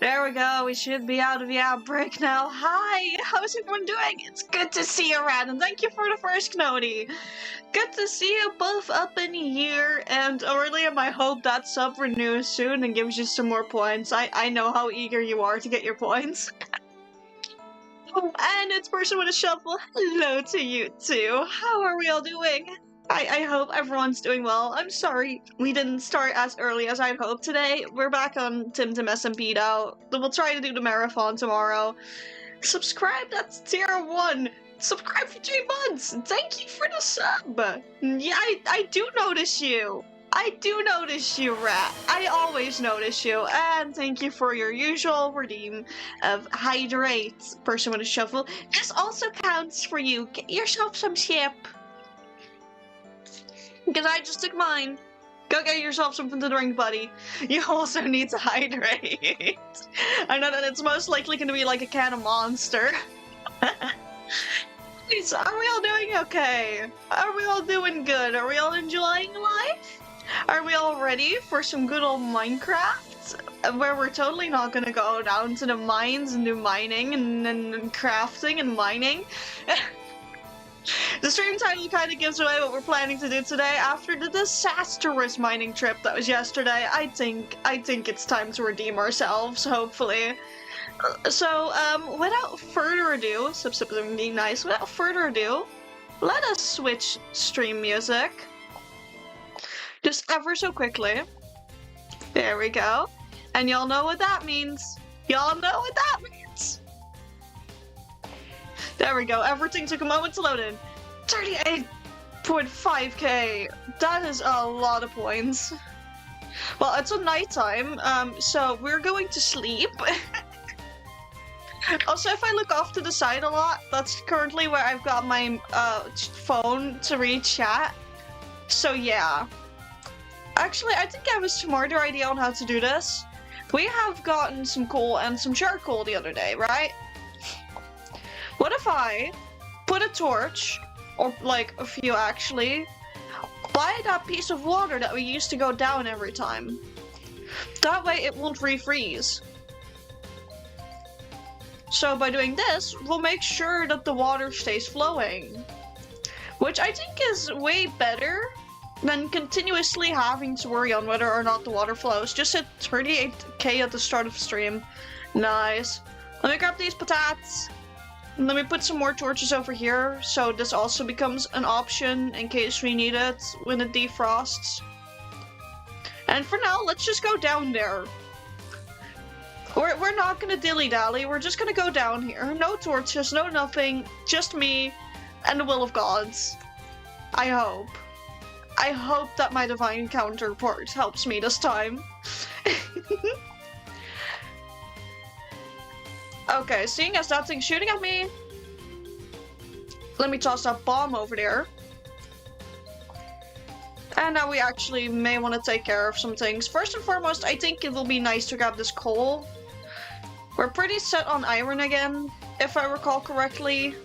There we go, we should be out of the outbreak now. Hi, how's everyone doing? It's good to see you around, and thank you for the first Knody. Good to see you both up in here, and Aurelium, I hope that sub renews soon and gives you some more points. I know how eager you are to get your points. And it's Person with a Shovel, hello to you too. How are we all doing? I hope everyone's doing well. I'm sorry we didn't start as early as I'd hoped today. We're back on TimTimSMP now. We'll try to do the marathon tomorrow. Subscribe, that's tier 1. Subscribe for 3 months. Thank you for the sub. Yeah, I do notice you. I do notice you, Rat. I always notice you. And thank you for your usual redeem of hydrate, person with a shovel. This also counts for you. Get yourself some ship. Because I just took mine. Go get yourself something to drink, buddy. You also need to hydrate. I know that it's most likely going to be like a can of Monster. Please, are we all doing okay? Are we all doing good? Are we all enjoying life? Are we all ready for some good old Minecraft? Where we're totally not going to go down to the mines and do mining and crafting and mining. The stream title kind of gives away what we're planning to do today. After the disastrous mining trip that was yesterday, I think it's time to redeem ourselves, hopefully. So, without further ado, something nice. Without further ado, let us switch stream music. Just ever so quickly. There we go. And y'all know what that means. Y'all know what that means. There we go. Everything took a moment to load in. 38.5k. That is a lot of points. Well, it's a nighttime, so we're going to sleep. Also, if I look off to the side a lot, that's currently where I've got my phone to read chat. So yeah. Actually, I think I have a smarter idea on how to do this. We have gotten some coal and some charcoal the other day, right? What if I put a torch, or like a few actually, by that piece of water that we used to go down every time? That way it won't refreeze. So by doing this, we'll make sure that the water stays flowing. Which I think is way better than continuously having to worry on whether or not the water flows. Just hit 38k at the start of the stream. Nice. Let me grab these patatas. Let me put some more torches over here, so this also becomes an option in case we need it when it defrosts. And for now, let's just go down there. We're not gonna dilly-dally, we're just gonna go down here. No torches, no nothing, just me and the will of gods. I hope. I hope that my divine counterpart helps me this time. Okay, seeing as that thing's shooting at me, let me toss that bomb over there. And now we actually may want to take care of some things. First and foremost, I think it will be nice to grab this coal. We're pretty set on iron again, if I recall correctly.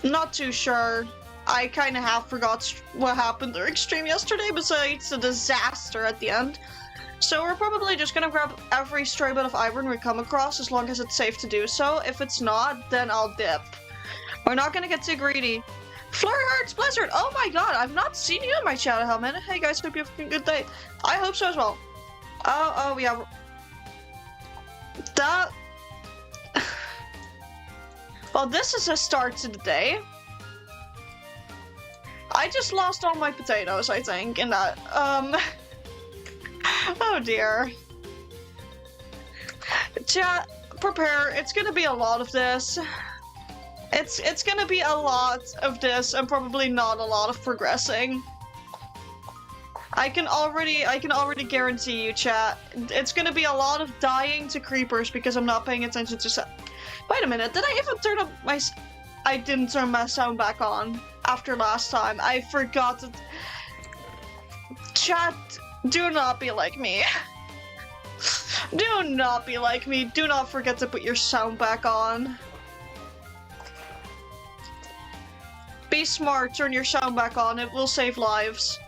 Not too sure. I kind of half forgot what happened during stream yesterday, besides the disaster at the end. So we're probably just gonna grab every stray bit of iron we come across, as long as it's safe to do so. If it's not, then I'll dip. We're not gonna get too greedy. Flurry Hearts Blizzard! Oh my god, I've not seen you in my chat, Helmet. Hey guys, hope you have a good day. I hope so as well. Oh yeah. That... Well, this is a start to the day. I just lost all my potatoes, I think, in that, Oh dear. Chat, prepare. It's gonna be a lot of this. It's gonna be a lot of this and probably not a lot of progressing. I can already guarantee you, chat. It's gonna be a lot of dying to creepers because I'm not paying attention to Wait a minute, did I even turn up my... I didn't turn my sound back on after last time. I forgot to... Chat, do not be like me. Do not be like me. Do not forget to put your sound back on. Be smart, turn your sound back on. It will save lives.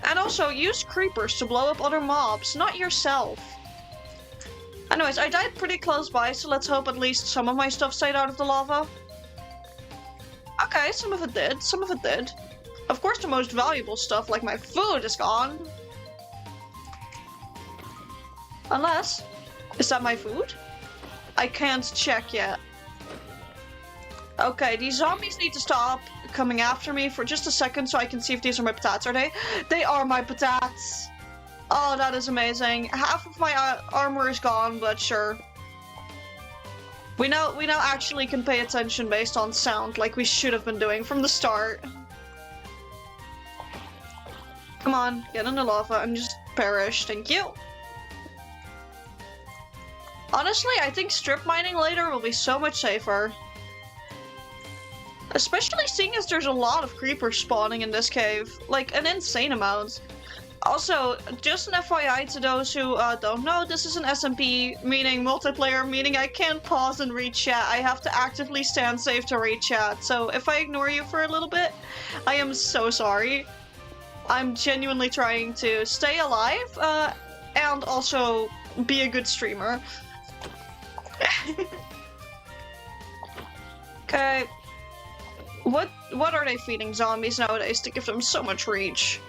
And also, use creepers to blow up other mobs, not yourself. Anyways, I died pretty close by, so let's hope at least some of my stuff stayed out of the lava. Okay, some of it did, some of it did. Of course the most valuable stuff, like my food, is gone. Unless... Is that my food? I can't check yet. Okay, these zombies need to stop coming after me for just a second so I can see if these are my patats, are they? They are my patats! Oh, that is amazing. Half of my armor is gone, but sure. We now actually can pay attention based on sound, like we should have been doing from the start. Come on, get in the lava and just perish, thank you. Honestly, I think strip mining later will be so much safer. Especially seeing as there's a lot of creepers spawning in this cave. Like, an insane amount. Also, just an FYI to those who don't know, this is an SMP, meaning multiplayer, meaning I can't pause and read chat. I have to actively stand safe to read chat. So if I ignore you for a little bit, I am so sorry. I'm genuinely trying to stay alive, and also be a good streamer. Okay. What are they feeding zombies nowadays to give them so much reach?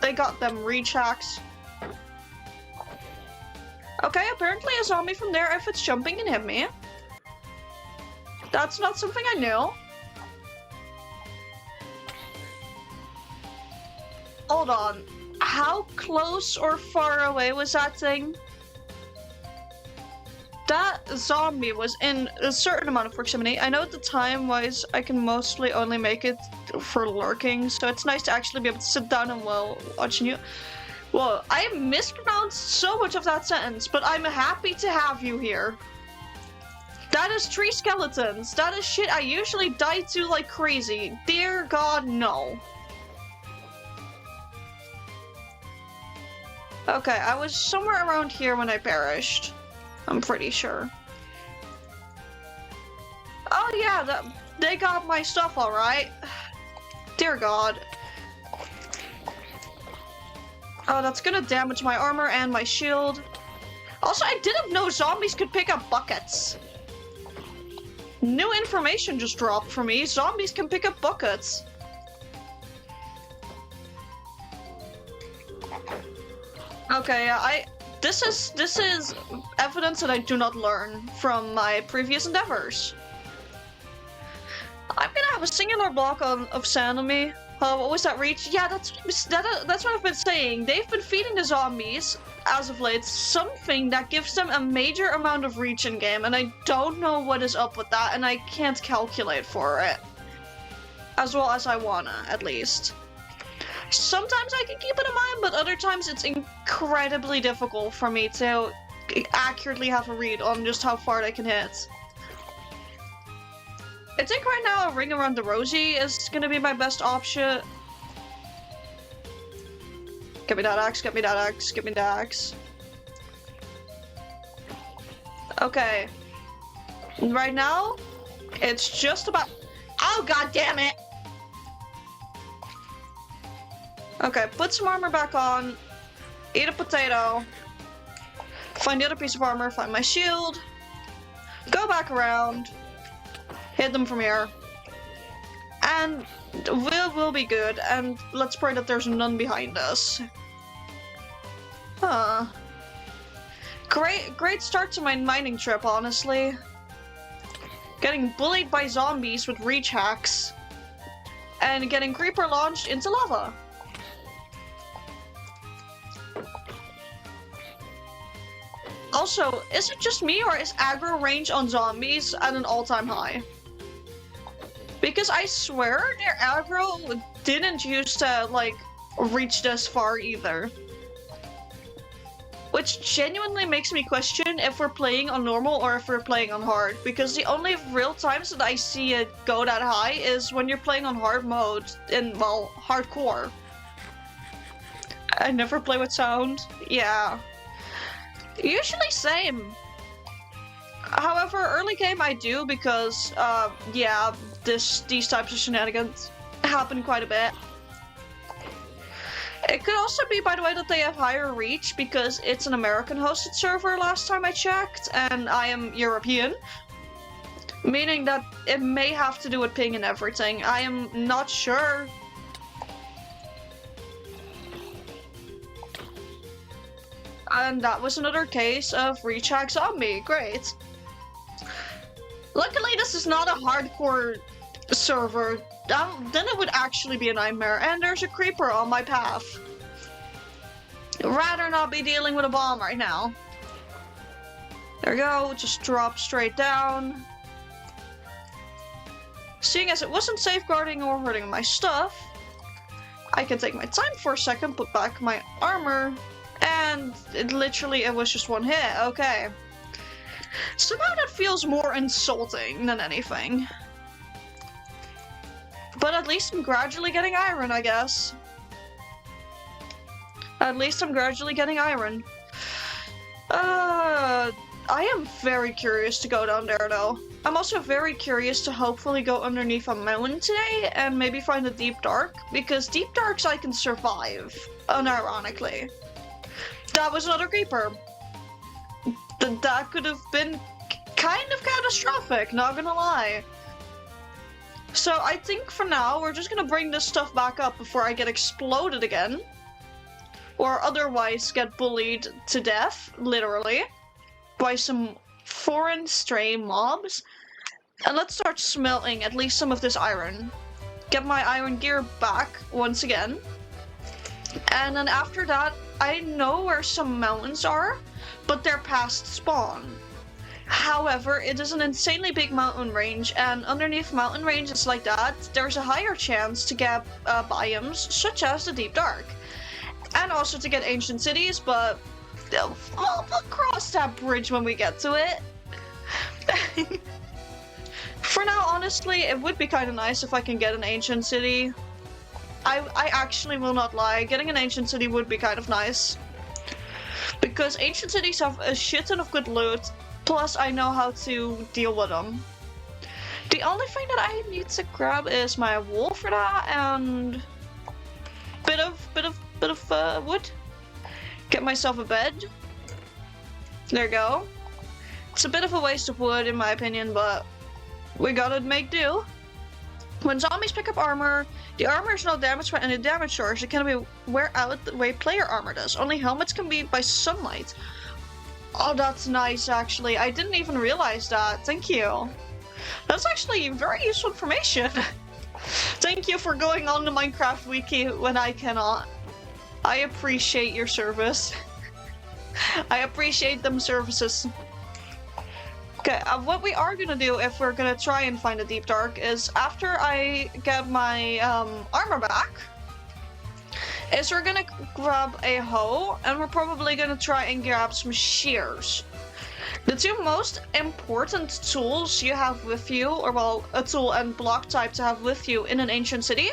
They got them reach hacks. Okay, apparently a zombie from there if it's jumping can hit me. That's not something I knew. Hold on. How close or far away was that thing? That zombie was in a certain amount of proximity. I know the time-wise I can mostly only make it for lurking, so it's nice to actually be able to sit down and while watching you. Well, I mispronounced so much of that sentence, but I'm happy to have you here. That is tree skeletons. That is shit I usually die to like crazy. Dear God, no. Okay, I was somewhere around here when I perished. I'm pretty sure. Oh yeah, they got my stuff alright. Dear God. Oh, that's gonna damage my armor and my shield. Also, I didn't know zombies could pick up buckets. New information just dropped for me. Zombies can pick up buckets. Okay, this is evidence that I do not learn from my previous endeavors. I'm gonna have a singular block of sand on me. What was that reach? Yeah, that's what I've been saying. They've been feeding the zombies, as of late, something that gives them a major amount of reach in game, and I don't know what is up with that, and I can't calculate for it. As well as I wanna, at least. Sometimes I can keep it in mind, but other times it's incredibly difficult for me to accurately have a read on just how far they can hit. I think right now a ring around the rosy is gonna be my best option. Get me that axe, get me that axe, get me that axe. Okay. Right now, it's just about— Oh, god damn it! Okay, put some armor back on, eat a potato, find the other piece of armor, find my shield, go back around, hit them from here, and we'll be good, and let's pray that there's none behind us. Huh. Great start to my mining trip, honestly. Getting bullied by zombies with reach hacks, and getting creeper launched into lava. Also, is it just me or is aggro range on zombies at an all-time high? Because I swear their aggro didn't used to, like, reach this far either. Which genuinely makes me question if we're playing on normal or if we're playing on hard. Because the only real times that I see it go that high is when you're playing on hard mode in, well, hardcore. I never play with sound. Yeah. Usually same. However, early game I do because, yeah, these types of shenanigans happen quite a bit. It could also be, by the way, that they have higher reach because it's an American-hosted server last time I checked, and I am European. Meaning that it may have to do with ping and everything. I am not sure. And that was another case of recheck zombie. Great. Luckily, this is not a hardcore server. Then it would actually be a nightmare. And there's a creeper on my path. I'd rather not be dealing with a bomb right now. There we go. Just drop straight down. Seeing as it wasn't safeguarding or hurting my stuff, I can take my time for a second, put back my armor, and it was just one hit. Okay. Somehow that feels more insulting than anything. But at least I'm gradually getting iron, I guess. At least I'm gradually getting iron. I am very curious to go down there, though. I'm also very curious to hopefully go underneath a mountain today and maybe find a deep dark, because deep darks I can survive, unironically. That was another creeper. That could have been kind of catastrophic, not gonna lie. So I think for now, we're just gonna bring this stuff back up before I get exploded again. Or otherwise get bullied to death, literally, by some foreign stray mobs. And let's start smelting at least some of this iron. Get my iron gear back once again. And then after that, I know where some mountains are, but they're past spawn. However, it is an insanely big mountain range, and underneath mountain ranges like that, there's a higher chance to get biomes such as the Deep Dark. And also to get ancient cities, but we'll cross that bridge when we get to it. For now, honestly, it would be kind of nice if I can get an ancient city. I actually will not lie, getting an ancient city would be kind of nice. Because ancient cities have a shit ton of good loot, plus I know how to deal with them. The only thing that I need to grab is my wool for that, and bit of wood. Get myself a bed. There you go. It's a bit of a waste of wood in my opinion, but we gotta make do. When zombies pick up armor, the armor is not damaged by any damage source. It can be wear out the way player armor does. Only helmets can be by sunlight. Oh, that's nice actually. I didn't even realize that. Thank you. That's actually very useful information. Thank you for going on the Minecraft wiki when I cannot. I appreciate your service. I appreciate them services. Okay, what we are gonna do if we're gonna try and find a deep dark is after I get my armor back, is we're gonna grab a hoe and we're probably gonna try and grab some shears. The two most important tools you have with you, or well, a tool and block type to have with you in an ancient city,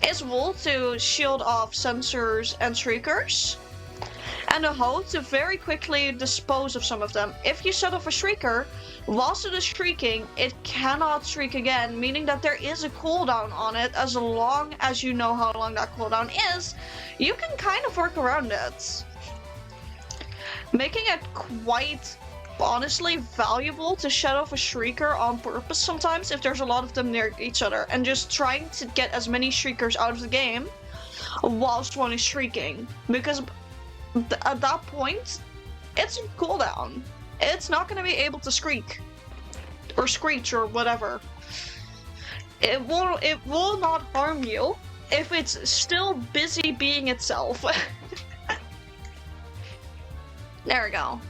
is wool to shield off sensors and shriekers, and a hoe to very quickly dispose of some of them. If you set off a shrieker, whilst it is shrieking, it cannot shriek again, meaning that there is a cooldown on it. As long as you know how long that cooldown is, you can kind of work around it. Making it quite honestly valuable to shut off a shrieker on purpose sometimes if there's a lot of them near each other, and just trying to get as many shriekers out of the game whilst one is shrieking, because at that point it's a cooldown. It's not going to be able to shriek or screech or whatever. It will not harm you if it's still busy being itself. There we go.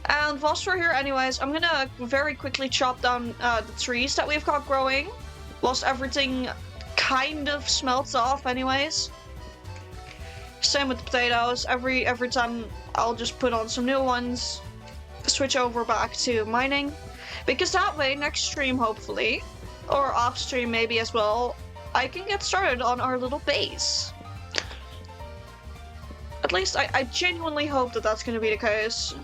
And whilst we're here anyways, I'm gonna very quickly chop down the trees that we've got growing, whilst everything kind of smelts off anyways. Same with the potatoes. Every time I'll just put on some new ones, switch over back to mining, because that way next stream hopefully, or off stream maybe as well, I can get started on our little base. At least I genuinely hope that that's going to be the case.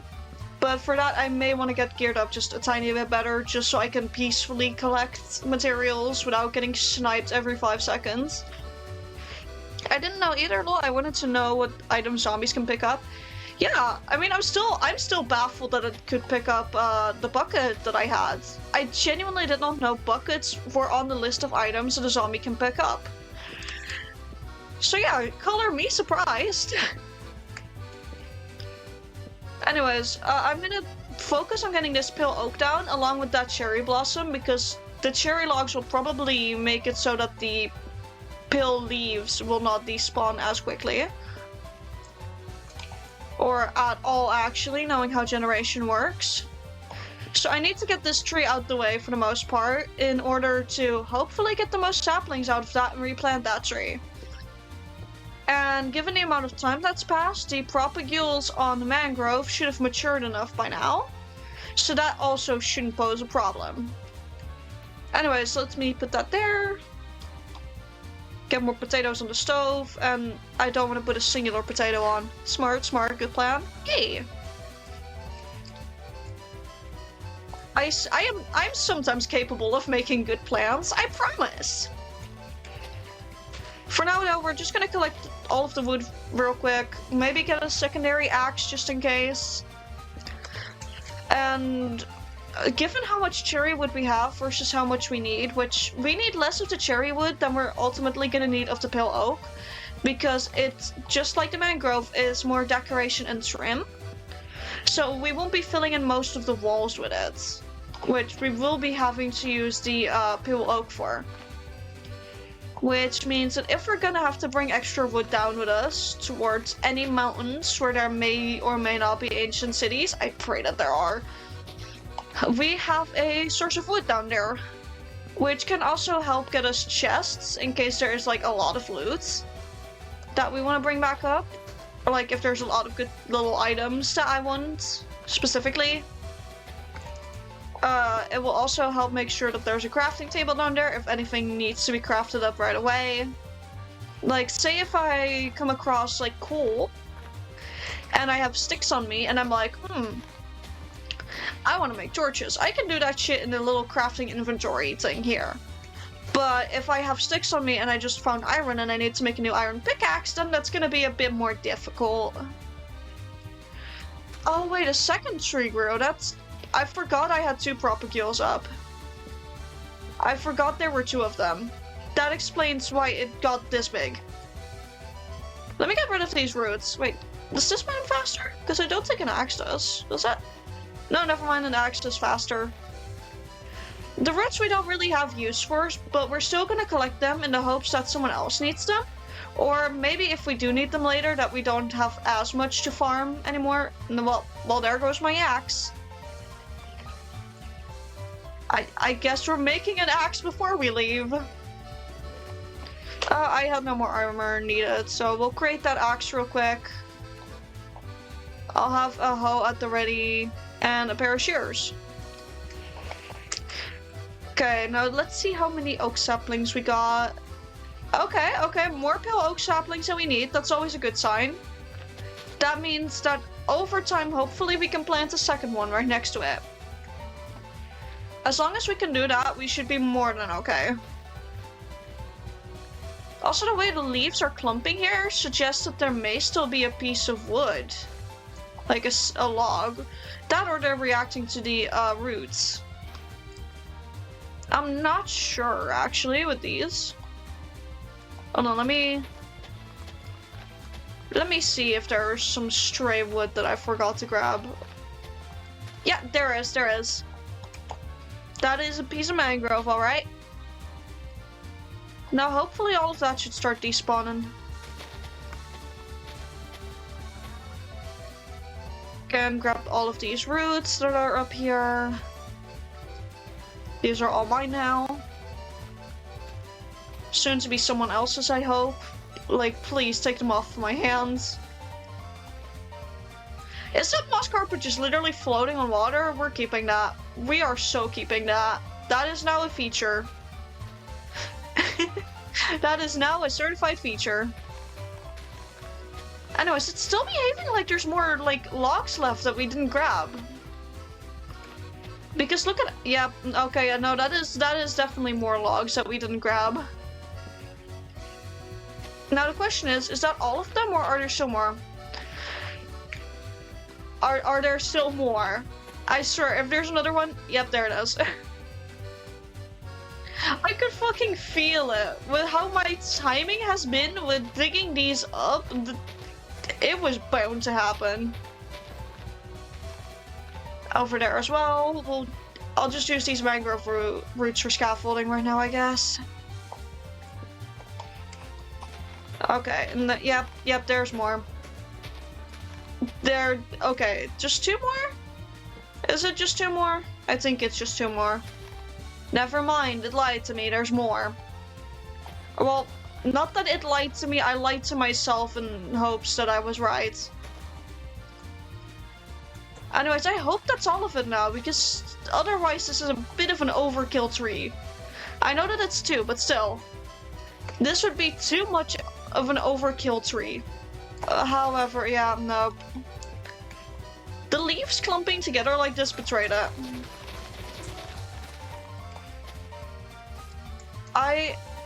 But for that, I may want to get geared up just a tiny bit better, just so I can peacefully collect materials without getting sniped every 5 seconds. I didn't know either, though. I wanted to know what items zombies can pick up. Yeah, I mean, I'm still baffled that it could pick up the bucket that I had. I genuinely did not know buckets were on the list of items that a zombie can pick up. So yeah, color me surprised. Anyways, I'm gonna focus on getting this pale oak down along with that cherry blossom, because the cherry logs will probably make it so that the pale leaves will not despawn as quickly. Or at all, actually, knowing how generation works. So I need to get this tree out the way for the most part in order to hopefully get the most saplings out of that and replant that tree. And given the amount of time that's passed, the propagules on the mangrove should have matured enough by now. So that also shouldn't pose a problem. Anyways, let me put that there. Get more potatoes on the stove, and I don't want to put a singular potato on. Smart, smart, good plan. Hey! I'm sometimes capable of making good plans, I promise! For now though, we're just gonna collect all of the wood real quick. Maybe get a secondary axe just in case. And given how much cherry wood we have versus how much we need, which we need less of the cherry wood than we're ultimately gonna need of the pale oak, because it's just like the mangrove is more decoration and trim. So we won't be filling in most of the walls with it, which we will be having to use the pale oak for. Which means that if we're gonna have to bring extra wood down with us towards any mountains where there may or may not be ancient cities, I pray that there are, we have a source of wood down there, which can also help get us chests in case there is like a lot of loot that we want to bring back up, or like if there's a lot of good little items that I want specifically. It will also help make sure that there's a crafting table down there if anything needs to be crafted up right away. Like, say if I come across like coal and I have sticks on me and I'm like, I want to make torches. I can do that shit in the little crafting inventory thing here. But if I have sticks on me and I just found iron and I need to make a new iron pickaxe, then that's gonna be a bit more difficult. Oh wait, a second tree grew. I forgot I had 2 propagules up. I forgot there were 2 of them. That explains why it got this big. Let me get rid of these roots. Wait, does this mine faster? Because I don't think an axe does. Does that? No, never mind, an axe does faster. The roots we don't really have use for, but we're still gonna collect them in the hopes that someone else needs them. Or maybe if we do need them later, that we don't have as much to farm anymore. Well, there goes my axe. I guess we're making an axe before we leave. I have no more armor needed, so we'll create that axe real quick. I'll have a hoe at the ready and a pair of shears. Okay, now let's see how many oak saplings we got. Okay, more pale oak saplings than we need. That's always a good sign. That means that over time, hopefully we can plant a second one right next to it. As long as we can do that, we should be more than okay. Also, the way the leaves are clumping here suggests that there may still be a piece of wood. Like a log. That or they're reacting to the roots. I'm not sure, actually, with these. Hold on, let me see if there's some stray wood that I forgot to grab. Yeah, there is. That is a piece of mangrove, alright. Now, hopefully all of that should start despawning. Again, grab all of these roots that are up here. These are all mine now. Soon to be someone else's, I hope. Like, please take them off my hands. Is that moss carpet just literally floating on water? We're keeping that. We are so keeping that. That is now a feature. That is now a certified feature. Anyways, it's still behaving like there's more, like, logs left that we didn't grab. Because look at, yeah, okay, no, that is definitely more logs that we didn't grab. Now the question is that all of them, or are there still more? Are there still more? I swear, if there's another one, yep, there it is. I could fucking feel it. With how my timing has been with digging these up, it was bound to happen. over there as well. I'll just use these mangrove roots for scaffolding right now, I guess. Okay, and yep, there's more. Okay, just 2 more? Is it just 2 more? I think it's just 2 more. Never mind, it lied to me, there's more. Well, not that it lied to me, I lied to myself in hopes that I was right. Anyways, I hope that's all of it now, because otherwise this is a bit of an overkill tree. I know that it's 2, but still. This would be too much of an overkill tree. However, yeah, no. The leaves clumping together like this betrayed it.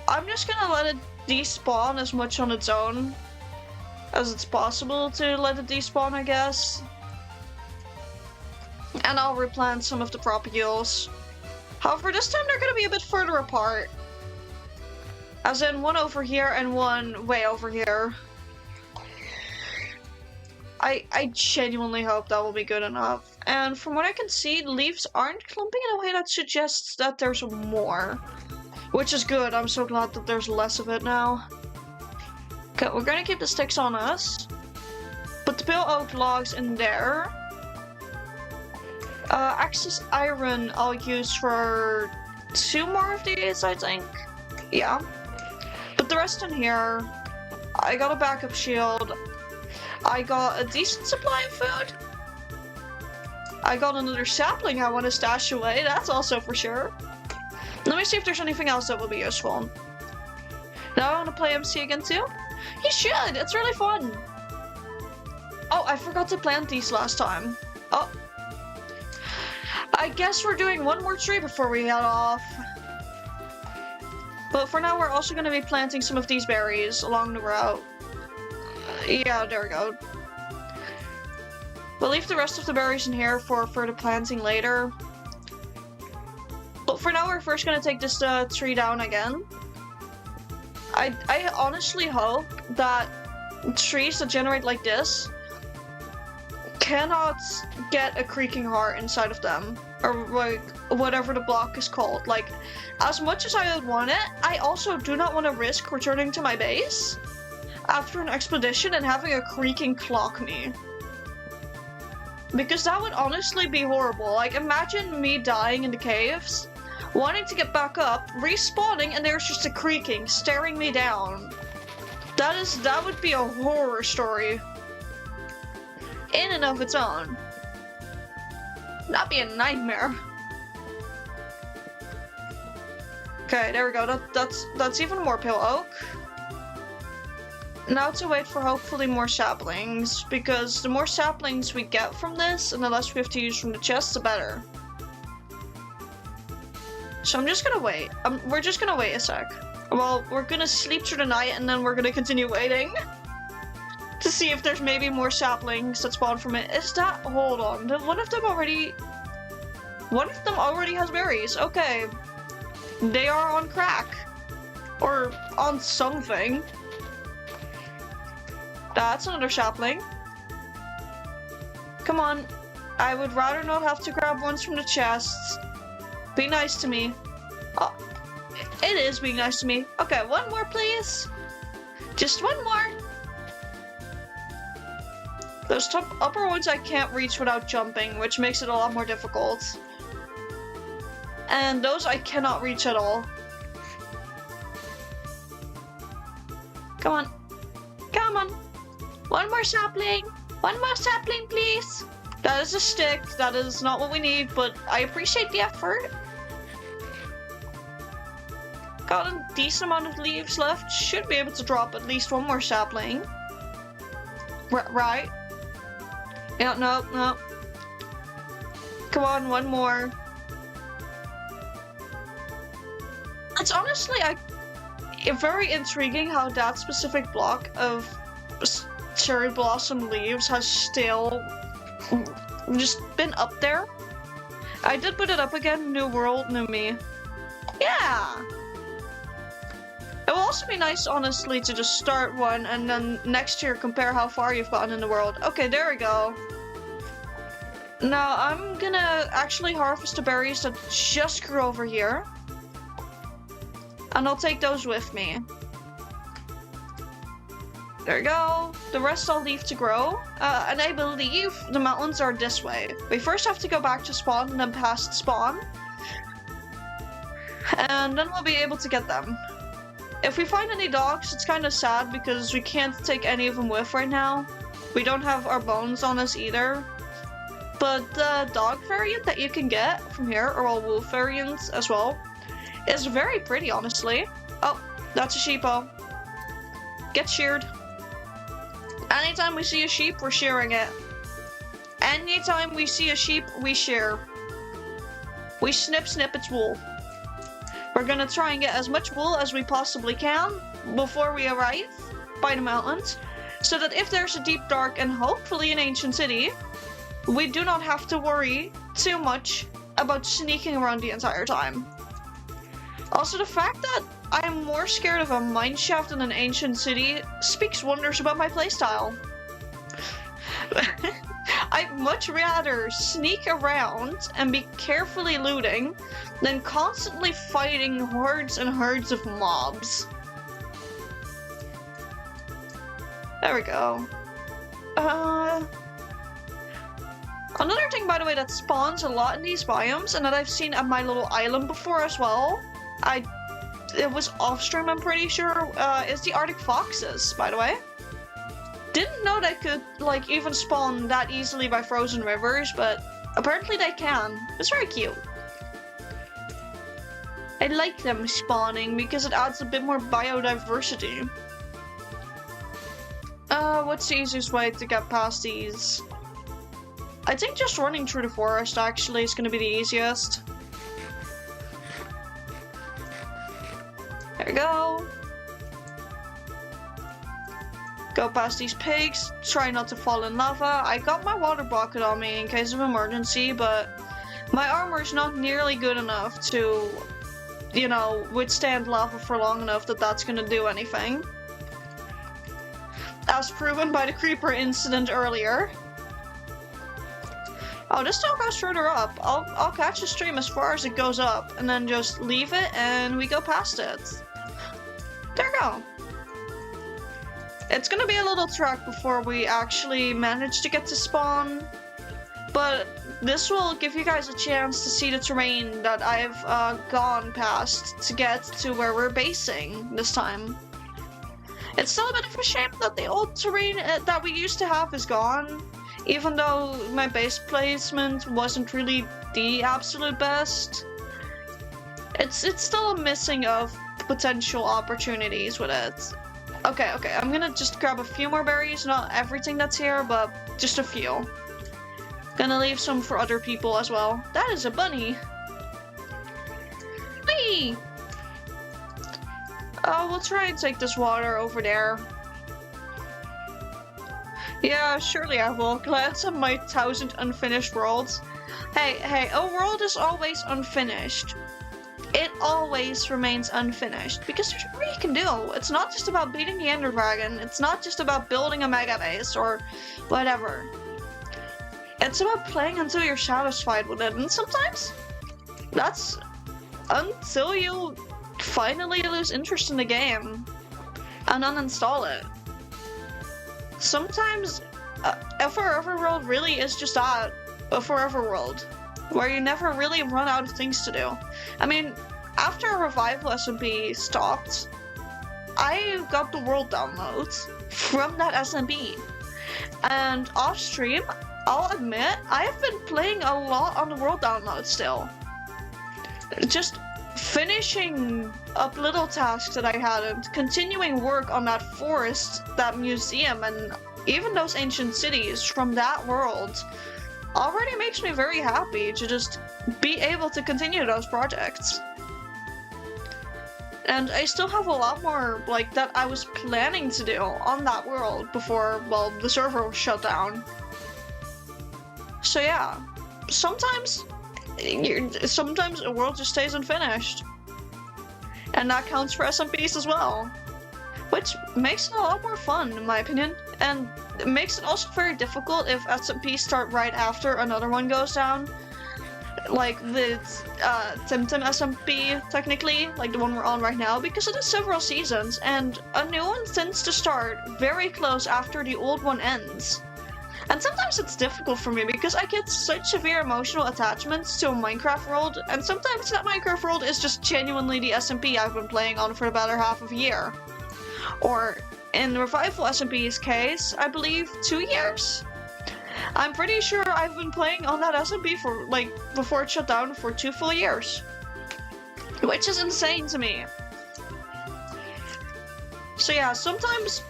I'm just gonna let it despawn as much on its own as it's possible to let it despawn, I guess. And I'll replant some of the propagules. However, this time they're gonna be a bit further apart. As in, one over here and one way over here. I genuinely hope that will be good enough. And from what I can see, the leaves aren't clumping in a way that suggests that there's more. Which is good, I'm so glad that there's less of it now. Okay, we're gonna keep the sticks on us. Put the pale oak logs in there. Excess iron I'll use for 2 more of these, I think. Yeah. Put the rest in here. I got a backup shield. I got a decent supply of food. I got another sapling I want to stash away, that's also for sure. Let me see if there's anything else that will be useful. Now I want to play MC again too? You should! It's really fun! Oh, I forgot to plant these last time. Oh. I guess we're doing 1 more tree before we head off. But for now, we're also going to be planting some of these berries along the route. Yeah, there we go. We'll leave the rest of the berries in here for further planting later. But for now, we're first going to take this tree down again. I honestly hope that trees that generate like this cannot get a creaking heart inside of them. Or like, whatever the block is called. Like, as much as I would want it, I also do not want to risk returning to my base after an expedition and having a creaking clock me. Because that would honestly be horrible. Like, imagine me dying in the caves, wanting to get back up, respawning, and there's just a creaking staring me down. That would be a horror story in and of its own. That'd be a nightmare. Okay, there we go. That's even more pale oak. Now to wait for hopefully more saplings, because the more saplings we get from this and the less we have to use from the chest, the better. So I'm just gonna wait. We're just gonna wait a sec. Well, we're gonna sleep through the night and then we're gonna continue waiting to see if there's maybe more saplings that spawn from it. Is that? Hold on. One of them already has berries. Okay. They are on crack. Or on something. That's another sapling. Come on. I would rather not have to grab ones from the chests. Be nice to me. Oh, it is being nice to me. Okay, 1 more, please. Just 1 more. Those upper ones I can't reach without jumping, which makes it a lot more difficult. And those I cannot reach at all. Come on. Come on. 1 more sapling. 1 more sapling, please. That is a stick. That is not what we need, but I appreciate the effort. Got a decent amount of leaves left. Should be able to drop at least 1 more sapling. Right. Yeah, no. Come on, 1 more. It's honestly very intriguing how that specific block of cherry blossom leaves has still just been up there. I did put it up again. New world, new me. Yeah! It will also be nice, honestly, to just start one and then next year compare how far you've gotten in the world. Okay, there we go. Now I'm gonna actually harvest the berries that just grew over here. And I'll take those with me. There we go. The rest I'll leave to grow. And I believe the mountains are this way. We first have to go back to spawn and then past spawn. And then we'll be able to get them. If we find any dogs, it's kind of sad because we can't take any of them with right now. We don't have our bones on us either. But the dog variant that you can get from here, or all wolf variants as well, is very pretty, honestly. Oh, that's a sheepo. Get sheared. Anytime we see a sheep, we're shearing it. Anytime we see a sheep, we shear. We snip its wool. We're gonna try and get as much wool as we possibly can before we arrive by the mountains, so that if there's a deep, dark, and hopefully an ancient city, we do not have to worry too much about sneaking around the entire time. Also, the fact that I am more scared of a mineshaft than an ancient city speaks wonders about my playstyle. I'd much rather sneak around and be carefully looting than constantly fighting hordes and herds of mobs. There we go. Another thing, by the way, that spawns a lot in these biomes, and that I've seen at my little island before as well, it was off-stream, I'm pretty sure, is the Arctic foxes, by the way. Didn't know they could, like, even spawn that easily by frozen rivers, but apparently they can. It's very cute. I like them spawning because it adds a bit more biodiversity. What's the easiest way to get past these? I think just running through the forest actually is gonna be the easiest. There we go. Go past these pigs, try not to fall in lava. I got my water bucket on me in case of emergency, but my armor's not nearly good enough to, you know, withstand lava for long enough that that's gonna do anything. As proven by the creeper incident earlier. Oh, this still goes further up. I'll catch the stream as far as it goes up, and then just leave it, and we go past it. There we go. It's gonna be a little trek before we actually manage to get to spawn, but this will give you guys a chance to see the terrain that I've gone past to get to where we're basing this time. It's still a bit of a shame that the old terrain that we used to have is gone. Even though my base placement wasn't really the absolute best, it's still a missing of potential opportunities with it. Okay, I'm gonna just grab a few more berries, not everything that's here, but just a few. Gonna leave some for other people as well. That is a bunny! Whee! We'll try and take this water over there. Yeah, surely I will. Glance at my 1000 unfinished worlds. Hey, a world is always unfinished. It always remains unfinished, because there's more you can do. It's not just about beating the Ender Dragon, it's not just about building a mega base or whatever. It's about playing until you're satisfied with it, and sometimes that's until you finally lose interest in the game and uninstall it. Sometimes a forever world really is just that, a forever world, where you never really run out of things to do. I mean, after a revival SMP stopped, I got the world downloads from that SMP. And off stream, I'll admit, I have been playing a lot on the world download still. Just finishing up little tasks that I had and continuing work on that forest, that museum, and even those ancient cities from that world already makes me very happy to just be able to continue those projects. And I still have a lot more, like, that I was planning to do on that world before, well, the server was shut down. So yeah, sometimes a world just stays unfinished. And that counts for SMPs as well. Which makes it a lot more fun, in my opinion. and it makes it also very difficult if SMPs start right after another one goes down. Like the TimTimSMP, technically, like the one we're on right now, because it is several seasons, and a new one tends to start very close after the old one ends. And sometimes it's difficult for me because I get such severe emotional attachments to a Minecraft world, and sometimes that Minecraft world is just genuinely the SMP I've been playing on for the better half of a year. Or, in Revival SMP's case, I believe 2 years? I'm pretty sure I've been playing on that SMP for, like, before it shut down for 2 full years. Which is insane to me. So yeah, sometimes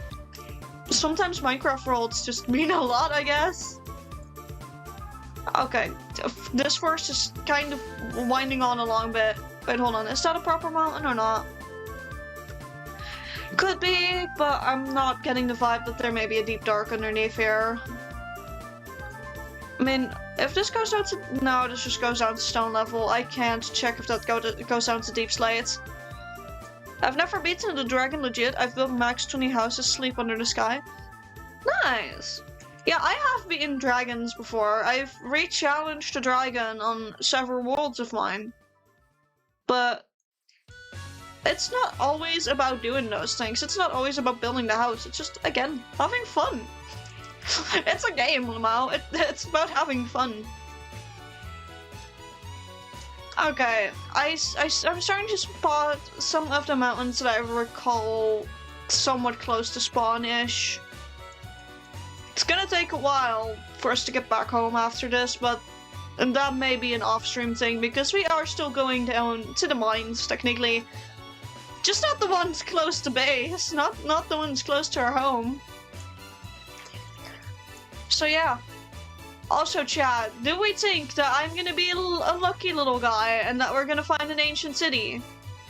Minecraft worlds just mean a lot, I guess. Okay, this forest is kind of winding on a long bit. Wait, hold on, is that a proper mountain or not? Could be, but I'm not getting the vibe that there may be a deep dark underneath here. I mean, if this goes down to... No, this just goes down to stone level. I can't check if that goes down to deep slate. I've never beaten the dragon legit. I've built max 20 houses, sleep under the sky. Nice! Yeah, I have beaten dragons before. I've re-challenged a dragon on several worlds of mine. But it's not always about doing those things. It's not always about building the house. It's just, again, having fun. It's a game, Lamau. It's about having fun. Okay, I'm starting to spot some of the mountains that I recall somewhat close to spawn-ish. It's gonna take a while for us to get back home after this, but that may be an off-stream thing, because we are still going down to the mines, technically. Just not the ones close to base, not the ones close to our home. So yeah. Also, chat, do we think that I'm gonna be a lucky little guy and that we're gonna find an ancient city?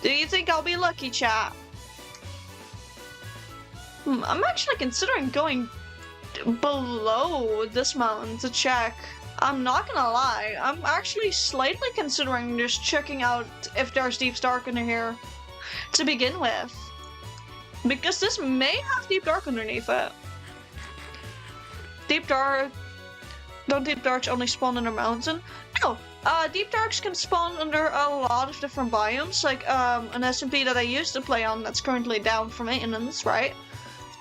Do you think I'll be lucky, chat? I'm actually considering going below this mountain to check. I'm not gonna lie, I'm actually slightly considering just checking out if there's deep dark under here to begin with. Because this may have deep dark underneath it. Deep dark... Don't deep darks only spawn under mountain? No! Deep darks can spawn under a lot of different biomes, like an SMP that I used to play on that's currently down for maintenance, right?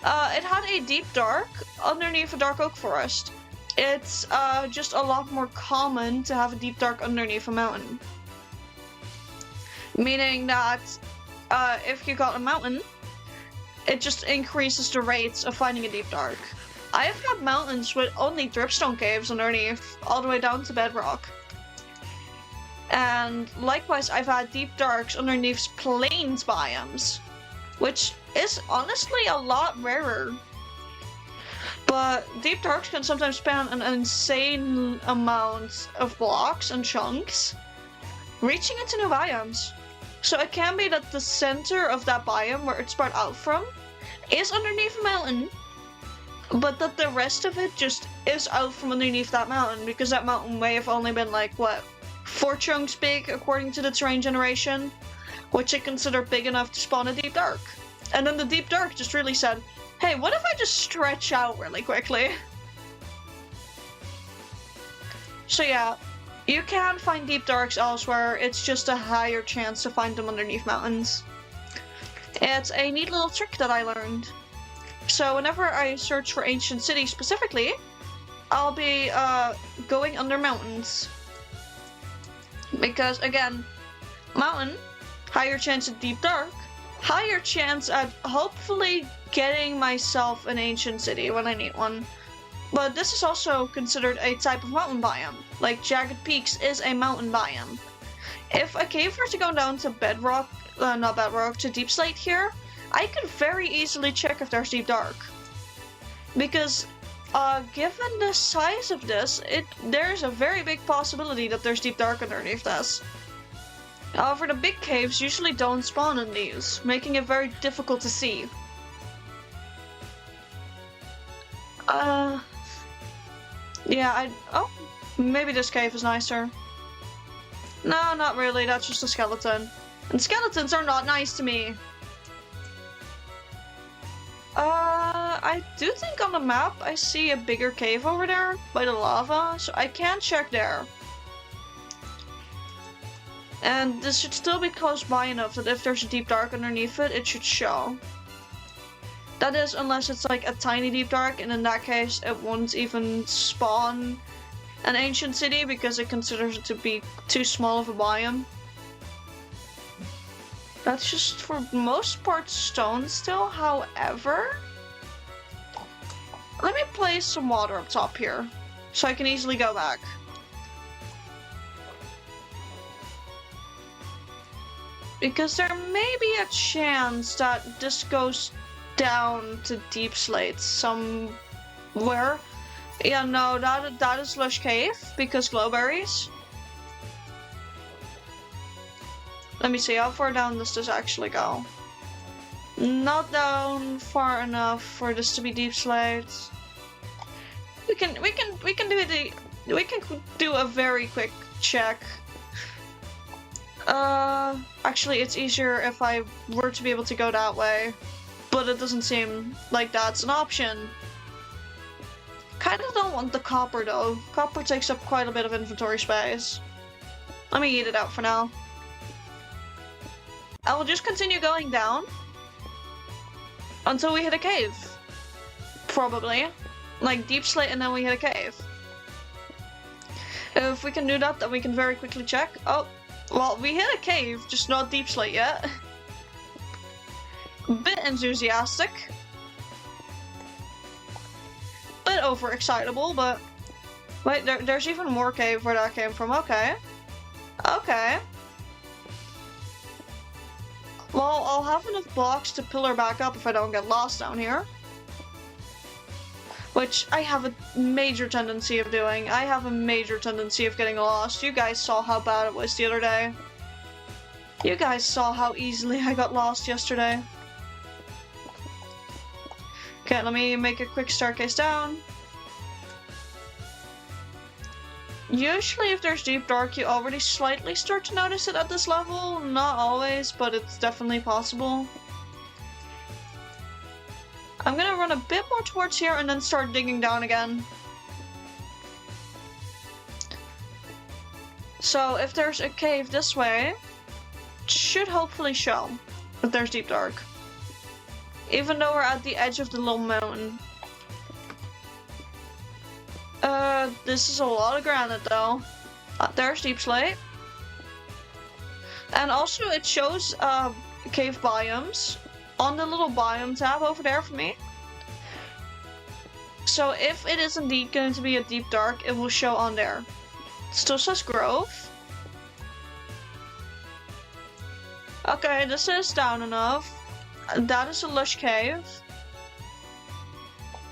It had a deep dark underneath a dark oak forest. It's just a lot more common to have a deep dark underneath a mountain. Meaning that if you got a mountain, it just increases the rates of finding a deep dark. I've had mountains with only dripstone caves underneath, all the way down to bedrock. And likewise, I've had deep darks underneath plains biomes, which is honestly a lot rarer. But deep darks can sometimes span an insane amount of blocks and chunks, reaching into new biomes. So it can be that the center of that biome where it spread out from is underneath a mountain, but that the rest of it just is out from underneath that mountain, because that mountain may have only been like, what, 4 chunks big according to the terrain generation, which I consider big enough to spawn a deep dark. And then the deep dark just really said, hey, what if I just stretch out really quickly? So yeah, you can find deep darks elsewhere, it's just a higher chance to find them underneath mountains. It's a neat little trick that I learned. So whenever I search for ancient cities specifically, I'll be going under mountains. Because again, mountain, higher chance at deep dark, higher chance at hopefully getting myself an ancient city when I need one. But this is also considered a type of mountain biome. Like Jagged Peaks is a mountain biome. If a cave were to go down to bedrock, not bedrock, to deep slate here, I could very easily check if there's deep dark. Because, given the size of this, there's a very big possibility that there's deep dark underneath this. However, the big caves usually don't spawn in these, making it very difficult to see. Yeah, oh, maybe this cave is nicer. No, not really, that's just a skeleton. And skeletons are not nice to me. I do think on the map I see a bigger cave over there by the lava, so I can check there. And this should still be close by enough that if there's a deep dark underneath it, it should show. That is, unless it's like a tiny deep dark, and in that case it won't even spawn an ancient city because it considers it to be too small of a biome. That's just for most part stone still, however. Let me place some water up top here, so I can easily go back. Because there may be a chance that this goes down to deep slates somewhere. Yeah, no, that is Lush Cave, because glowberries. Let me see, how far down does this actually go? Not down far enough for this to be deep slates. We can do a very quick check. Actually, it's easier if I were to be able to go that way, but it doesn't seem like that's an option. Kinda don't want the copper though. Copper takes up quite a bit of inventory space. Let me eat it out for now. I will just continue going down until we hit a cave. Probably. Like deep slate and then we hit a cave. If we can do that, then we can very quickly check. Oh, well, we hit a cave, just not deep slate yet. Bit enthusiastic. Bit overexcitable, but... Wait, there's even more cave where that came from. Okay. Okay. Well, I'll have enough blocks to pillar back up if I don't get lost down here. Which I have a major tendency of doing. I have a major tendency of getting lost. You guys saw how bad it was the other day. You guys saw how easily I got lost yesterday. Okay, let me make a quick staircase down. Usually if there's deep dark, you already slightly start to notice it at this level. Not always, but it's definitely possible. I'm gonna run a bit more towards here and then start digging down again. So if there's a cave this way, it should hopefully show that there's deep dark. Even though we're at the edge of the little mountain. This is a lot of granite though. There's deep slate. And also it shows cave biomes on the little biome tab over there for me. So if it is indeed going to be a deep dark, it will show on there. It still says grove. Okay, this is down enough. That is a lush cave.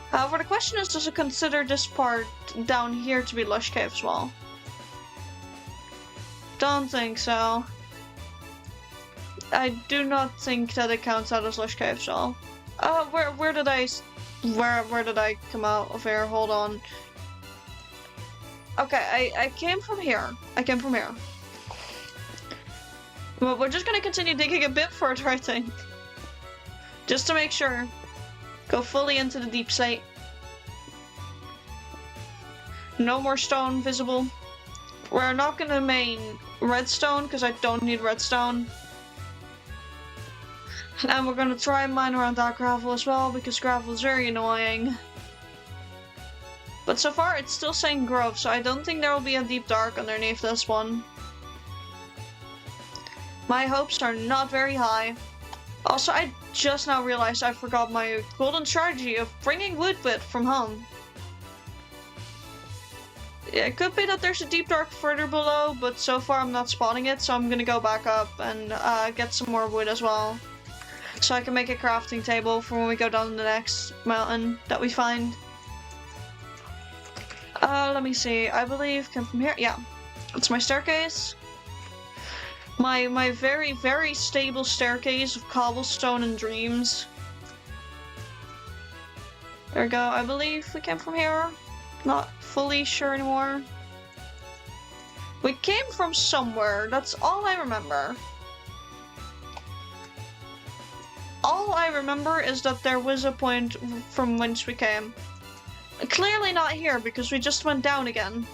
However, the question is, does it consider this part down here to be lush cave as well? Don't think so. I do not think that it counts out as lush cave, so. Where did I come out of here? Hold on. Okay, I came from here. Well, we're just gonna continue digging a bit further, I think. Just to make sure. Go fully into the deep slate. No more stone visible. We're not gonna main redstone because I don't need redstone. And we're gonna try and mine around that gravel as well because gravel is very annoying. But so far it's still saying grove, so I don't think there will be a deep dark underneath this one. My hopes are not very high. Also, I just now realized I forgot my golden strategy of bringing wood bit from home. Yeah, it could be that there's a deep dark further below, but so far I'm not spotting it, so I'm gonna go back up and get some more wood as well. So I can make a crafting table for when we go down the next mountain that we find. Let me see, I believe come from here, yeah. It's my staircase. My very, very stable staircase of cobblestone and dreams. There we go, I believe we came from here. Not fully sure anymore. We came from somewhere, that's all I remember. all I remember is that there was a point from whence we came. Clearly not here, because we just went down again.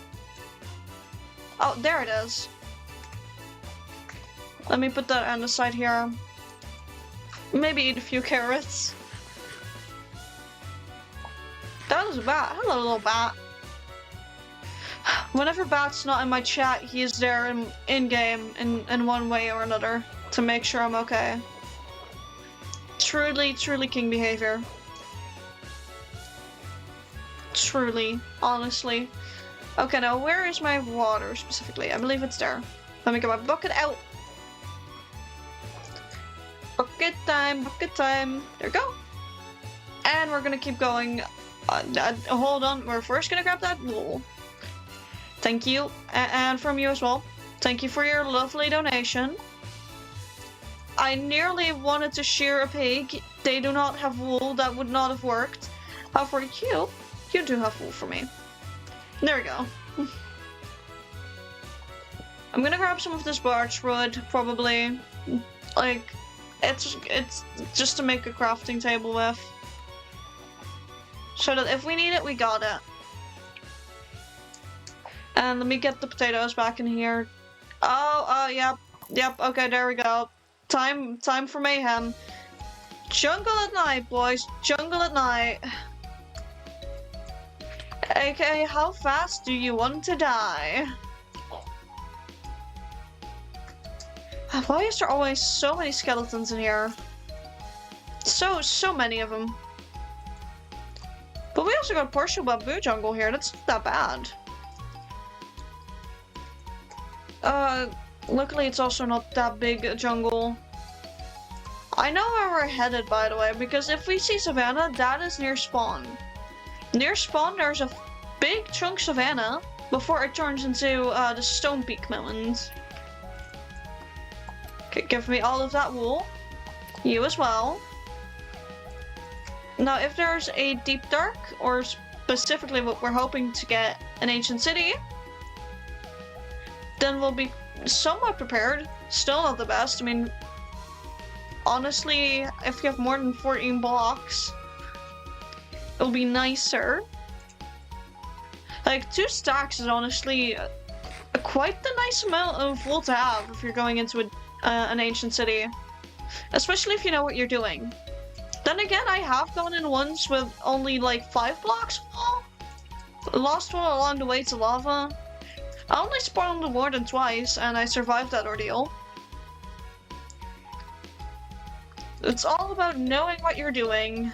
Oh, there it is. Let me put that on the side here. Maybe eat a few carrots. That was a bat. Hello, little bat. Whenever Bat's not in my chat, he is there in-game in one way or another to make sure I'm okay. Truly, truly king behavior. Truly, honestly. Okay, now where is my water specifically? I believe it's there. Let me get my bucket out. Bucket time, bucket time. There we go. And we're gonna keep going. Hold on, we're first gonna grab that wool. Thank you, and from you as well. Thank you for your lovely donation. I nearly wanted to shear a pig. They do not have wool, that would not have worked. However, you do have wool for me. There we go. I'm gonna grab some of this birch wood, probably. Like, it's just to make a crafting table with. So that if we need it, we got it. And let me get the potatoes back in here. Oh, yep, okay, there we go. Time for mayhem. Jungle at night, boys. Jungle at night. Okay, how fast do you want to die? Why is there always so many skeletons in here? So many of them. But we also got partial bamboo jungle here. That's not that bad. Luckily it's also not that big a jungle. I know where we're headed, by the way, because if we see savanna, that is near spawn. Near spawn, there's a big chunk savanna before it turns into the Stone Peak Mountains. Okay, give me all of that wool. You as well. Now, if there's a deep dark, or specifically what we're hoping to get, an ancient city, then we'll be somewhat prepared. Still not the best. I mean, honestly, if you have more than 14 blocks, it'll be nicer. Like, 2 stacks is honestly quite the nice amount of wool to have if you're going into an ancient city. Especially if you know what you're doing. Then again, I have gone in once with only like 5 blocks. Lost one along the way to lava. I only spawned more than twice, and I survived that ordeal. It's all about knowing what you're doing.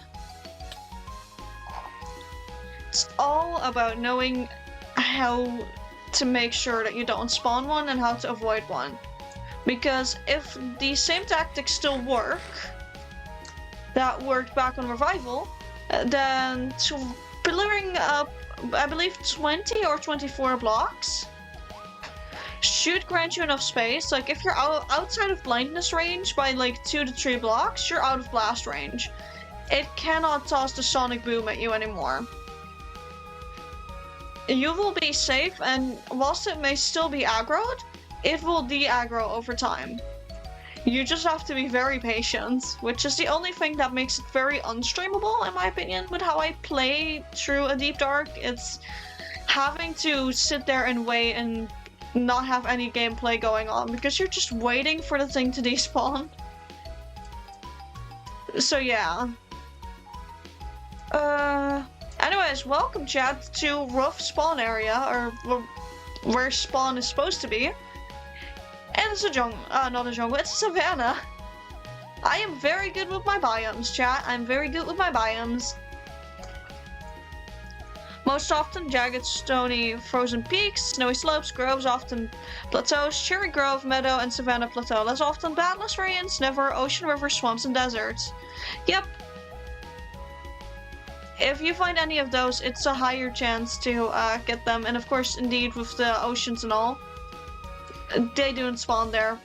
It's all about knowing how to make sure that you don't spawn one and how to avoid one. Because if the same tactics still work, that worked back on Revival, then clearing up, I believe, 20 or 24 blocks should grant you enough space. Like, if you're outside of blindness range by like 2 to 3 blocks, you're out of blast range. It cannot toss the sonic boom at you anymore. You will be safe, and whilst it may still be aggroed, it will de-aggro over time. You just have to be very patient, which is the only thing that makes it very unstreamable, in my opinion, with how I play through a Deep Dark. It's having to sit there and wait and not have any gameplay going on, because you're just waiting for the thing to despawn. So yeah. Anyways, welcome chat to Rough Spawn area, or where spawn is supposed to be. And it's a jungle, not a jungle, it's a savanna. I am very good with my biomes, chat. I'm very good with my biomes. Most often jagged, stony, frozen peaks, snowy slopes, groves, often plateaus, cherry grove, meadow, and savanna plateau. Less often boundless rains, never ocean, rivers, swamps, and deserts. Yep. If you find any of those, it's a higher chance to get them. And of course, indeed, with the oceans and all, they don't spawn there.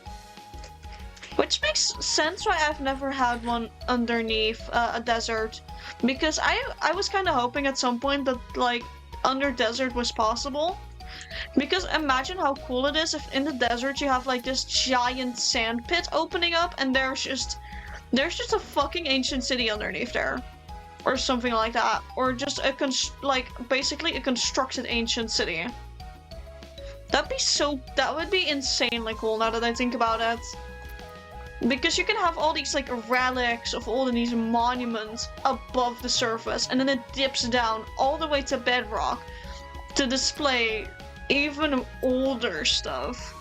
Which makes sense why I've never had one underneath a desert. Because I was kind of hoping at some point that, like, under desert was possible. Because imagine how cool it is if in the desert you have, like, this giant sand pit opening up and there's just There's just a fucking ancient city underneath there. Or something like that. Or just a basically a constructed ancient city. That would be insanely cool now that I think about it. Because you can have all these like relics of all of these monuments above the surface, and then it dips down all the way to bedrock to display even older stuff.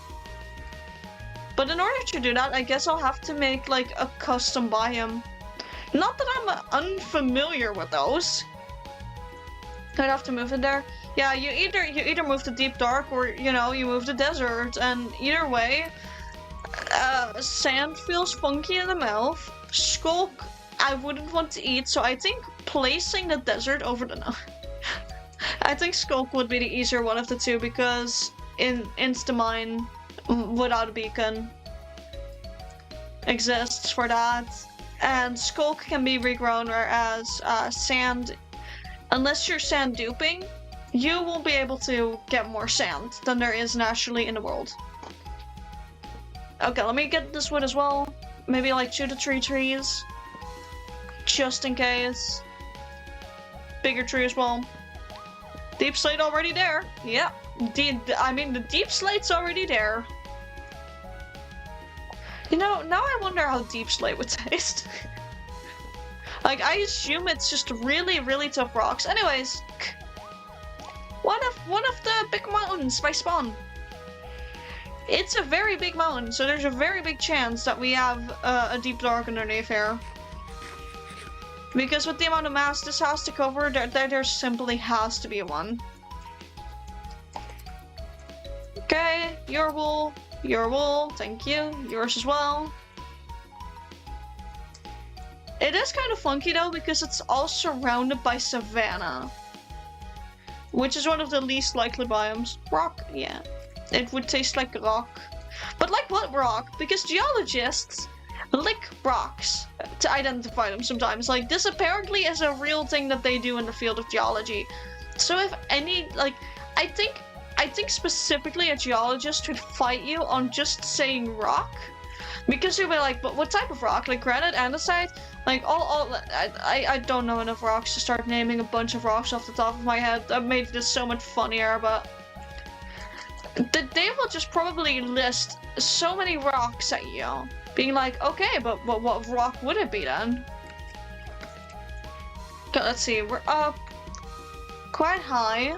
But in order to do that, I guess I'll have to make like a custom biome. Not that I'm unfamiliar with those. I'd have to move in there. Yeah, you either move to deep dark or you move to desert, and either way, sand feels funky in the mouth. Skulk, I wouldn't want to eat, so I think placing the desert over the I think Skulk would be the easier one of the two because in Instamine without a beacon exists for that, and Skulk can be regrown, whereas sand, unless you're sand duping, you will be able to get more sand than there is naturally in the world. Okay, let me get this wood as well. Maybe like 2 to 3 trees, just in case. Bigger tree as well. Deep slate already there. Yeah, the deep slate's already there. Now I wonder how deep slate would taste. Like, I assume it's just really, really tough rocks. Anyways, one of the big mountains by spawn. It's a very big mountain, so there's a very big chance that we have a deep dark underneath here. Because with the amount of mass this has to cover, there simply has to be one. Okay, your wool, thank you, yours as well. It is kind of funky though, because it's all surrounded by savanna. Which is one of the least likely biomes. Rock, yeah. It would taste like rock. But like what rock? Because geologists lick rocks to identify them sometimes. Like, this apparently is a real thing that they do in the field of geology. So if any, like, I think specifically a geologist would fight you on just saying rock. Because you'll be like, but what type of rock? Like granite, andesite? Like, I don't know enough rocks to start naming a bunch of rocks off the top of my head. That made this so much funnier, but they will just probably list so many rocks at you, being like, okay, but what rock would it be then? Okay, let's see, we're up quite high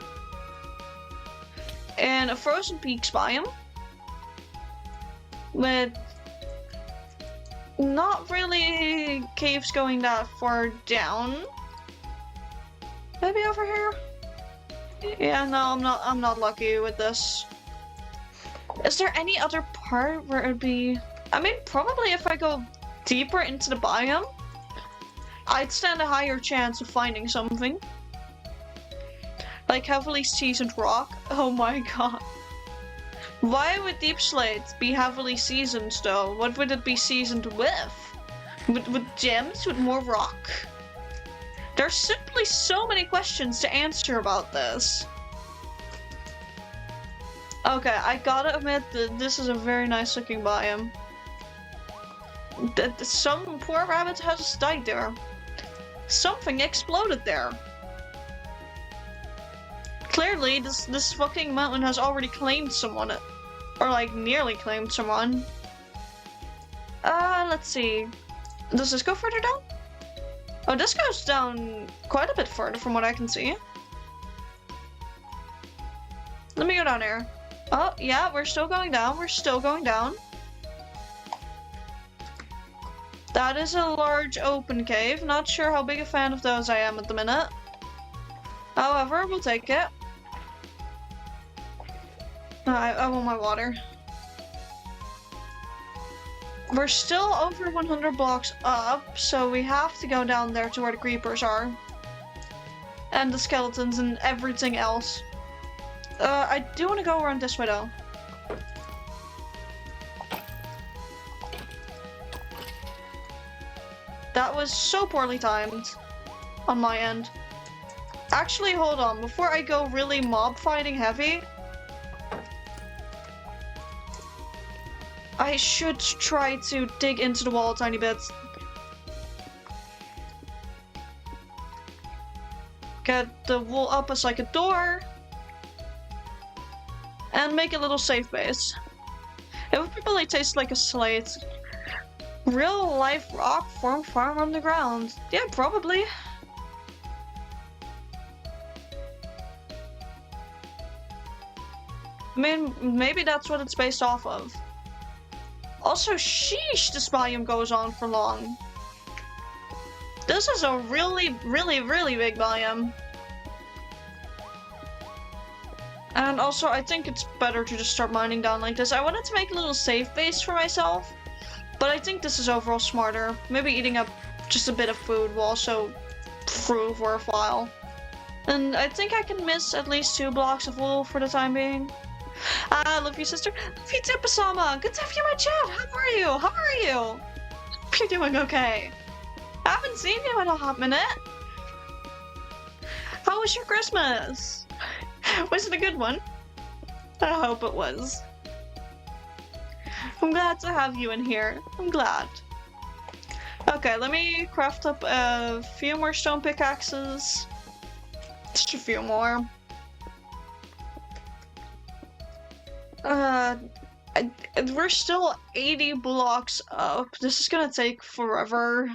in a frozen peaks biome with not really caves going that far down. Maybe over here? Yeah, no, I'm not lucky with this. Is there any other part where it'd be... I mean, probably if I go deeper into the biome, I'd stand a higher chance of finding something. Like heavily seasoned rock. Oh my god. Why would deep slate be heavily seasoned though? What would it be seasoned with? With gems? With more rock? There's simply so many questions to answer about this. Okay, I gotta admit that this is a very nice looking biome. Some poor rabbit has died there. Something exploded there. Clearly, this fucking mountain has already claimed someone. Or like, nearly claimed someone. Let's see. Does this go further down? Oh, this goes down quite a bit further from what I can see. Let me go down here. Oh, yeah, we're still going down. We're still going down. That is a large open cave. Not sure how big a fan of those I am at the minute. However, we'll take it. I want my water. We're still over 100 blocks up, so we have to go down there to where the creepers are. And the skeletons and everything else. I do want to go around this way though. That was so poorly timed on my end. Actually, hold on. Before I go really mob fighting heavy, I should try to dig into the wall a tiny bit. Get the wool up as like a door. And make a little safe base. It would probably taste like a slate. Real life rock form farm underground. Yeah, probably. I mean, maybe that's what it's based off of. Also, sheesh, this biome goes on for long. This is a really, really, really big biome. And also, I think it's better to just start mining down like this. I wanted to make a little safe base for myself, but I think this is overall smarter. Maybe eating up just a bit of food will also prove worthwhile. And I think I can miss at least 2 blocks of wool for the time being. I love you, sister. Love you, TimTimSMP. Good to have you in my chat. How are you? How are you? Hope you're doing okay. I haven't seen you in a hot minute. How was your Christmas? Was it a good one? I hope it was. I'm glad to have you in here. I'm glad. Okay, let me craft up a few more stone pickaxes. Just a few more. We're still 80 blocks up. This is gonna take forever.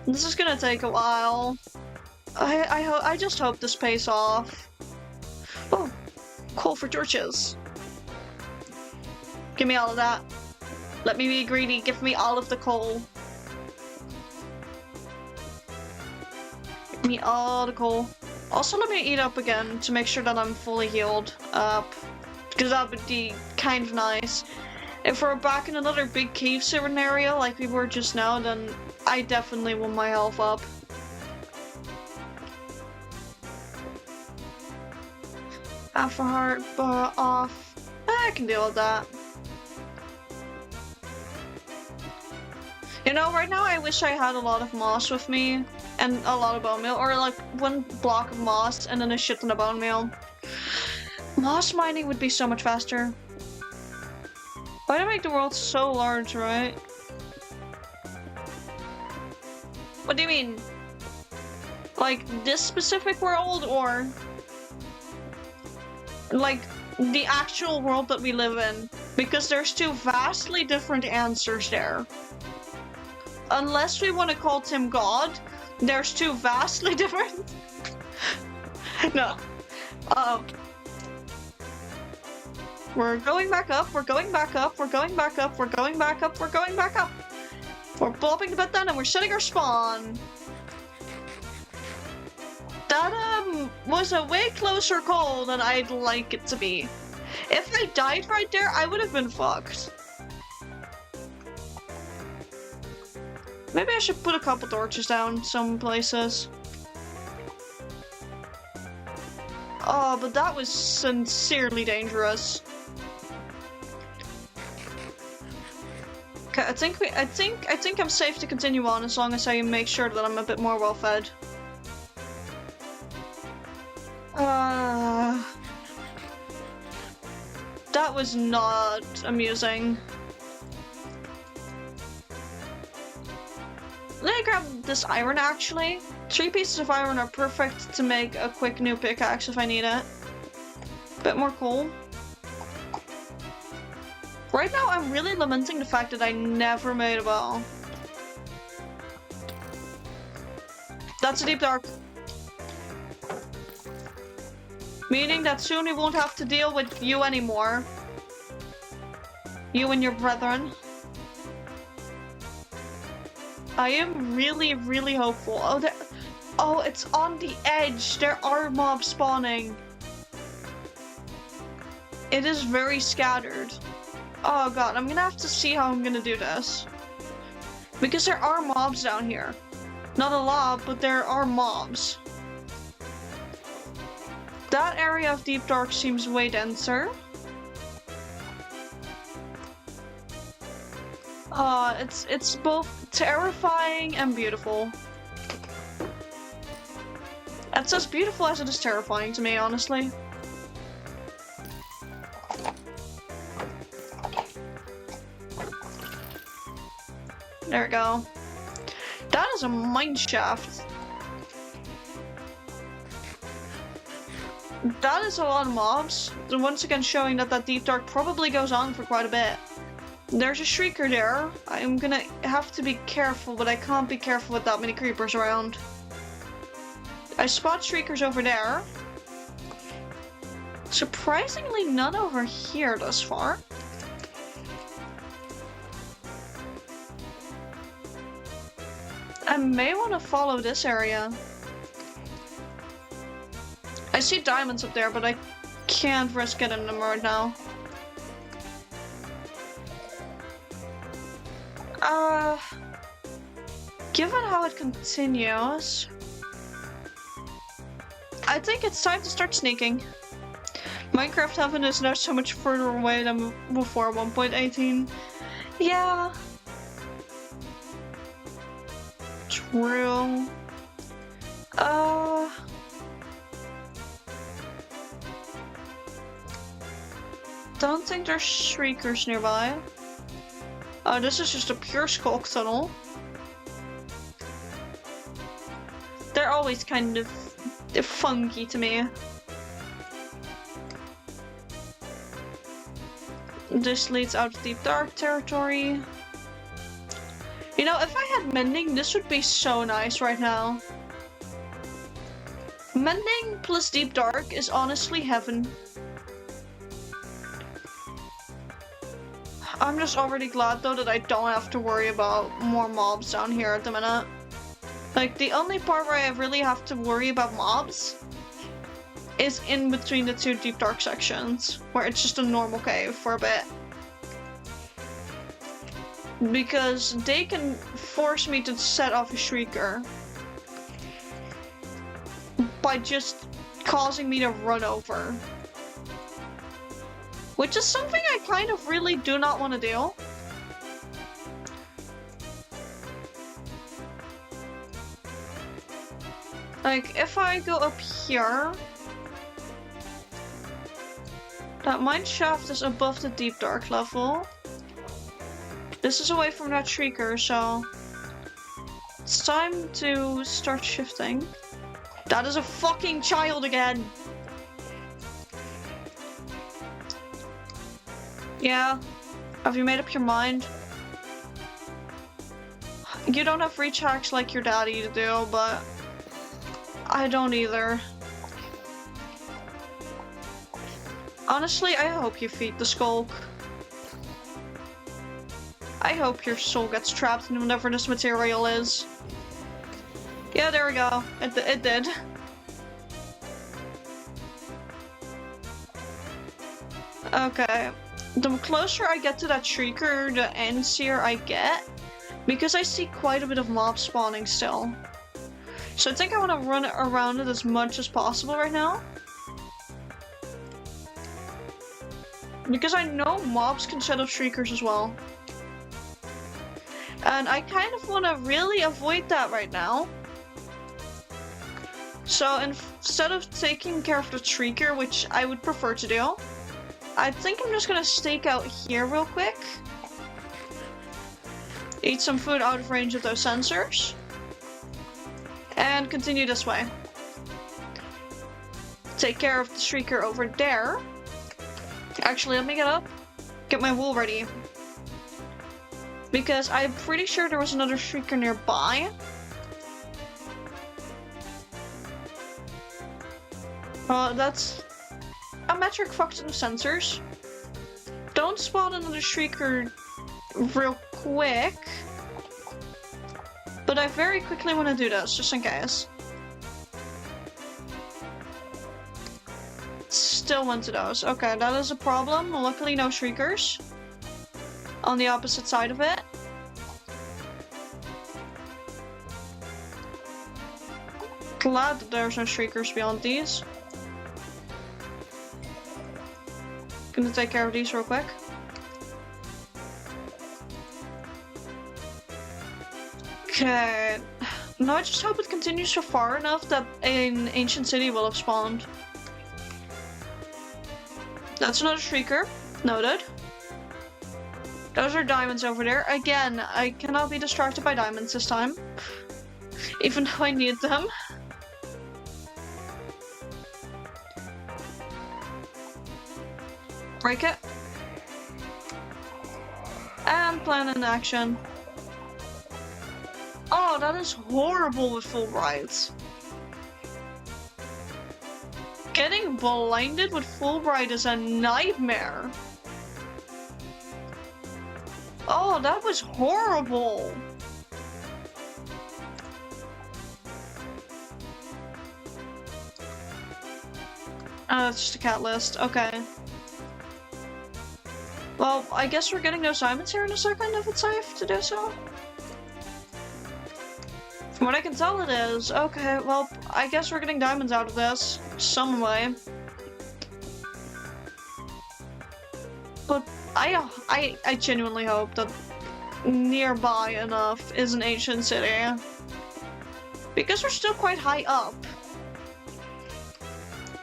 This is gonna take a while. I just hope this pays off. Oh, coal for torches. Give me all of that. Let me be greedy. Give me all of the coal. Give me all the coal. Also, let me eat up again to make sure that I'm fully healed up. Because that would be kind of nice. If we're back in another big cave scenario like we were just now, then I definitely want my health up. Half a heart bar off. I can deal with that. You know, right now I wish I had a lot of moss with me and a lot of bone meal, or like 1 block of moss and then a shit ton of bone meal. Moss mining would be so much faster. Why do I make the world so large, right? What do you mean? Like this specific world, or like the actual world that we live in? Because there's 2 vastly different answers there. Unless we want to call Tim God, there's 2 vastly different. No. We're going back up, we're going back up, we're going back up, we're going back up, we're going back up. We're plopping the bed down and we're setting our spawn. That was a way closer call than I'd like it to be. If I died right there, I would have been fucked. Maybe I should put a couple torches down some places. Oh, but that was sincerely dangerous. Okay, I think I'm safe to continue on as long as I make sure that I'm a bit more well fed. That was not amusing. Let me grab this iron actually. 3 pieces of iron are perfect to make a quick new pickaxe if I need it. Bit more coal. Right now I'm really lamenting the fact that I never made a bow. That's a deep dark. Meaning that soon we won't have to deal with you anymore. You and your brethren. I am really, really hopeful. Oh, it's on the edge. There are mobs spawning. It is very scattered. Oh god, I'm gonna have to see how I'm gonna do this. Because there are mobs down here. Not a lot, but there are mobs. That area of Deep Dark seems way denser. It's both terrifying and beautiful. It's as beautiful as it is terrifying to me, honestly. There we go. That is a mine shaft. That is a lot of mobs. Once again showing that that deep dark probably goes on for quite a bit. There's a shrieker there. I'm gonna have to be careful, but I can't be careful with that many creepers around. I spot shriekers over there. Surprisingly none over here thus far. I may want to follow this area. I see diamonds up there, but I can't risk getting them right now. Given how it continues, I think it's time to start sneaking. Minecraft Heaven is now so much further away than before 1.18. Yeah. True. Don't think there's shriekers nearby. Oh, this is just a pure skulk tunnel. They're always kind of funky to me. This leads out of deep dark territory. You know, if I had mending, this would be so nice right now. Mending plus deep dark is honestly heaven. I'm just already glad though that I don't have to worry about more mobs down here at the minute. Like, the only part where I really have to worry about mobs is in between the two deep dark sections, where it's just a normal cave for a bit. Because they can force me to set off a shrieker by just causing me to run over. Which is something I kind of really do not want to do. Like, if I go up here, that mine shaft is above the deep dark level. This is away from that shrieker, so it's time to start shifting. That is a fucking child again! Yeah, have you made up your mind? You don't have reach hacks like your daddy to do, but I don't either. Honestly, I hope you feed the skulk. I hope your soul gets trapped in whatever this material is. Yeah, there we go. It did. Okay. The closer I get to that shrieker, the antsier I get. Because I see quite a bit of mob spawning still. So I think I want to run around it as much as possible right now. Because I know mobs can set up shriekers as well. And I kind of want to really avoid that right now. So instead of taking care of the shrieker, which I would prefer to do, I think I'm just gonna stake out here real quick. Eat some food out of range of those sensors. And continue this way. Take care of the shrieker over there. Actually, let me get up. Get my wool ready. Because I'm pretty sure there was another shrieker nearby. That's a metric fucked of sensors. Don't spot another shrieker real quick. But I very quickly want to do this, just in case. Still went to those. Okay, that is a problem. Luckily no shriekers. On the opposite side of it. Glad that there's no shriekers beyond these. Gonna take care of these real quick. Okay. No, I just hope it continues for far enough that an ancient city will have spawned. That's another shrieker. Noted. Those are diamonds over there. Again, I cannot be distracted by diamonds this time. Even though I need them. Break it. And plan in action. Oh, that is horrible with full brights. Getting blinded with full bright is a nightmare. Oh, that was horrible. It's just a cat list. Okay. Well, I guess we're getting those diamonds here in a second if it's safe to do so. From what I can tell it is. Okay, well, I guess we're getting diamonds out of this some way. But I genuinely hope that nearby enough is an ancient city. Because we're still quite high up.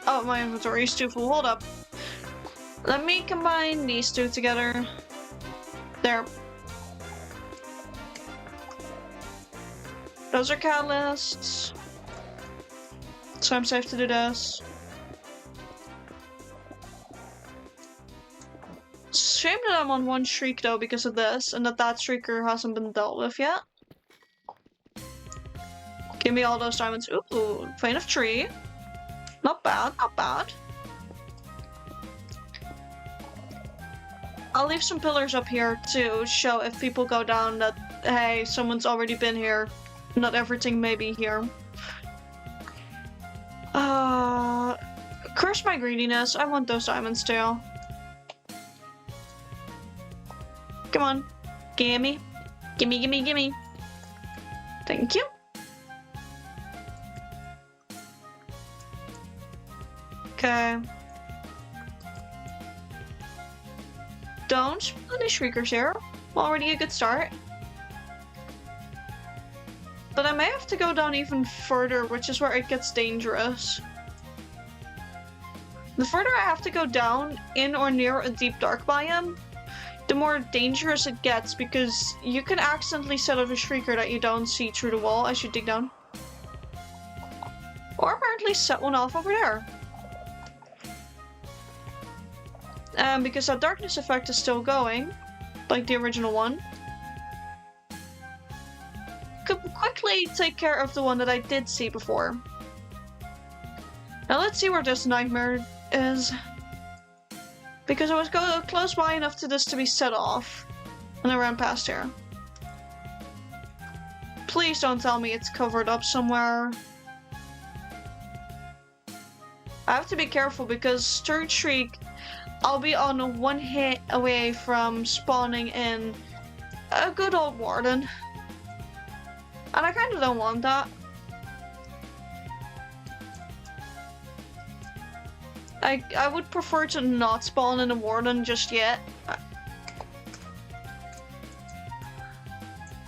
Oh, my inventory is too full. Hold up. Let me combine these two together. There. Those are catalysts. So I'm safe to do this. Shame that I'm on one streak though because of this, and that streaker hasn't been dealt with yet. Give me all those diamonds. Ooh, vein of tree. Not bad, not bad. I'll leave some pillars up here to show if people go down that, hey, someone's already been here. Not everything may be here. Curse my greediness. I want those diamonds too. Come on. Gimme. Gimme, gimme, gimme. Thank you. Okay. Don't spawn any shriekers here. Already a good start. But I may have to go down even further, which is where it gets dangerous. The further I have to go down in or near a deep dark biome, the more dangerous it gets because you can accidentally set off a shrieker that you don't see through the wall as you dig down. Or apparently set one off over there. Because that darkness effect is still going, like the original one. Could quickly take care of the one that I did see before. Now let's see where this nightmare is. Because I was close by enough to this to be set off. And I ran past here. Please don't tell me it's covered up somewhere. I have to be careful because third shriek, I'll be on one hit away from spawning in a good old warden. And I kind of don't want that. I would prefer to not spawn in a warden just yet.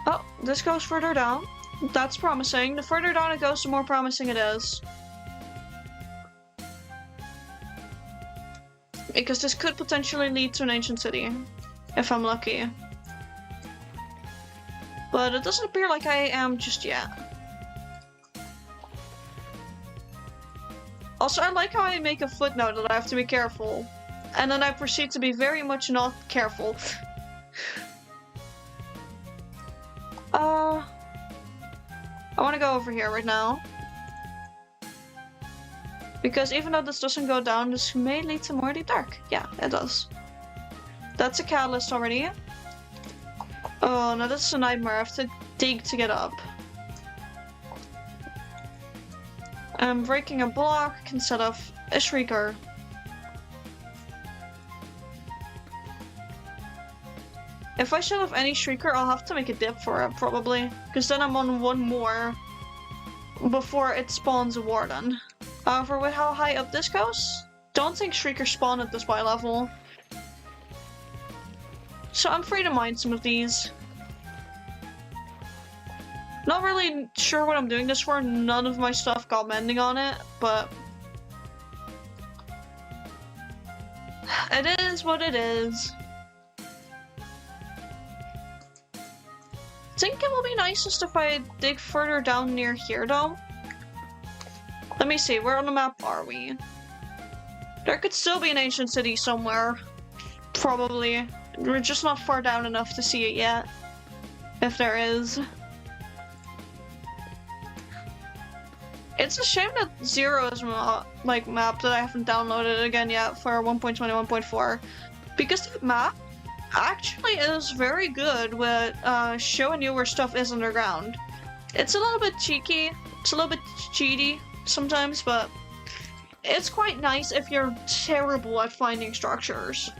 Oh, this goes further down. That's promising. The further down it goes, the more promising it is. Because this could potentially lead to an ancient city, if I'm lucky. But it doesn't appear like I am just yet. Also, I like how I make a footnote that I have to be careful. And then I proceed to be very much not careful. I want to go over here right now. Because even though this doesn't go down, this may lead to more deep dark. Yeah, it does. That's a catalyst already. Oh, no, this is a nightmare. I have to dig to get up. Breaking a block can set off a shrieker. If I set off any shrieker, I'll have to make a dip for it, probably. Because then I'm on one more before it spawns a warden. However, with how high up this goes, don't think shriekers spawn at this Y level. So I'm free to mine some of these. Not really sure what I'm doing this for. None of my stuff got mending on it, but it is what it is. I think it will be nicest if I dig further down near here though. Let me see, where on the map are we? There could still be an ancient city somewhere. Probably. We're just not far down enough to see it yet. If there is. It's a shame that Zero's map that I haven't downloaded again yet for 1.21.4. Because the map actually is very good with showing you where stuff is underground. It's a little bit cheeky, it's a little bit cheaty sometimes, but it's quite nice if you're terrible at finding structures.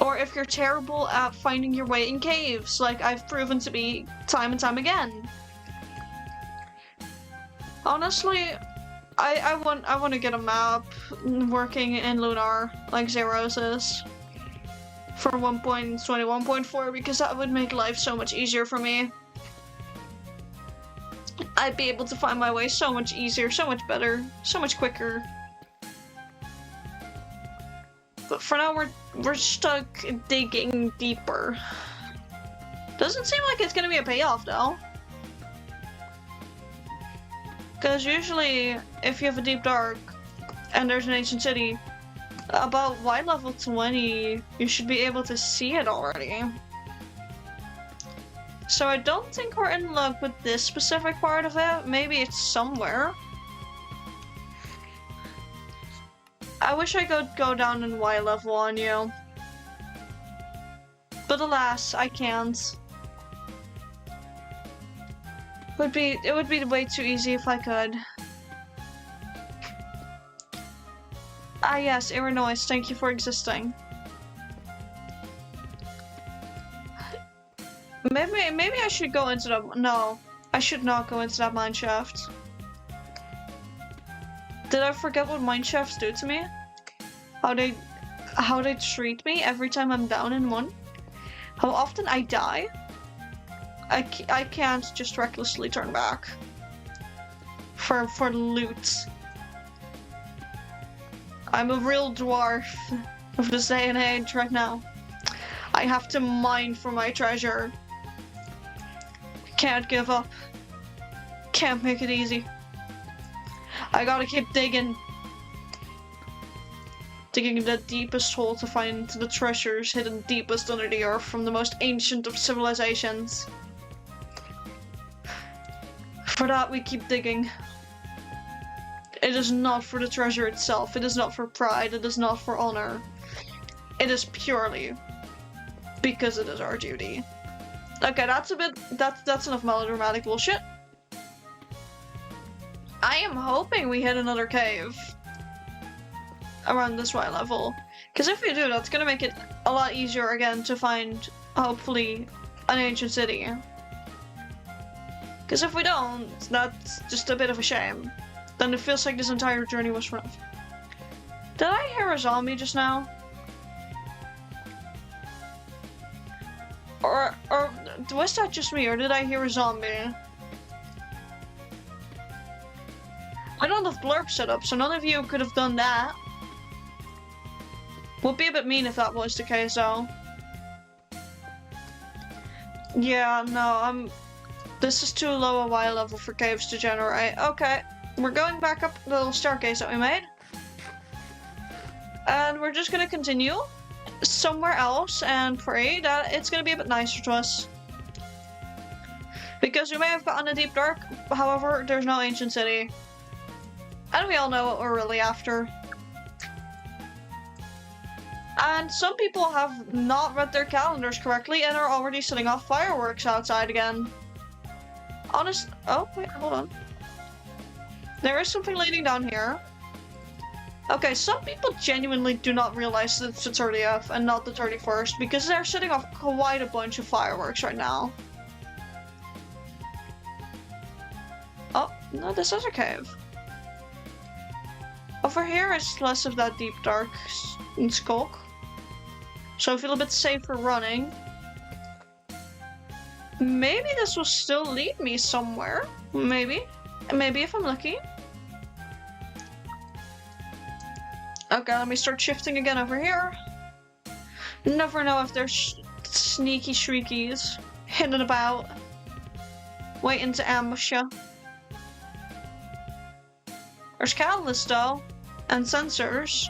Or if you're terrible at finding your way in caves, like I've proven to be time and time again. Honestly, I want to get a map working in Lunar, like Zero's is, for 1.21.4, because that would make life so much easier for me. I'd be able to find my way so much easier, so much better, so much quicker. But for now, we're stuck digging deeper. Doesn't seem like it's gonna be a payoff though. Because usually, if you have a deep dark and there's an ancient city, about Y level 20, you should be able to see it already. So I don't think we're in luck with this specific part of it. Maybe it's somewhere. I wish I could go down in Y level on you. But alas, I can't. It would be way too easy if I could. Ah yes, Illinois, thank you for existing. Maybe I should go into the— no, I should not go into that mine shaft. Did I forget what mine shafts do to me? How they treat me every time I'm down in one? How often I die? I can't just recklessly turn back for loot. I'm a real dwarf of this day and age right now. I have to mine for my treasure. Can't give up. Can't make it easy. I gotta keep digging. Digging the deepest hole to find the treasures hidden deepest under the earth from the most ancient of civilizations. For that, we keep digging. It is not for the treasure itself. It is not for pride. It is not for honor. It is purely because it is our duty. Okay, that's enough melodramatic bullshit. I am hoping we hit another cave around this Y level. Because if we do, that's gonna make it a lot easier again to find, hopefully, an ancient city. Because if we don't, that's just a bit of a shame. Then it feels like this entire journey was for nothing. Did I hear a zombie just now? Or was that just me, or did I hear a zombie? I don't have blurb set up, so none of you could have done that. Would be a bit mean if that was the case, though. Yeah, no, this is too low a Y level for caves to generate. Okay, we're going back up the little staircase that we made. And we're just gonna continue somewhere else and pray that it's gonna be a bit nicer to us. Because we may have gotten a deep dark, however, there's no ancient city. And we all know what we're really after. And some people have not read their calendars correctly and are already setting off fireworks outside again. Oh, wait, hold on. There is something leading down here. Okay, some people genuinely do not realize that it's the 30th and not the 31st because they're setting off quite a bunch of fireworks right now. Oh, no, this is a cave. Over here is less of that deep dark skulk. So I feel a bit safer running. Maybe this will still lead me somewhere. Maybe. Maybe if I'm lucky. Okay, let me start shifting again over here. Never know if there's sneaky shriekies hidden about, waiting to ambush you. There's catalysts though, and sensors.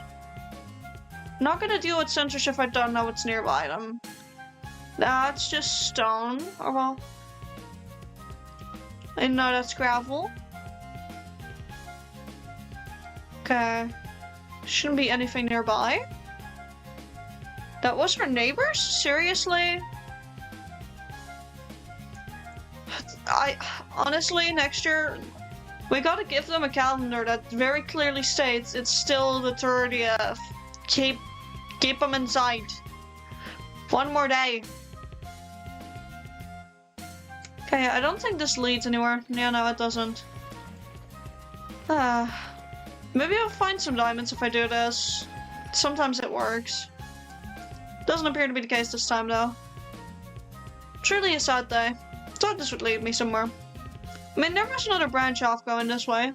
not gonna deal with censors if I don't know what's nearby them. That's just stone. Oh well. I know that's gravel. Okay. Shouldn't be anything nearby. That was our neighbors? Seriously? Honestly, next year, we gotta give them a calendar that very clearly states it's still the 30th. Keep them in sight. One more day. Okay, I don't think this leads anywhere. Yeah, no, it doesn't. Maybe I'll find some diamonds if I do this. Sometimes it works. Doesn't appear to be the case this time, though. Truly a sad day. Thought this would lead me somewhere. I mean, there was another branch off going this way.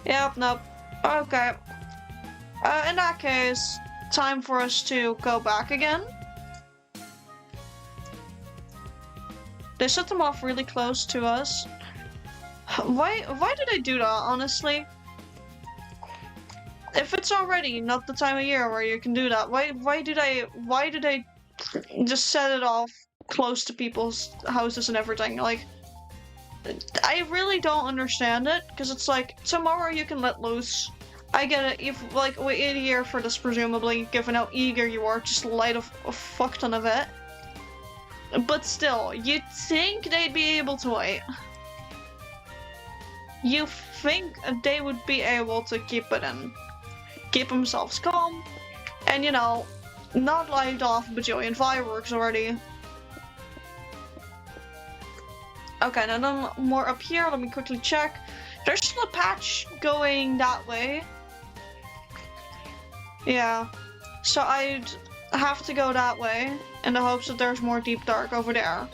Yep, nope. Okay. In that case, time for us to go back again. They set them off really close to us. Why did I do that, honestly? If it's already not the time of year where you can do that, why did I just set it off close to people's houses and everything? Like, I really don't understand it, because it's like, tomorrow you can let loose. I get it, if like, wait a year for this presumably, given how eager you are, just light a fuck ton of it. But still, you'd think they'd be able to wait. You think they would be able to keep it in. Keep themselves calm, and you know, not light off a bajillion fireworks already. Okay, now then more up here, let me quickly check. There's still a patch going that way. Yeah, so I'd have to go that way in the hopes that there's more deep dark over there.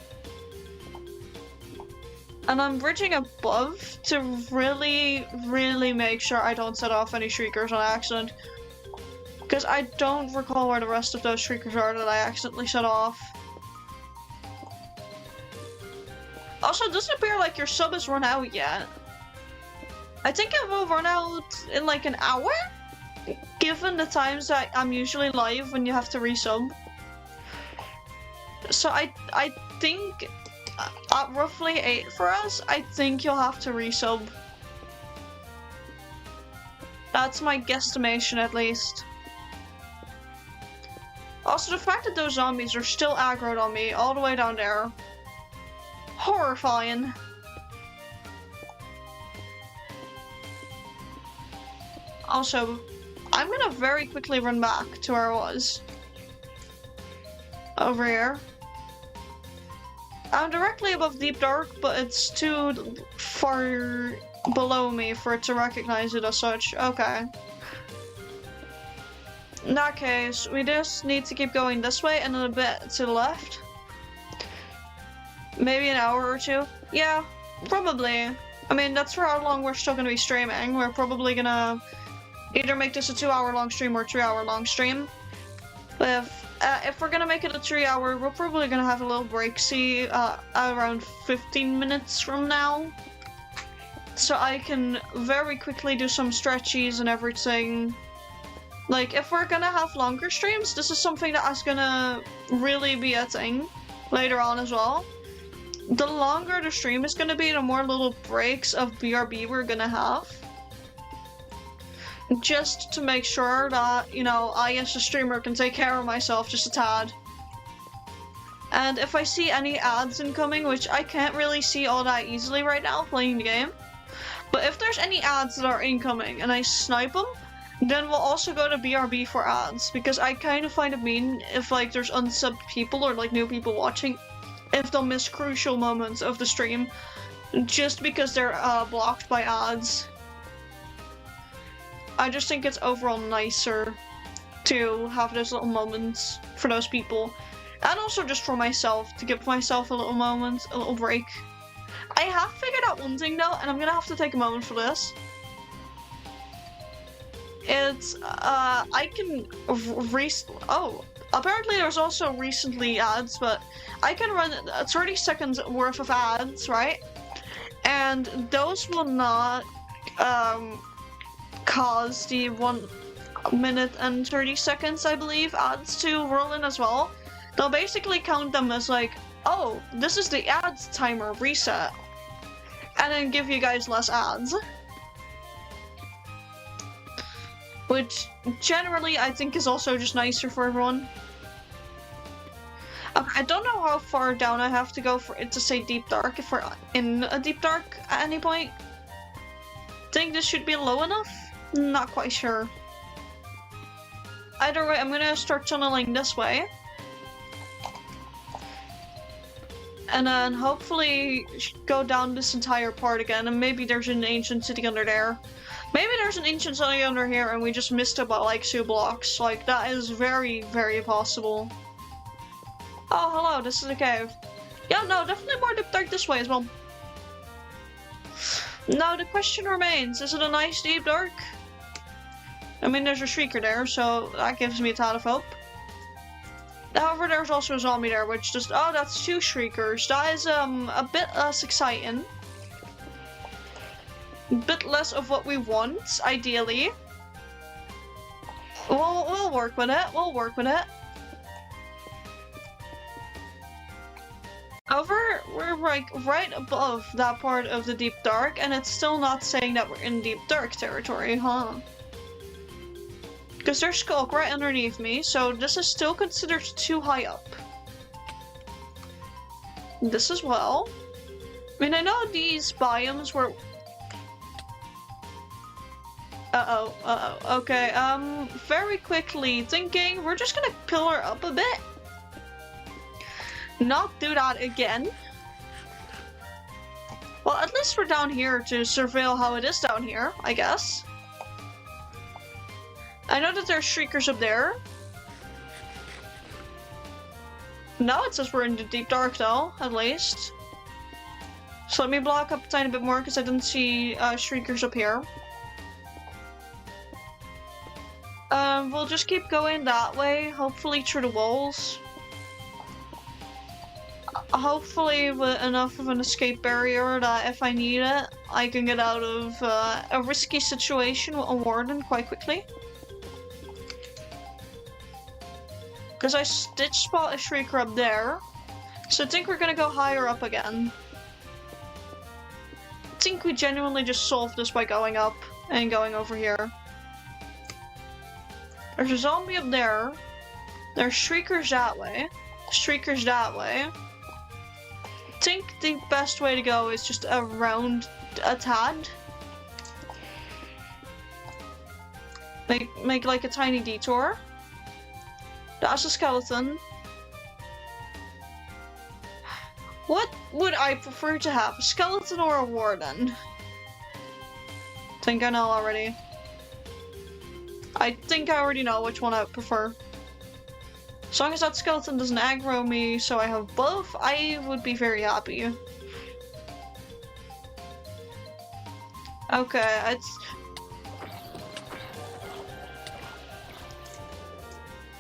And I'm bridging above to really make sure I don't set off any shriekers on accident. Because I don't recall where the rest of those shriekers are that I accidentally set off. Also, it doesn't appear like your sub has run out yet. I think it will run out in like an hour? Given the times that I'm usually live when you have to resub. So I think at roughly 8 for us, I think you'll have to resub. That's my guesstimation at least. Also, the fact that those zombies are still aggroed on me all the way down there. Horrifying. Also, I'm gonna very quickly run back to where I was. Over here. I'm directly above Deep Dark, but it's too far below me for it to recognize it as such. Okay. In that case, we just need to keep going this way and then a bit to the left. Maybe an hour or two. Yeah, probably. I mean, that's for how long we're still gonna be streaming. We're probably gonna either make this a 2-hour long stream or a 3-hour long stream. But if we're gonna make it a 3-hour, we're probably gonna have a little break, see, around 15 minutes from now. So I can very quickly do some stretchies and everything. Like, if we're gonna have longer streams, this is something that is gonna really be a thing later on as well. The longer the stream is gonna be, the more little breaks of BRB we're gonna have. Just to make sure that, you know, I as a streamer can take care of myself just a tad. And if I see any ads incoming, which I can't really see all that easily right now playing the game, but if there's any ads that are incoming and I snipe them, then we'll also go to BRB for ads, because I kind of find it mean if like there's unsubbed people or like new people watching, if they'll miss crucial moments of the stream just because they're blocked by ads. I just think it's overall nicer to have those little moments for those people, and also just for myself, to give myself a little moment, a little break. I have figured out one thing though, and I'm gonna have to take a moment for this. It's, I can oh, apparently there's also recently ads, but I can run 30 seconds worth of ads, right? And those will not, cause the 1 minute and 30 seconds, I believe, ads to roll in as well. They'll basically count them as like, oh, this is the ads timer reset, and then give you guys less ads. Which generally I think is also just nicer for everyone. I don't know how far down I have to go for it to say deep dark if we're in a deep dark at any point. Think this should be low enough? Not quite sure. Either way, I'm gonna start tunneling this way. And then hopefully go down this entire part again, and maybe there's an ancient city under there. Maybe there's an ancient city under here and we just missed about like 2 blocks. Like, that is very, very possible. Oh, hello, this is a cave. Yeah, no, definitely more deep dark this way as well. Now the question remains, is it a nice deep dark? I mean, there's a shrieker there, so that gives me a tad of hope. However, there's also a zombie there, which just— oh, that's 2 shriekers. That is a bit less exciting. A bit less of what we want, ideally. We'll work with it. We'll work with it. However, we're like right above that part of the deep dark, and it's still not saying that we're in deep dark territory, huh? Because there's Skulk right underneath me, so this is still considered too high up. This as well. I mean, I know these biomes were— okay, very quickly thinking we're just gonna pillar up a bit. Not do that again. Well, at least we're down here to surveil how it is down here, I guess. I know that there's shriekers up there. Now it says we're in the deep dark though, at least. So let me block up a tiny bit more because I didn't see shriekers up here. We'll just keep going that way, hopefully through the walls. Hopefully with enough of an escape barrier that if I need it, I can get out of a risky situation with a warden quite quickly. Because I did spot a shrieker up there, so I think we're gonna go higher up again. I think we genuinely just solved this by going up and going over here. There's a zombie up there. There's shriekers that way. Shriekers that way. I think the best way to go is just around a tad. Make like a tiny detour. That's a skeleton. What would I prefer to have? A skeleton or a warden? Think I know already. I think I already know which one I would prefer. As long as that skeleton doesn't aggro me, so I have both, I would be very happy. Okay, it's...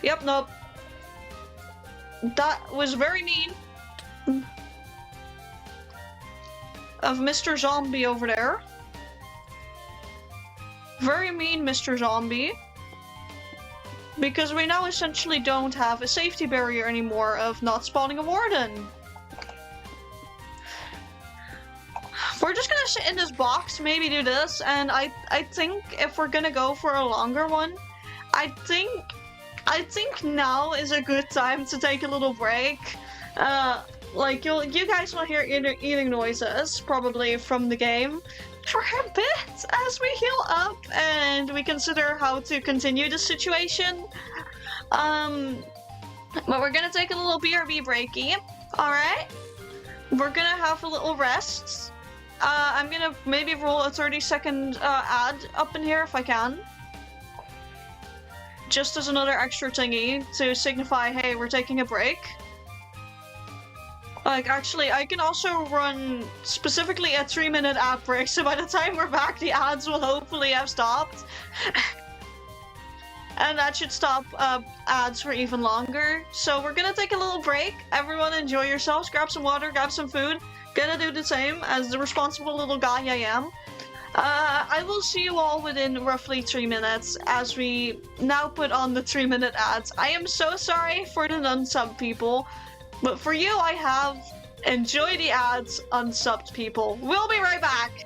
Yep, nope. That was very mean. Of Mr. Zombie over there. Very mean, Mr. Zombie. Because we now essentially don't have a safety barrier anymore of not spawning a warden. We're just gonna sit in this box, maybe do this, and I think if we're gonna go for a longer one, I think now is a good time to take a little break. Like you guys will hear eating noises probably from the game for a bit as we heal up and we consider how to continue the situation. But we're gonna take a little BRB breaky. All right, we're gonna have a little rest. I'm gonna maybe roll a 30-second ad up in here if I can. Just as another extra thingy to signify, hey, we're taking a break. Like, actually, I can also run specifically a 3-minute ad break, so by the time we're back, the ads will hopefully have stopped. And that should stop ads for even longer. So we're gonna take a little break. Everyone enjoy yourselves, grab some water, grab some food. Gonna do the same as the responsible little guy I am. I will see you all within roughly 3 minutes as we now put on the 3-minute ads. I am so sorry for the unsub people, but for you I have enjoy the ads, unsubbed people. We'll be right back.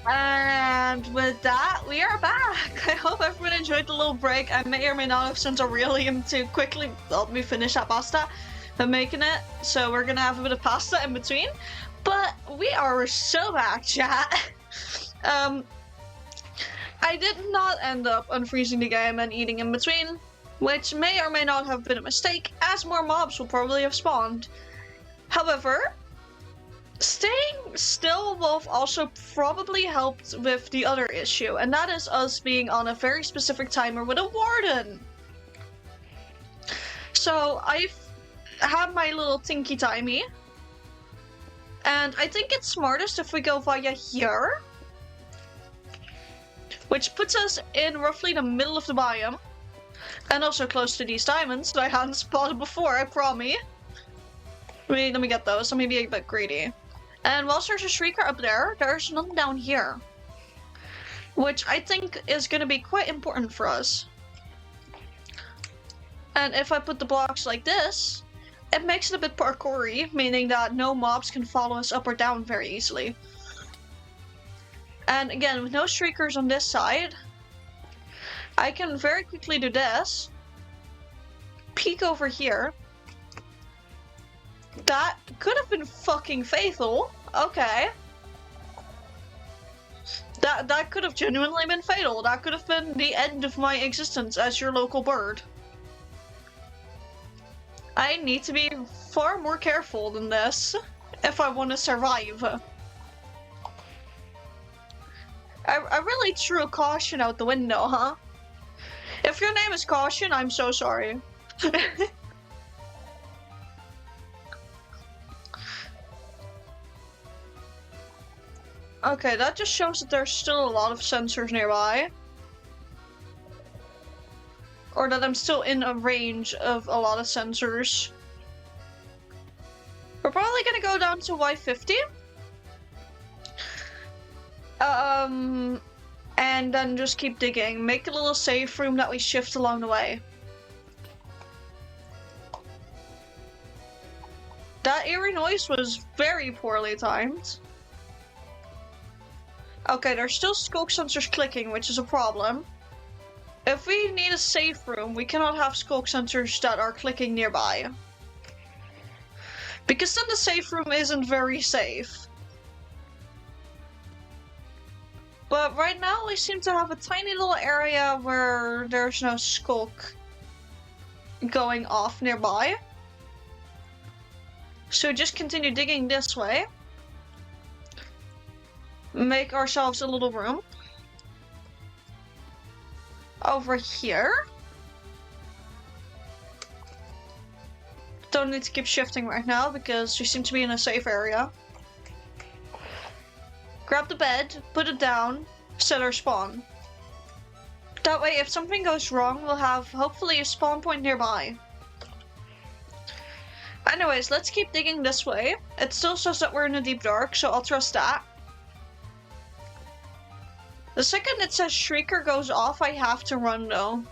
And with that, we are back. I hope everyone enjoyed the little break. I may or may not have sent Aurelium to quickly help me finish that pasta. I'm making it, so we're gonna have a bit of pasta in between. But we are so back, chat. I did not end up unfreezing the game and eating in between, which may or may not have been a mistake, as more mobs will probably have spawned. However, staying still will have also probably helped with the other issue, and that is us being on a very specific timer with a warden. So I've had my little tinky timey, and I think it's smartest if we go via here, which puts us in roughly the middle of the biome, and also close to these diamonds that I hadn't spotted before, I promise. Let me get those, let me be a bit greedy. And whilst there's a shrieker up there, there's none down here, which I think is going to be quite important for us. And if I put the blocks like this, it makes it a bit parkoury, meaning that no mobs can follow us up or down very easily. And again, with no shriekers on this side, I can very quickly do this, peek over here. That could have been fucking fatal. Okay. That could have genuinely been fatal. That could have been the end of my existence as your local bird. I need to be far more careful than this if I want to survive. I really threw caution out the window, huh? If your name is Caution, I'm so sorry. Okay, that just shows that there's still a lot of sensors nearby. Or that I'm still in a range of a lot of sensors. We're probably gonna go down to Y50. And then just keep digging. Make a little safe room that we shift along the way. That eerie noise was very poorly timed. Okay, there's still scope sensors clicking, which is a problem. If we need a safe room, we cannot have scope sensors that are clicking nearby. Because then the safe room isn't very safe. But right now we seem to have a tiny little area where there's no skulk going off nearby. So just continue digging this way. Make ourselves a little room. Over here. Don't need to keep shifting right now because we seem to be in a safe area. Grab the bed, put it down, set our spawn. That way if something goes wrong, we'll have hopefully a spawn point nearby. Anyways, let's keep digging this way. It still says that we're in the deep dark, so I'll trust that. The second it says Shrieker goes off, I have to run though.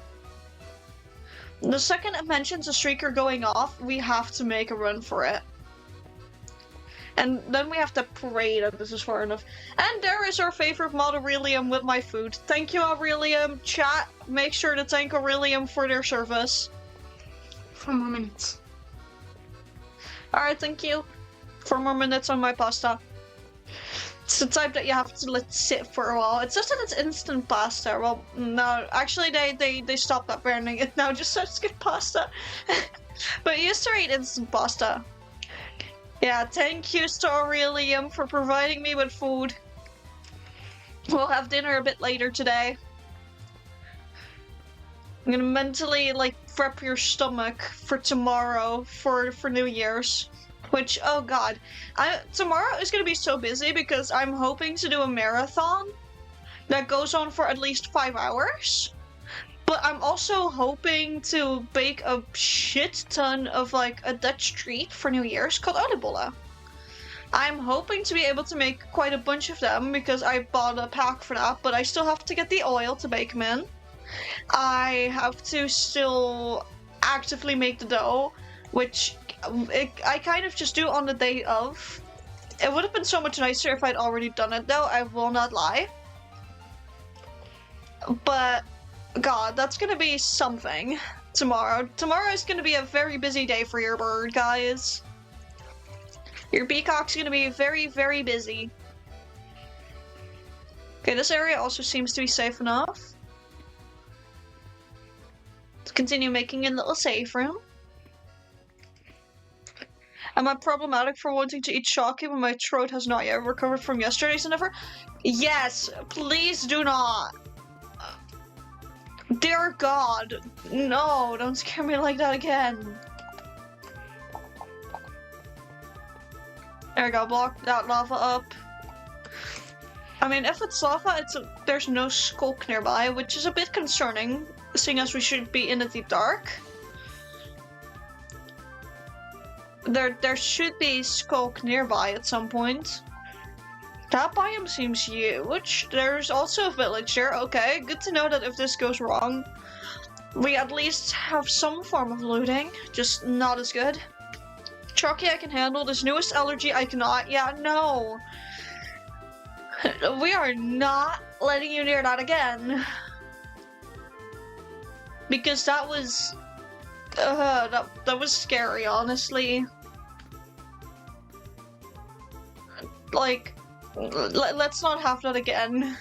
The second it mentions a Shrieker going off, we have to make a run for it. And then we have to pray that this is far enough. And there is our favorite mod Aurelium with my food. Thank you, Aurelium. Chat, make sure to thank Aurelium for their service. 4 more minutes. Alright, thank you. 4 more minutes on my pasta. It's the type that you have to let sit for a while. It says that it's instant pasta. Well, no, actually they stopped that burning. It now just says good pasta. But it used to read instant pasta. Yeah, thank you to Aurelium for providing me with food. We'll have dinner a bit later today. I'm gonna mentally, like, prep your stomach for tomorrow for New Year's. Which, oh god. Tomorrow is gonna be so busy because I'm hoping to do a marathon that goes on for at least 5 hours. But I'm also hoping to bake a shit ton of, like, a Dutch treat for New Year's called oliebollen. I'm hoping to be able to make quite a bunch of them because I bought a pack for that, but I still have to get the oil to bake them in. I have to still actively make the dough, which I kind of just do on the day of. It would have been so much nicer if I'd already done it though, I will not lie. But, God, that's gonna be something tomorrow. Tomorrow is gonna be a very busy day for your bird, guys. Your peacock's gonna be very, very busy. Okay, this area also seems to be safe enough. Let's continue making a little safe room. Am I problematic for wanting to eat Shocky when my throat has not yet recovered from yesterday's endeavor? Yes, please do not. Dear God, no, don't scare me like that again. There we go, block that lava up. I mean, if it's lava, there's no skulk nearby, which is a bit concerning, seeing as we should be in the dark. There should be skulk nearby at some point. That biome seems huge. There's also a village here. Okay, good to know that if this goes wrong, we at least have some form of looting, just not as good. Chalky I can handle, this newest allergy I cannot. Yeah, no. We are not letting you near that again. Because that was... that was scary, honestly. Like, let's not have that again.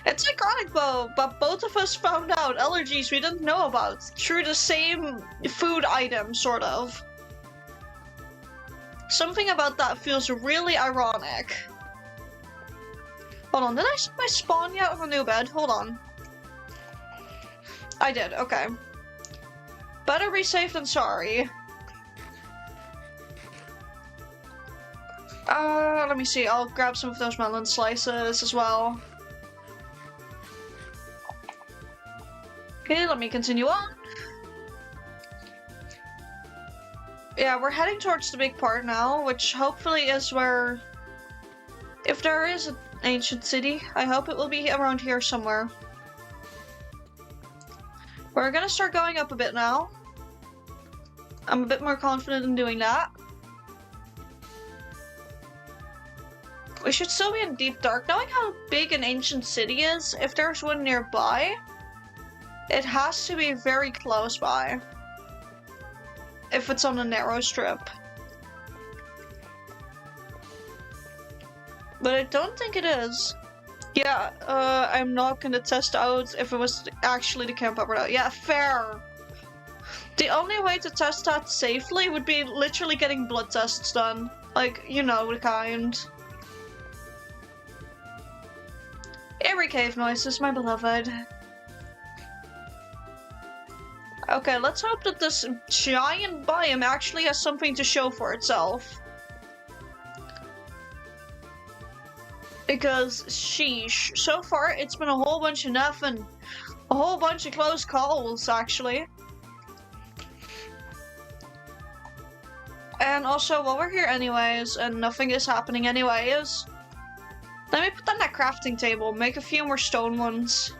It's ironic though, but both of us found out allergies we didn't know about through the same food item, sort of. Something about that feels really ironic. Hold on, did I set my spawn yet of a new bed? Hold on. I did, okay. Better be safe than sorry. Let me see, I'll grab some of those melon slices as well. Okay, let me continue on. Yeah, we're heading towards the big part now, which hopefully is where... If there is an ancient city, I hope it will be around here somewhere. We're gonna start going up a bit now. I'm a bit more confident in doing that. We should still be in deep dark. Knowing how big an ancient city is, if there's one nearby, it has to be very close by. If it's on a narrow strip. But I don't think it is. Yeah, I'm not gonna test out if it was actually the camp up or not. Yeah, fair. The only way to test that safely would be literally getting blood tests done. Like, you know the kind. Eerie cave noises, my beloved. Okay, let's hope that this giant biome actually has something to show for itself. Because, sheesh, so far it's been a whole bunch of nothing. A whole bunch of close calls, actually. And also, while we're here anyways, and nothing is happening anyways, let me put down that crafting table, make a few more stone ones.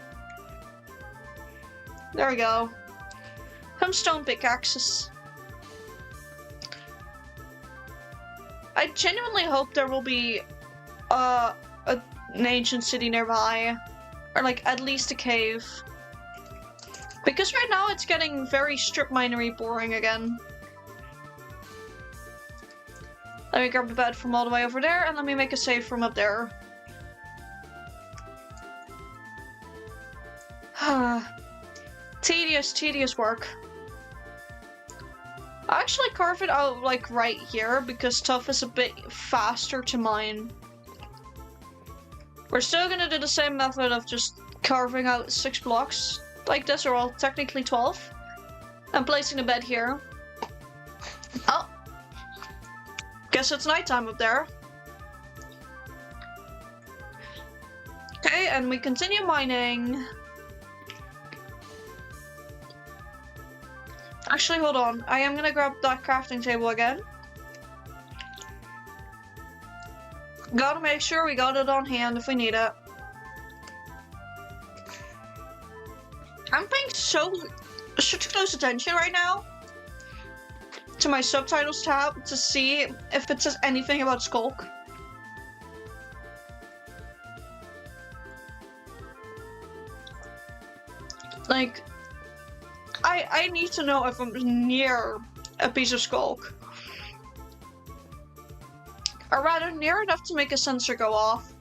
There we go. Some stone pickaxes. I genuinely hope there will be an ancient city nearby, or like at least a cave. Because right now it's getting very strip minery boring again. Let me grab the bed from all the way over there, and let me make a save from up there. Tedious work. I actually carve it out like right here because stuff is a bit faster to mine. We're still gonna do the same method of just carving out 6 blocks like this, or well, technically 12. And placing the bed here. Oh. Guess it's nighttime up there. Okay, and we continue mining. Actually, hold on. I am gonna grab that crafting table again. Gotta make sure we got it on hand if we need it. I'm paying such close attention right now. to my subtitles tab to see if it says anything about Skulk. Like, I need to know if I'm near a piece of Skulk. Or rather, near enough to make a sensor go off.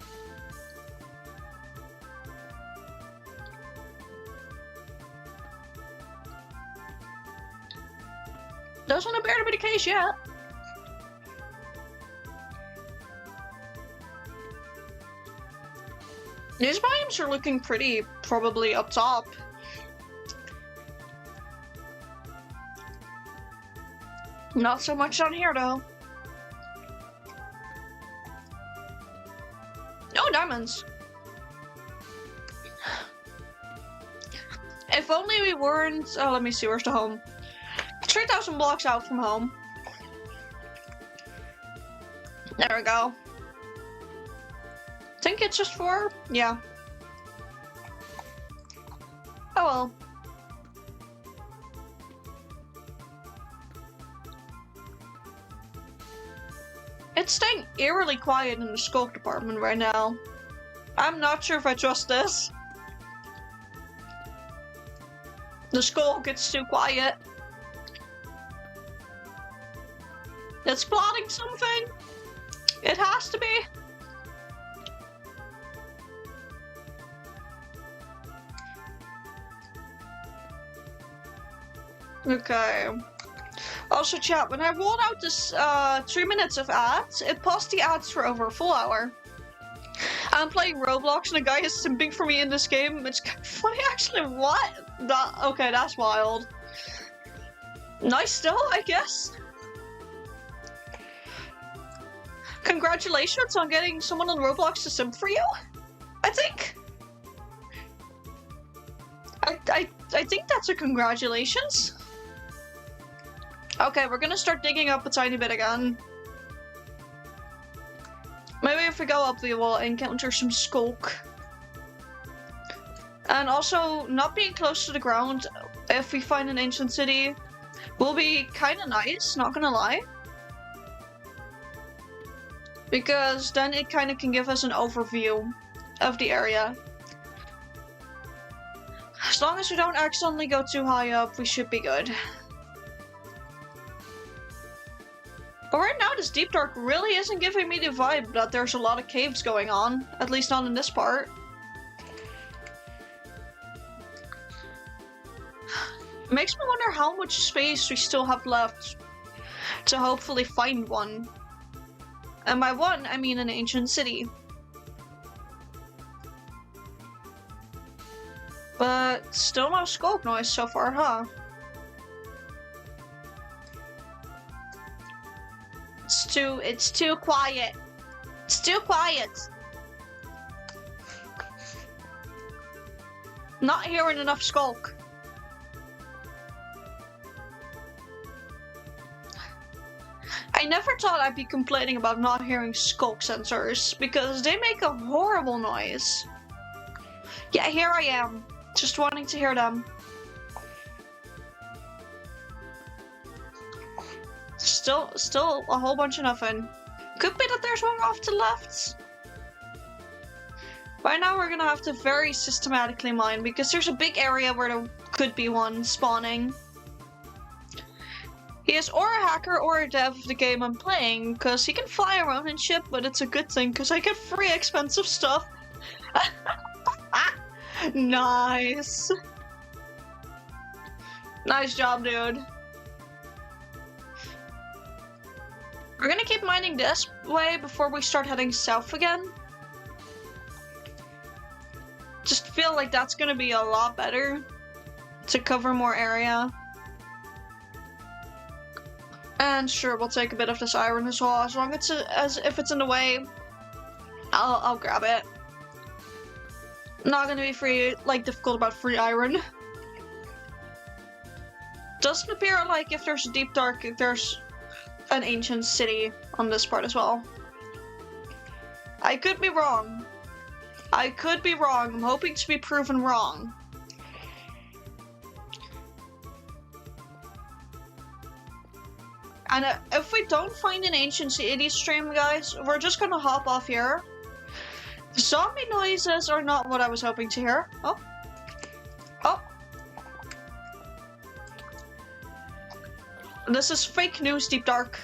Doesn't appear to be the case yet. These biomes are looking pretty, probably up top. Not so much down here, though. Oh, diamonds! If only we weren't... Oh, let me see, where's the home? 3,000 blocks out from home. There we go. Think it's just 4? Yeah. Oh well. It's staying eerily quiet in the Skulk department right now. I'm not sure if I trust this. The Skulk gets too quiet. It's plotting something. It has to be. Okay. Also, chat, when I rolled out this 3 minutes of ads, it paused the ads for over a full hour. I'm playing Roblox and a guy is simping for me in this game. It's kind of funny, actually. What? Okay, that's wild. Nice though, I guess. Congratulations on getting someone on Roblox to simp for you, I think. I think that's a congratulations. Okay, we're gonna start digging up a tiny bit again. Maybe if we go up, we will encounter some Skulk. And also, not being close to the ground, if we find an ancient city, will be kind of nice, not gonna lie. Because then it kind of can give us an overview of the area. As long as we don't accidentally go too high up, we should be good. But right now, this Deep Dark really isn't giving me the vibe that there's a lot of caves going on. At least not in this part. Makes me wonder how much space we still have left to hopefully find one. And by one, I mean an ancient city. But still no Skulk noise so far, huh? It's too quiet. It's too quiet. Not hearing enough Skulk. I never thought I'd be complaining about not hearing Skulk sensors, because they make a horrible noise. Yeah, here I am, just wanting to hear them. Still a whole bunch of nothing. Could be that there's one off to the left. By now we're gonna have to very systematically mine, because there's a big area where there could be one spawning. He is or a hacker or a dev of the game I'm playing, because he can fly around and shit, but it's a good thing, because I get free expensive stuff. Nice. Nice job, dude. We're gonna keep mining this way before we start heading south again. Just feel like that's gonna be a lot better to cover more area. And sure, we'll take a bit of this iron as well, as long as if it's in the way, I'll grab it. Not gonna be difficult about free iron. Doesn't appear like if there's a Deep Dark, there's an ancient city on this part as well. I could be wrong. I could be wrong. I'm hoping to be proven wrong. And if we don't find an ancient city stream, guys, we're just gonna hop off here. Zombie noises are not what I was hoping to hear. Oh. Oh. This is fake news, Deep Dark.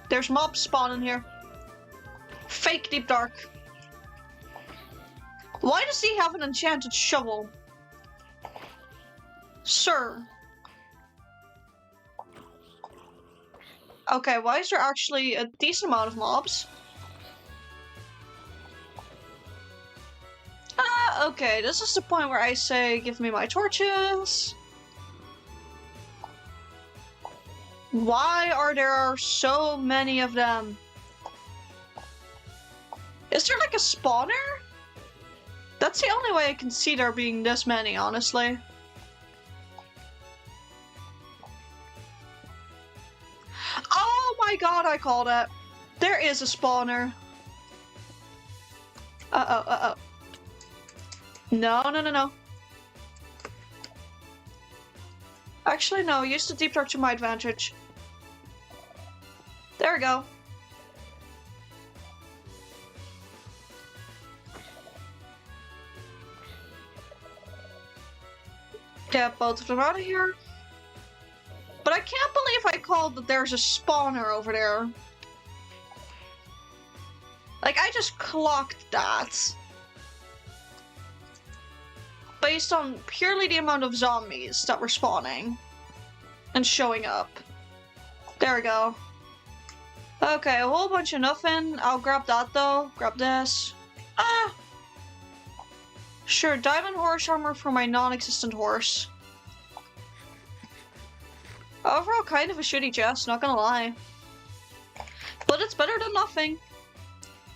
There's mobs spawning here. Fake Deep Dark. Why does he have an enchanted shovel? Sir. Okay, why is there actually a decent amount of mobs? Okay, this is the point where I say, give me my torches. Why are there so many of them? Is there like a spawner? That's the only way I can see there being this many, honestly. Oh my god, I called it. There is a spawner. Uh-oh, uh-oh. No, no, no, no. Actually, no, use the Deep Dark to my advantage. There we go. Get both of them out of here. But I can't believe I called that there's a spawner over there. Like, I just clocked that. Based on purely the amount of zombies that were spawning. And showing up. There we go. Okay, a whole bunch of nothing. I'll grab that though. Grab this. Ah! Sure, diamond horse armor for my non-existent horse. Overall, kind of a shitty chest, not gonna lie. But it's better than nothing.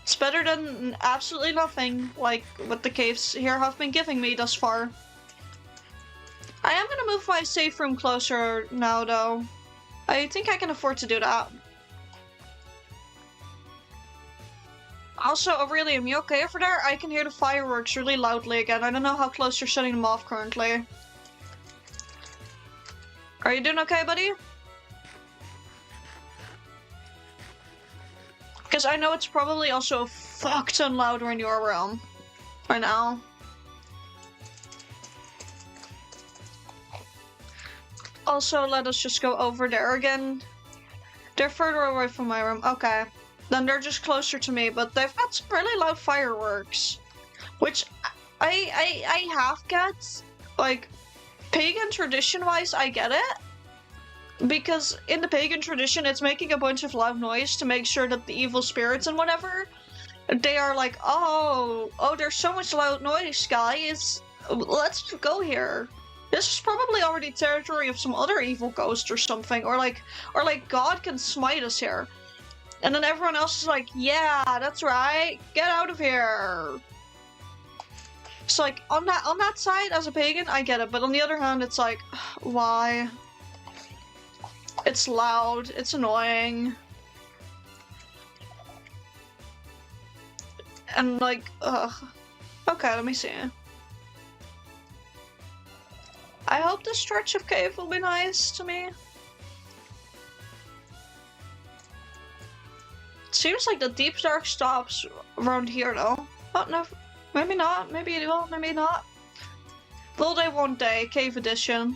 It's better than absolutely nothing, like what the caves here have been giving me thus far. I am gonna move my safe room closer now, though. I think I can afford to do that. Also, Aurelium, you okay over there? I can hear the fireworks really loudly again. I don't know how close you're shutting them off currently. Are you doing okay, buddy? Because I know it's probably also a fuck ton louder in your room right now. Also, let us just go over there again. They're further away from my room. Okay. Then they're just closer to me, but they've got some really loud fireworks. Which I half get. Like, pagan tradition-wise, I get it. Because in the pagan tradition, it's making a bunch of loud noise to make sure that the evil spirits and whatever, they are like, oh, there's so much loud noise, guys. Let's go here. This is probably already territory of some other evil ghost or something, or like God can smite us here. And then everyone else is like, yeah, that's right, get out of here. So like, on that side, as a pagan, I get it, but on the other hand, it's like, why? It's loud, it's annoying. And like, ugh. Okay, let me see. I hope the stretch of cave will be nice to me. Seems like the deep dark stops around here though. Oh no, maybe not, maybe it will, maybe not. Will day one day, cave edition.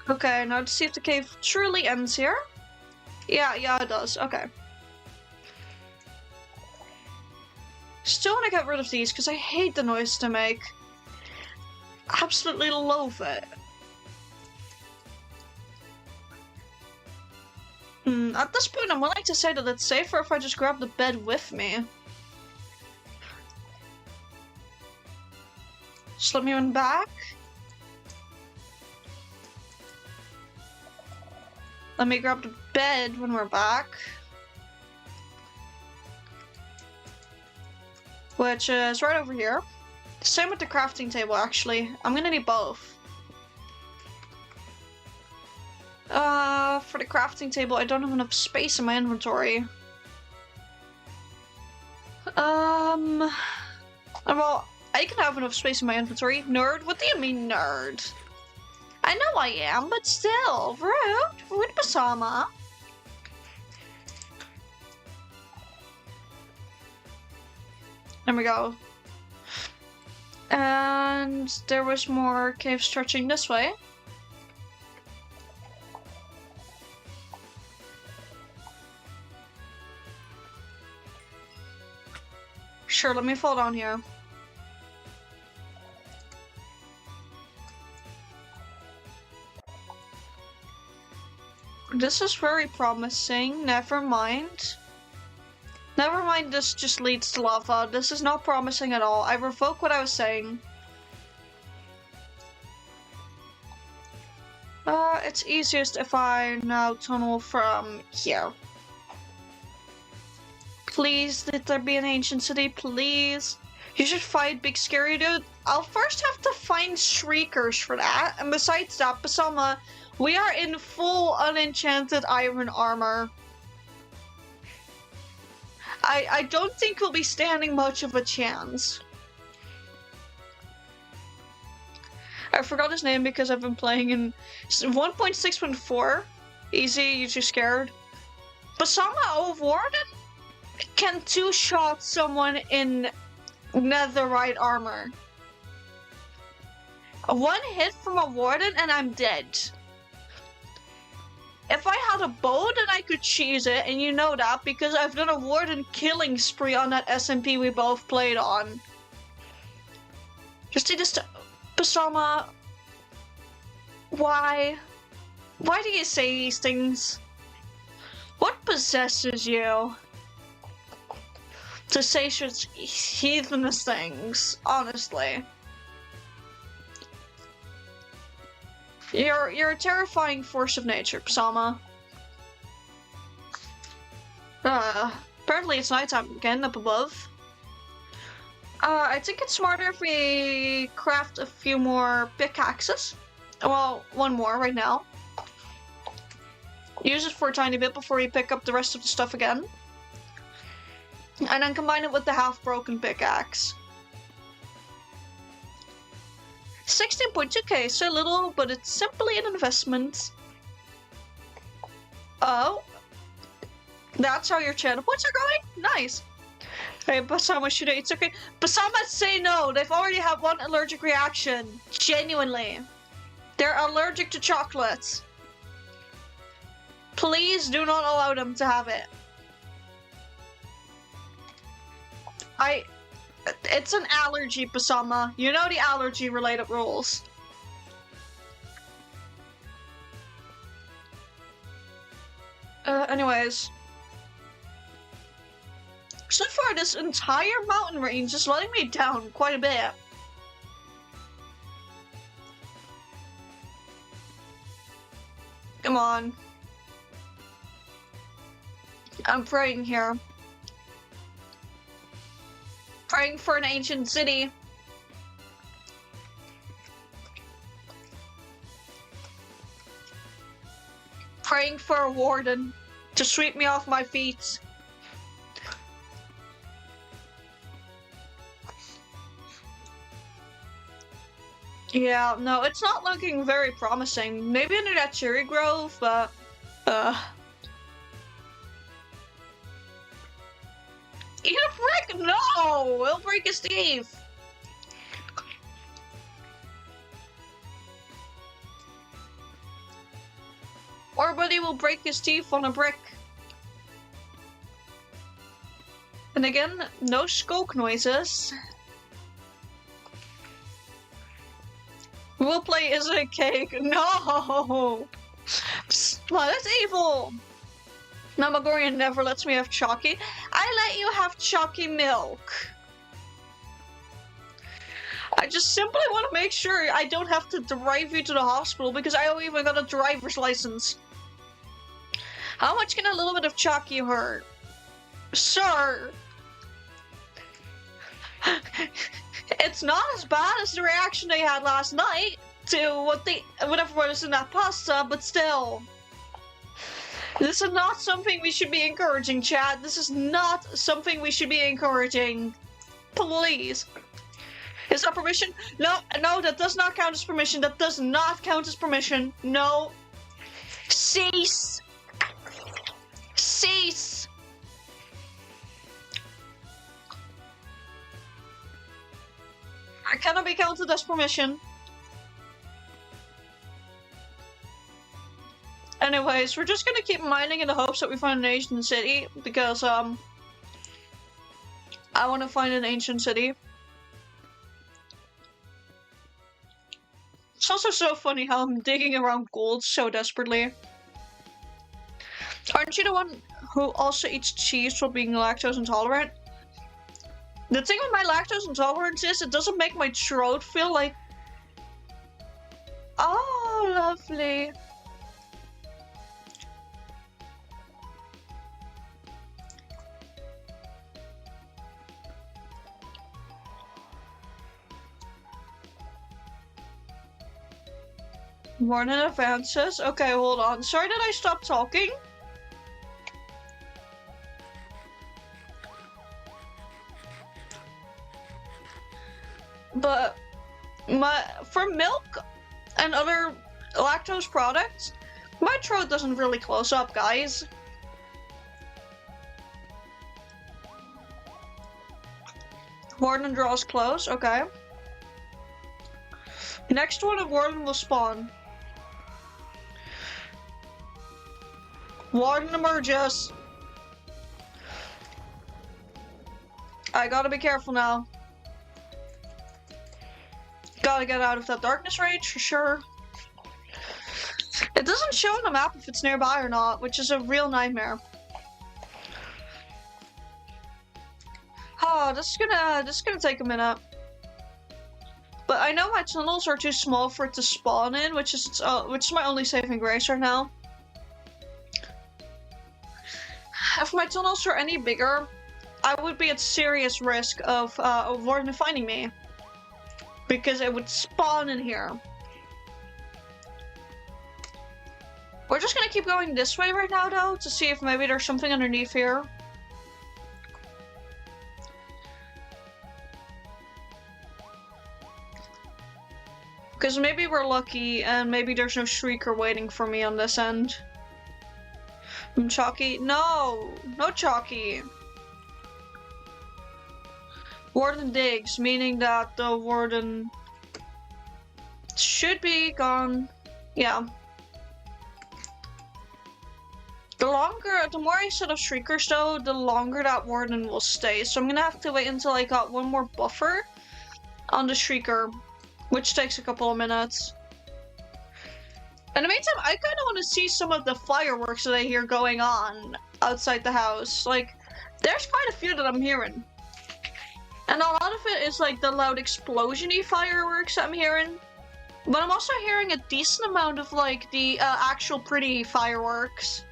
Okay, now to see if the cave truly ends here. Yeah, it does, okay. Still want to get rid of these because I hate the noise they make. Absolutely loathe it. At this point, I'm willing to say that it's safer if I just grab the bed with me. Just let me run back. Let me grab the bed when we're back. Which is right over here. Same with the crafting table, actually. I'm gonna need both. For the crafting table, I don't have enough space in my inventory. Well, I can have enough space in my inventory. Nerd? What do you mean, nerd? I know I am, but still. Rude. Rude, Basama. There we go. And there was more cave stretching this way. Sure, let me fall down here. This is very promising. Never mind. Never mind, this just leads to lava. This is not promising at all. I revoke what I was saying. It's easiest if I now tunnel from here. Please, let there be an ancient city, please. You should fight Big Scary Dude. I'll first have to find Shriekers for that. And besides that, Basama, we are in full unenchanted iron armor. I don't think we'll be standing much of a chance. I forgot his name because I've been playing in 1.6.4. Easy, you too scared. Basama of Warden can two-shot someone in netherite armor. One hit from a Warden and I'm dead. If I had a bow, then I could cheese it, and you know that because I've done a Warden killing spree on that SMP we both played on. Just do this to Basama. Why? Why do you say these things? What possesses you to say such heathenous things, honestly? You're a terrifying force of nature, Basama. Apparently it's nighttime again up above. I think it's smarter if we craft a few more pickaxes. Well, one more right now. Use it for a tiny bit before you pick up the rest of the stuff again. And then combine it with the half-broken pickaxe. 16.2k, so little, but it's simply an investment. Oh. That's how your channel points are going? Nice. Hey, Basama, should I? It's okay. Basama, say no. They've already had one allergic reaction. Genuinely. They're allergic to chocolates. Please do not allow them to have it. It's an allergy, Basama. You know the allergy-related rules. Anyways. So far, this entire mountain range is letting me down quite a bit. Come on. I'm praying here. Praying for an ancient city. Praying for a warden to sweep me off my feet. Yeah, no, it's not looking very promising. Maybe under that cherry grove, but Eat a brick? No! It'll break his teeth! Or buddy will break his teeth on a brick. And again, no skulk noises. We'll play Is It a Cake? No! Psst, that's evil! Namagorian never lets me have chalky. I let you have chalky milk. I just simply want to make sure I don't have to drive you to the hospital because I even got a driver's license. How much can a little bit of chalky hurt? Sir! It's not as bad as the reaction they had last night to whatever was in that pasta, but still. This is not something we should be encouraging, chat. This is not something we should be encouraging. Please. Is that permission? No, no, that does not count as permission. That does not count as permission. No. Cease. Cease. I cannot be counted as permission. Anyways, we're just gonna keep mining in the hopes that we find an ancient city, because, I want to find an ancient city. It's also so funny how I'm digging around gold so desperately. Aren't you the one who also eats cheese while being lactose intolerant? The thing with my lactose intolerance is it doesn't make my throat feel like... Oh, lovely. Morning advances. Okay, hold on. Sorry that I stopped talking. But for milk and other lactose products, my throat doesn't really close up, guys. Warden draws close, okay. Next one of Warden will spawn. Warden emerges. I gotta be careful now. Gotta get out of that darkness range for sure. It doesn't show on the map if it's nearby or not, which is a real nightmare. Oh, this is gonna take a minute. But I know my tunnels are too small for it to spawn in, which is my only saving grace right now. If my tunnels were any bigger, I would be at serious risk of Warden finding me. Because it would spawn in here. We're just gonna keep going this way right now, though, to see if maybe there's something underneath here. Because maybe we're lucky, and maybe there's no Shrieker waiting for me on this end. Chalky? No! No Chalky! Warden digs, meaning that the Warden should be gone. Yeah. The more I set up Shriekers though, the longer that Warden will stay. So I'm gonna have to wait until I got one more buffer on the Shrieker, which takes a couple of minutes. In the meantime, I kind of want to see some of the fireworks that I hear going on outside the house. Like, there's quite a few that I'm hearing. And a lot of it is like the loud explosion-y fireworks I'm hearing. But I'm also hearing a decent amount of like the actual pretty fireworks.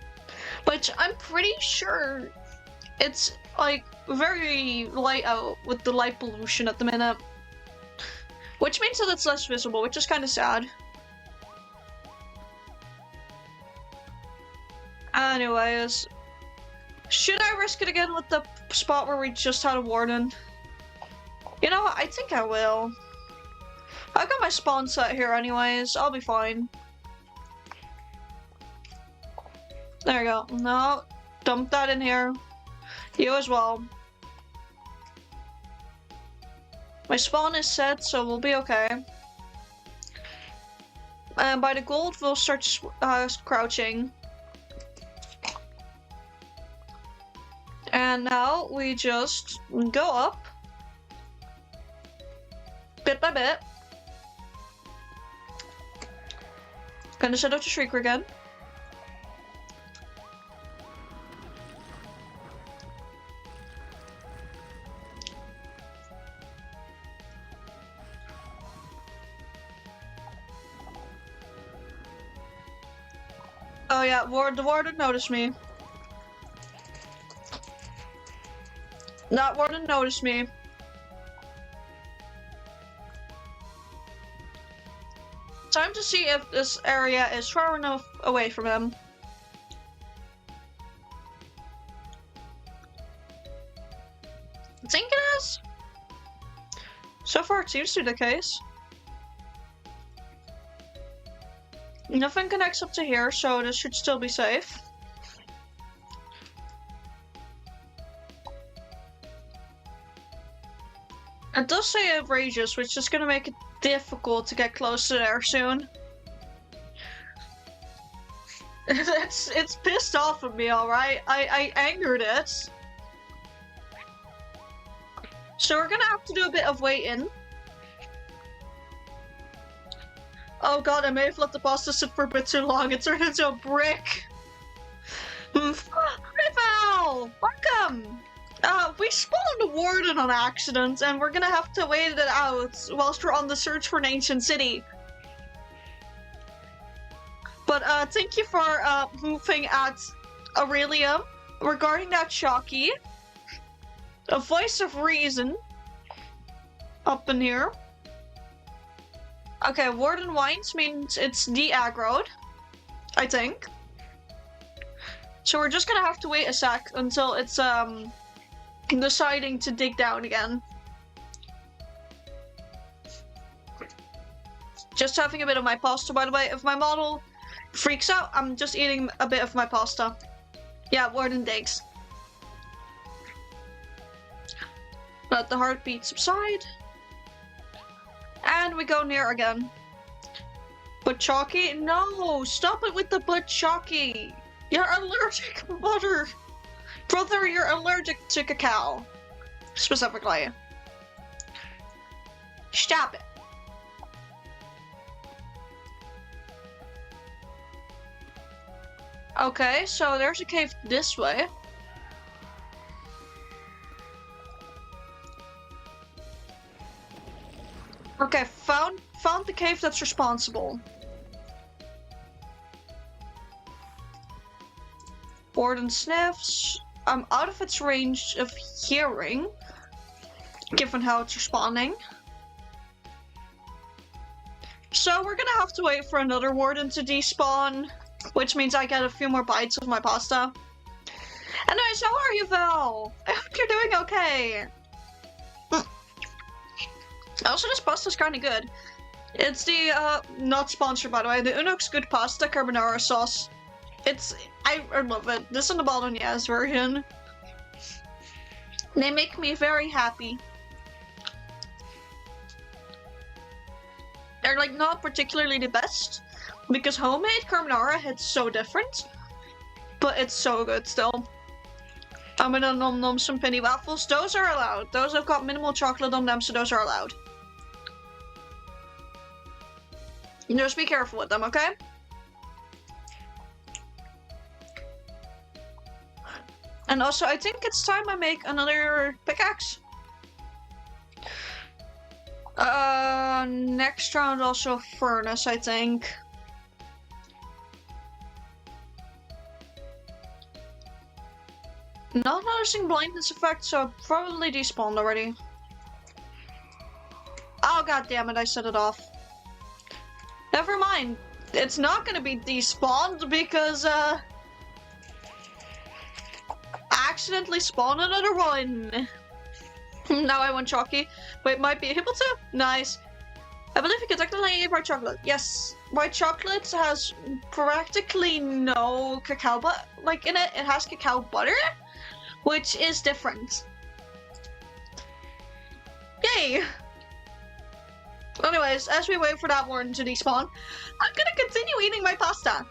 Which I'm pretty sure it's like very light out with the light pollution at the minute. Which means that it's less visible, which is kind of sad. Anyways, should I risk it again with the spot where we just had a Warden? You know what? I think I will. I've got my spawn set here anyways. I'll be fine. There we go. No, dump that in here. You as well. My spawn is set, so we'll be okay. And by the gold, we'll start crouching. And now we just go up. Bit by bit. Gonna set up the Shrieker again. Oh yeah, the Warden noticed me. That Warden noticed me. Time to see if this area is far enough away from him. I think it is. So far, it seems to be the case. Nothing connects up to here, so this should still be safe. It does say outrageous, which is gonna make it difficult to get close to there soon. It's pissed off at me, alright? I angered it. So we're gonna have to do a bit of waiting. Oh god, I may have let the pasta sit for a bit too long. It turned into a brick. Rival! Welcome! We spawned a warden on accident, and we're gonna have to wait it out whilst we're on the search for an ancient city. But thank you for moving at Aurelia. Regarding that Shocky, a voice of reason up in here. Okay, Warden Wines means it's de-aggroed, I think. So we're just gonna have to wait a sec until it's deciding to dig down again. Just having a bit of my pasta, by the way. If my model freaks out, I'm just eating a bit of my pasta. Yeah, Warden digs. Let the heartbeat subside. And we go near again. But Chalky? No! Stop it with the but Chalky! You're allergic, butter! Brother, you're allergic to cacao. Specifically. Stop it. Okay, so there's a cave this way. Okay, found the cave that's responsible. Warden sniffs. I'm out of its range of hearing, given how it's responding. So we're gonna have to wait for another warden to despawn, which means I get a few more bites of my pasta. Anyways, how are you, Val? I hope you're doing okay. Also, this pasta's kinda good. It's the, not sponsored by the way, the Unox Good Pasta Carbonara Sauce. I love it. This is the Bolognese version. They make me very happy. They're like not particularly the best, because homemade carbonara hits so different, but it's so good still. I'm gonna nom some penny waffles. Those are allowed. Those have got minimal chocolate on them, so those are allowed. Just be careful with them, okay? And also, I think it's time I make another pickaxe. Next round also furnace, I think. Not noticing blindness effect, so I've probably despawned already. Oh god damn it, I set it off. Never mind. It's not gonna be despawned because I accidentally spawned another one. Now I want Chalky. Wait, might be able to? Nice. I believe you can technically eat white chocolate. Yes, white chocolate has practically no cacao like in it. It has cacao butter, which is different. Yay! Anyways, as we wait for that warden to despawn, I'm gonna continue eating my pasta.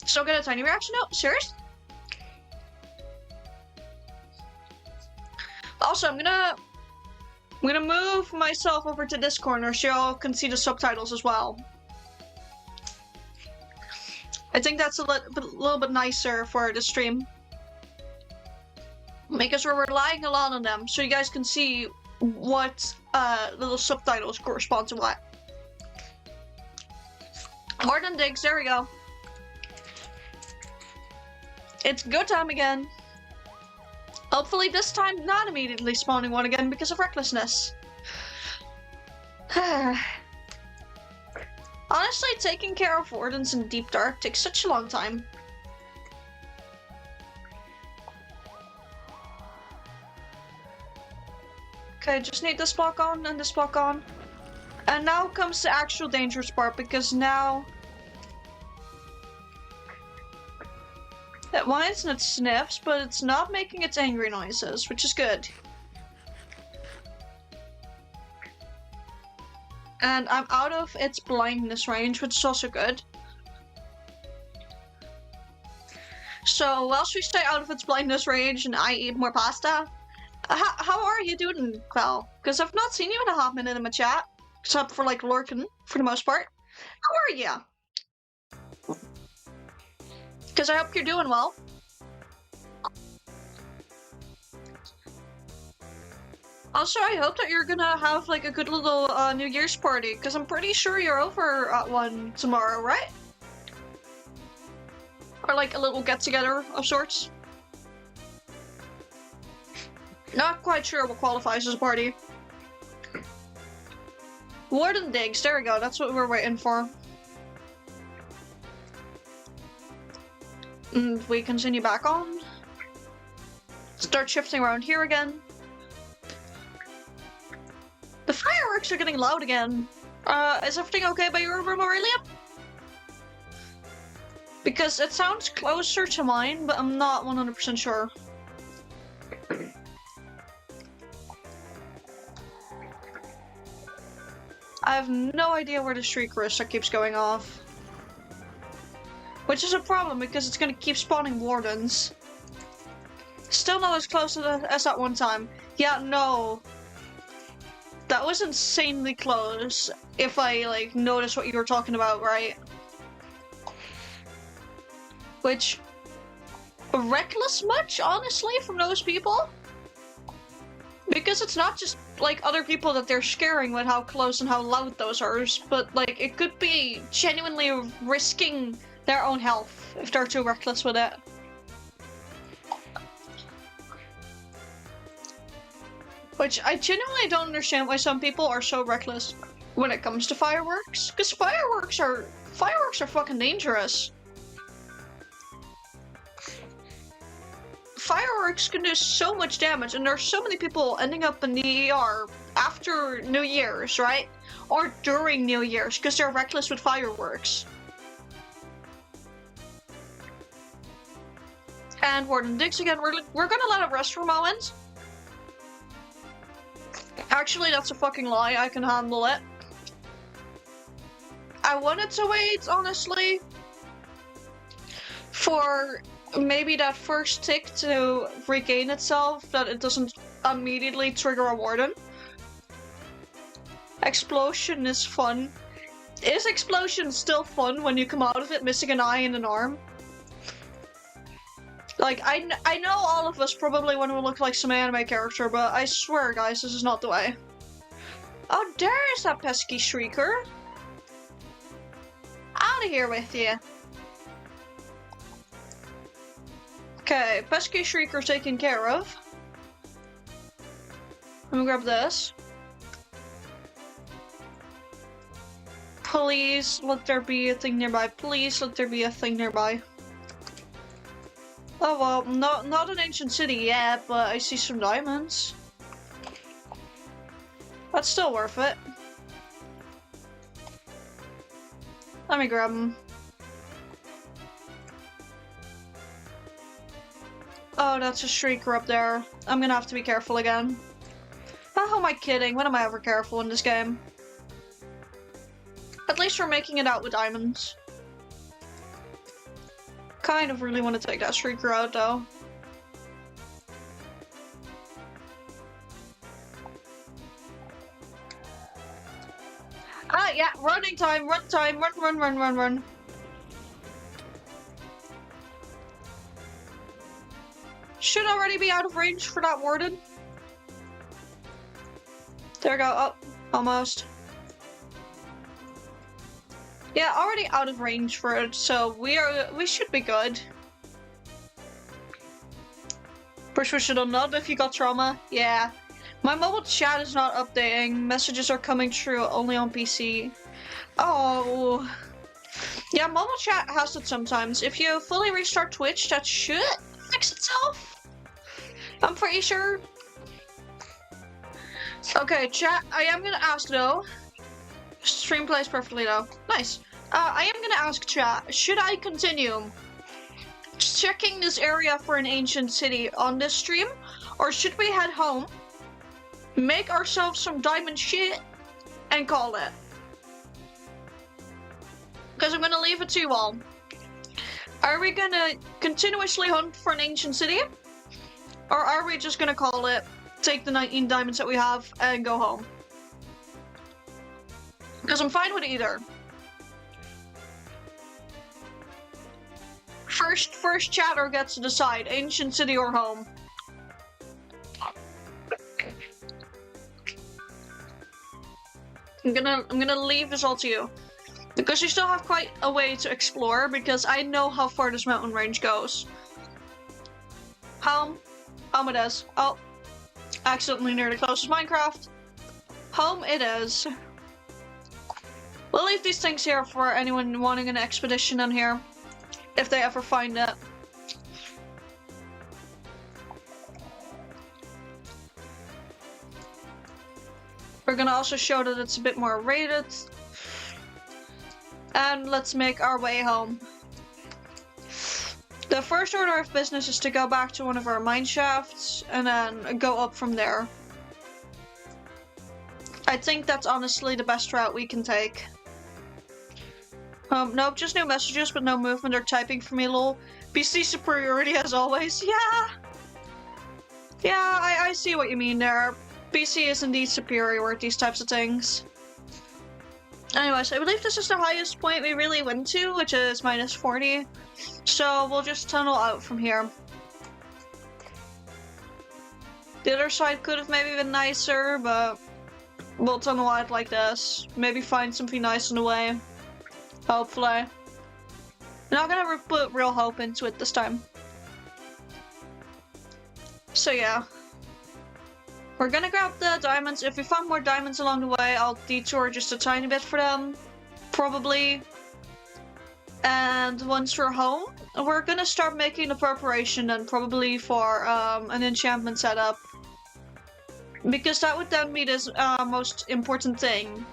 Still get a tiny reaction note? Serious? Also, I'm gonna move myself over to this corner so y'all can see the subtitles as well. I think that's a little bit nicer for the stream. Because we're relying a lot on them, so you guys can see what little subtitles correspond to what. Warden digs, there we go. It's go time again. Hopefully this time not immediately spawning one again because of recklessness. Honestly, taking care of wardens in Deep Dark takes such a long time. Okay, just need this block on and this block on. And now comes the actual dangerous part, because now... It whines and it sniffs, but it's not making its angry noises, which is good. And I'm out of its blindness range, which is also good. So, whilst we stay out of its blindness range and I eat more pasta, how are you doing, Val? Because I've not seen you in a hot minute in my chat, except for like lurking, for the most part. How are you? Because I hope you're doing well. Also, I hope that you're gonna have like a good little New Year's party, because I'm pretty sure you're over at one tomorrow, right? Or like a little get-together of sorts. Not quite sure what qualifies as a party. Warden digs, there we go, that's what we're waiting for. And we continue back on. Start shifting around here again. The fireworks are getting loud again. Is everything okay by your room, Aurelia? Because it sounds closer to mine, but I'm not 100% sure. I have no idea where the shrieker is that keeps going off. Which is a problem, because it's gonna keep spawning wardens. Still not as close as that one time. Yeah, no. That was insanely close, if I, like, noticed what you were talking about, right? Which... reckless much, honestly, from those people? Because it's not just, like, other people that they're scaring with how close and how loud those are, but, like, it could be genuinely risking their own health if they're too reckless with it. Which I genuinely don't understand why some people are so reckless when it comes to fireworks. Because fireworks are fucking dangerous. Fireworks can do so much damage, and there's so many people ending up in the ER after New Year's, right? Or during New Year's, because they're reckless with fireworks. And Warden digs again. We're gonna let it rest for a moment. Actually, that's a fucking lie. I can handle it. I wanted to wait, honestly, for maybe that first tick to regain itself, that it doesn't immediately trigger a warden. Explosion is fun. Is explosion still fun when you come out of it missing an eye and an arm? Like, I know all of us probably want to look like some anime character, but I swear, guys, this is not the way. Oh, there's that pesky shrieker. Out of here with you. Okay, pesky shrieker taken care of. Let me grab this. Please let there be a thing nearby. Please let there be a thing nearby. Oh well, not an ancient city yet, but I see some diamonds. That's still worth it. Let me grab them. Oh, that's a shrieker up there. I'm gonna have to be careful again. How am I kidding? When am I ever careful in this game? At least we're making it out with diamonds. Kind of really want to take that shrieker out though. Ah, yeah, running time, run, run. Should already be out of range for that warden. There we go, oh, almost. Yeah, already out of range for it, so we should be good. Push it on nod if you got trauma. Yeah. My mobile chat is not updating. Messages are coming through only on PC. Oh. Yeah, mobile chat has it sometimes. If you fully restart Twitch, that should fix itself. I'm pretty sure. Okay, chat, I am gonna ask though. Stream plays perfectly though. Nice. I am gonna ask chat, should I continue checking this area for an ancient city on this stream? Or should we head home, make ourselves some diamond shit, and call it? Because I'm gonna leave it to you all. Are we gonna continuously hunt for an ancient city? Or are we just gonna call it, take the 19 diamonds that we have, and go home? Because I'm fine with either. First chatter gets to decide, ancient city or home. I'm gonna leave this all to you. Because you still have quite a way to explore, because I know how far this mountain range goes. Home. Home it is. Oh. Accidentally near the closest Minecraft. Home it is. We'll leave these things here for anyone wanting an expedition in here. If they ever find it. We're gonna also show that it's a bit more rated. And let's make our way home. The first order of business is to go back to one of our mine shafts and then go up from there. I think that's honestly the best route we can take. Nope, just new messages but no movement or typing for me, lol. PC superiority as always. Yeah, I see what you mean there. PC is indeed superior at these types of things. Anyways, I believe this is the highest point we really went to, which is minus 40. So we'll just tunnel out from here. The other side could have maybe been nicer, but we'll tunnel out like this. Maybe find something nice on the way. Hopefully. Not gonna put real hope into it this time. So yeah. We're gonna grab the diamonds. If we find more diamonds along the way, I'll detour just a tiny bit for them. Probably. And once we're home, we're gonna start making the preparation then probably for an enchantment setup. Because that would then be this most important thing,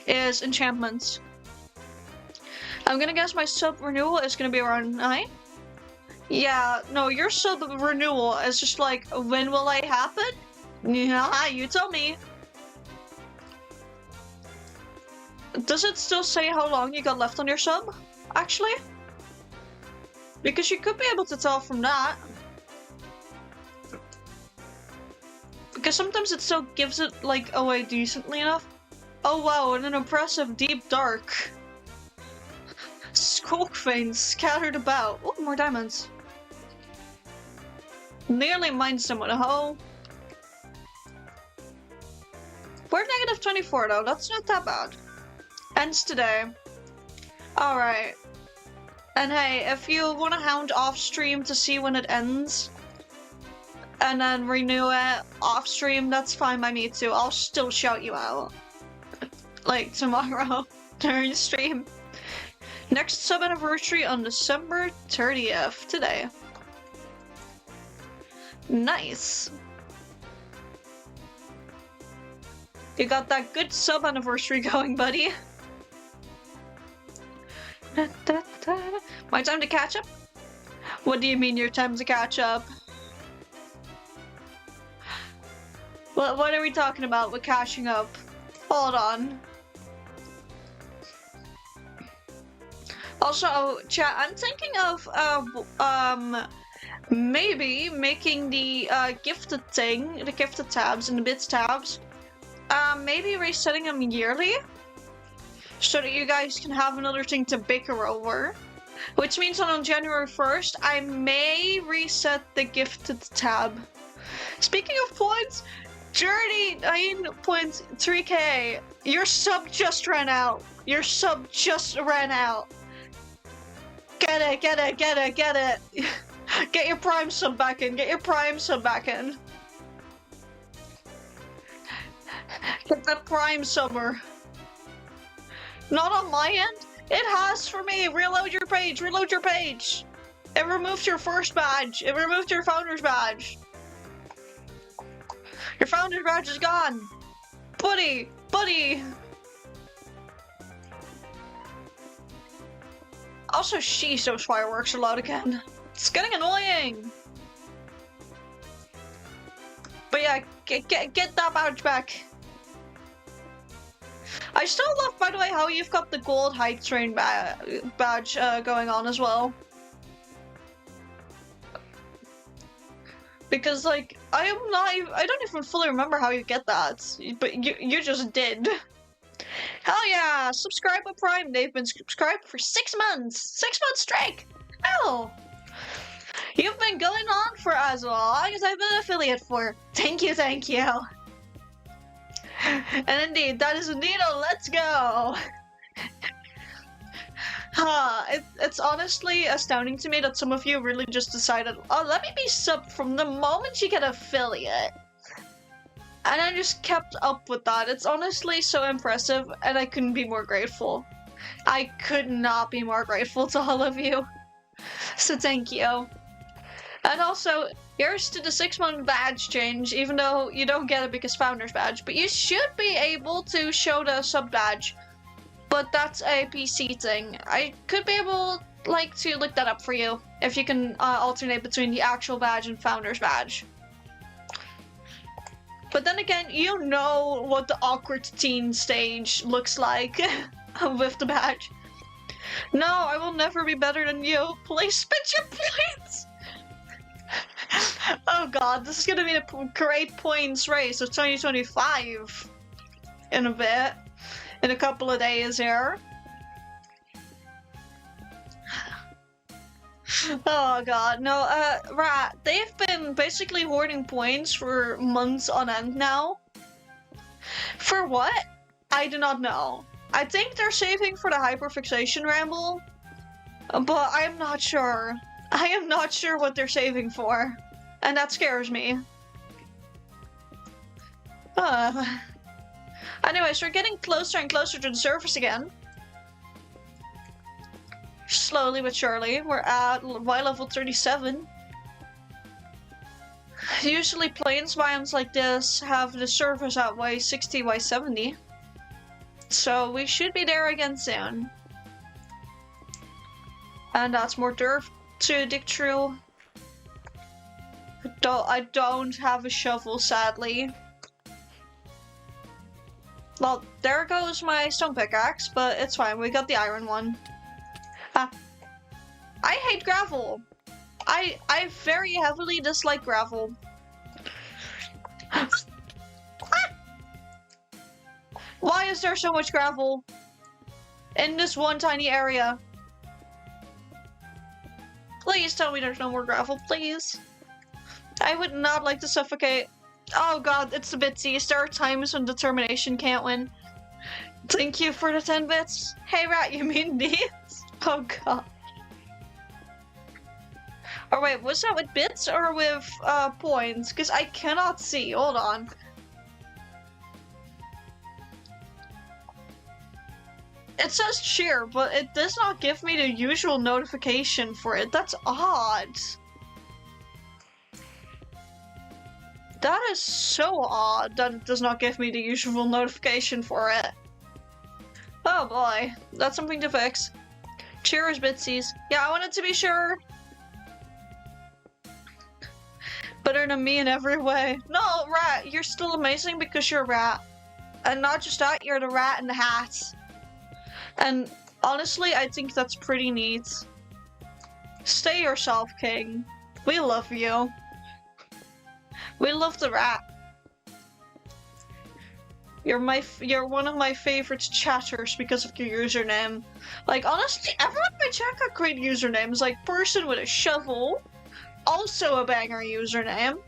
is enchantments. I'm gonna guess my sub renewal is gonna be around 9? Yeah, no, your sub renewal is just like, when will it happen? Yeah, you tell me. Does it still say how long you got left on your sub, actually? Because you could be able to tell from that. Because sometimes it still gives it, like, away decently enough. Oh wow, and an impressive deep dark. Skulk veins scattered about. Oh, more diamonds. Nearly mined someone. Oh. We're negative 24 though, that's not that bad. Ends today. Alright. And hey, if you want to hound off stream to see when it ends, and then renew it off stream, that's fine by me too. I'll still shout you out. Like tomorrow during stream. Next sub anniversary on December 30th, today. Nice. You got that good sub anniversary going, buddy. My time to catch up? What do you mean your time to catch up? What are we talking about with catching up? Hold on. Also, chat, I'm thinking of maybe making the gifted thing, the gifted tabs and the bits tabs, maybe resetting them yearly, so that you guys can have another thing to bicker over. Which means that on January 1st, I may reset the gifted tab. Speaking of points, Journey 9.3k, your sub just ran out. Your sub just ran out. Get it, get it, get it, get it. Get your prime sub back in, get your prime sub back in. Get the prime summer. Not on my end? It has for me. Reload your page, reload your page. It removed your first badge. It removed your founder's badge. Your founder's badge is gone! Buddy! Buddy! Also, sheesh, those fireworks are loud again. It's getting annoying! But yeah, get that badge back. I still love, by the way, how you've got the gold hype train badge going on as well. Because, like, I don't even fully remember how you get that, but you just did. Hell yeah! Subscribe with Prime. They've been subscribed for 6 months! 6 months straight! Hell! You've been going on for as long as I've been an affiliate for. Thank you, thank you. And indeed, that is indeed a let's go! It's honestly astounding to me that some of you really just decided, oh, let me be sub from the moment you get affiliate. And I just kept up with that. It's honestly so impressive, and I couldn't be more grateful. I could not be more grateful to all of you. So thank you. And also, here's to the 6-month badge change, even though you don't get it because Founder's badge, but you should be able to show the sub badge. But that's a PC thing. I could be able, like, to look that up for you, if you can alternate between the actual badge and Founder's badge. But then again, you know what the awkward teen stage looks like with the badge. No, I will never be better than you. Please spend your points! Oh god, this is gonna be a great points race of 2025 in a bit. In a couple of days here. Oh god, no, Rat, they've been basically hoarding points for months on end now. For what? I do not know. I think they're saving for the hyperfixation ramble, but I'm not sure. I am not sure what they're saving for, and that scares me. Anyways, we're getting closer and closer to the surface again. Slowly but surely, we're at Y level 37. Usually plains biomes like this have the surface at Y60, Y70. So we should be there again soon. And that's more dirt to dig through. I don't have a shovel, sadly. Well, there goes my stone pickaxe, but it's fine, we got the iron one. I hate gravel. I very heavily dislike gravel. Why is there so much gravel in this one tiny area? Please tell me there's no more gravel, please. I would not like to suffocate. Oh god, it's the bitsies. There are times when determination can't win. Thank you for the 10 bits. Hey Rat, you mean these? Oh god. Or wait, was that with bits or with points? Because I cannot see. Hold on. It says cheer, but it does not give me the usual notification for it. That's odd. That is so odd that it does not give me the usual notification for it. Oh boy, that's something to fix. Cheers, bitsies. Yeah, I wanted to be sure. Better than me in every way. No, Rat, you're still amazing because you're a rat. And not just that, you're the rat in the hat. And honestly, I think that's pretty neat. Stay yourself, King. We love you. We love the rat. You're one of my favorite chatters because of your username. Like, honestly, everyone in my chat got great usernames. Like, person with a shovel. Also a banger username.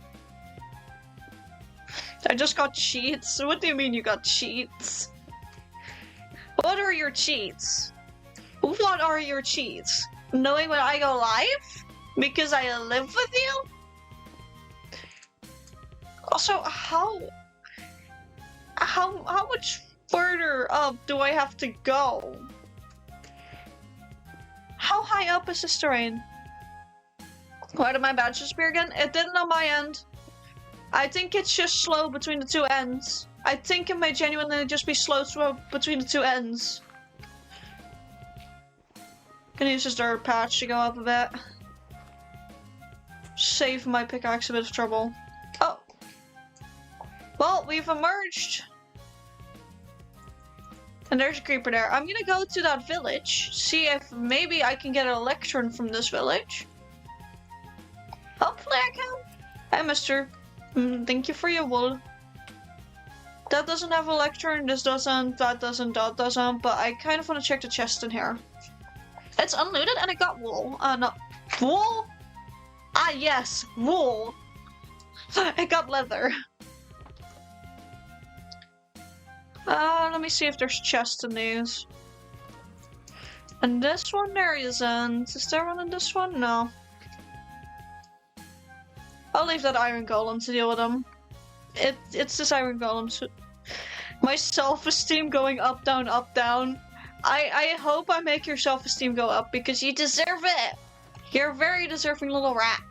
I just got cheats. What do you mean you got cheats? What are your cheats? What are your cheats? Knowing when I go live? Because I live with you? Also, how much further up do I have to go? How high up is this terrain? Why did my badge disappear again? It didn't on my end. I think it's just slow between the two ends. I think it may genuinely just be slow between the two ends. Gonna use this dirt patch to go up a bit. Save my pickaxe a bit of trouble. Oh. Well, we've emerged. And there's a creeper there. I'm gonna go to that village, see if maybe I can get a lectern from this village. Hopefully I can. Hi, mister. Thank you for your wool. That doesn't have a lectern, this doesn't, that doesn't, but I kind of want to check the chest in here. It's unlooted and I got wool. No. Wool? Ah, yes, wool. I got leather. Let me see if there's chests in these. And this one there isn't. Is there one in this one? No. I'll leave that iron golem to deal with them. It's this iron golem. So my self-esteem going up, down, up, down. I hope I make your self-esteem go up because you deserve it. You're a very deserving little rat.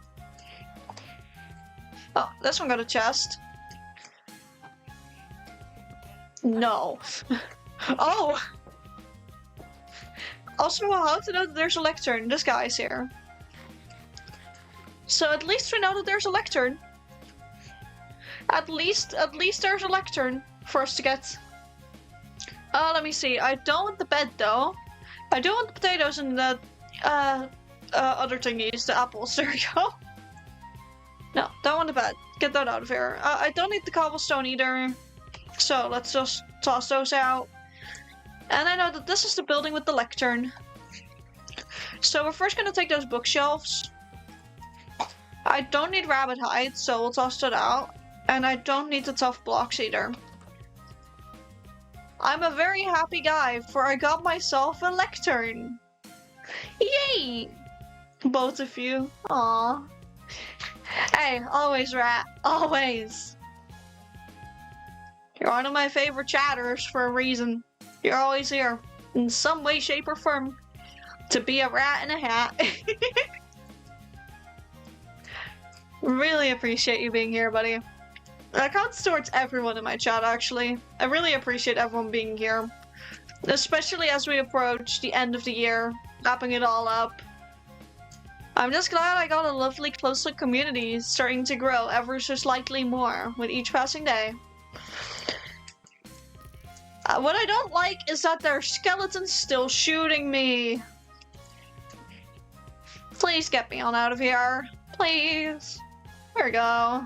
Oh, this one got a chest. No. Oh! Also, how to know that there's a lectern? This guy's here. So at least we know that there's a lectern. At least there's a lectern for us to get. Let me see. I don't want the bed though. I do want the potatoes and the other thingies, the apples. There we go. No, don't want the bed. Get that out of here. I don't need the cobblestone either. So let's just toss those out. And I know that this is the building with the lectern. So we're first gonna take those bookshelves. I don't need rabbit hides, so we'll toss that out. And I don't need the tough blocks either. I'm a very happy guy, for I got myself a lectern. Yay! Both of you. Aww. Hey, always rat. Always. You're one of my favorite chatters for a reason. You're always here, in some way, shape, or form, to be a rat in a hat. Really appreciate you being here, buddy. That counts towards everyone in my chat, actually. I really appreciate everyone being here. Especially as we approach the end of the year, wrapping it all up. I'm just glad I got a lovely close-knit community starting to grow ever so slightly more with each passing day. What I don't like is that there are skeletons still shooting me. Please get me on out of here. Please. There we go.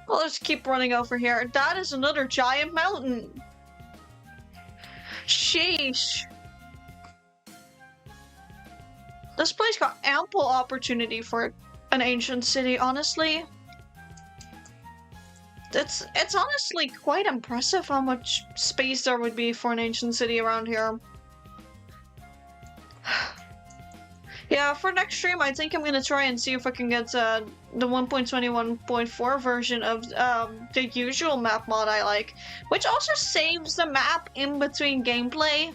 Well, let's keep running over here. That is another giant mountain. Sheesh. This place got ample opportunity for an ancient city, honestly. It's honestly quite impressive how much space there would be for an ancient city around here. Yeah, for next stream, I think I'm gonna try and see if I can get the 1.21.4 version of the usual map mod I like, which also saves the map in between gameplay.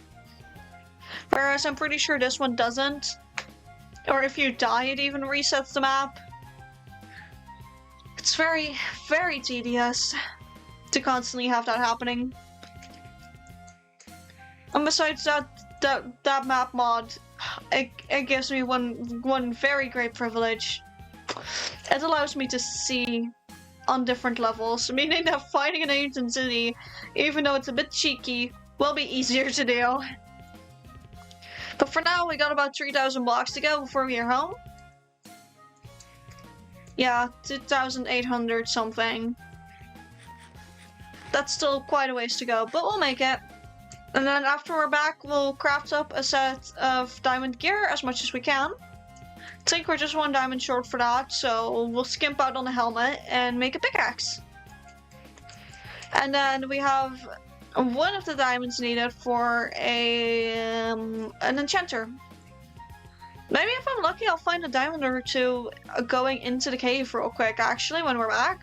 Whereas I'm pretty sure this one doesn't. Or if you die, it even resets the map. It's very, very tedious to constantly have that happening. And besides that map mod, it gives me one very great privilege. It allows me to see on different levels, meaning that finding an ancient city, even though it's a bit cheeky, will be easier to do. But for now, we got about 3,000 blocks to go before we are home. Yeah, 2,800 something. That's still quite a ways to go, but we'll make it. And then after we're back, we'll craft up a set of diamond gear as much as we can. I think we're just 1 diamond short for that, so we'll skimp out on the helmet and make a pickaxe. And then we have one of the diamonds needed for an enchanter. Maybe if I'm lucky, I'll find a diamond or two going into the cave real quick, actually, when we're back.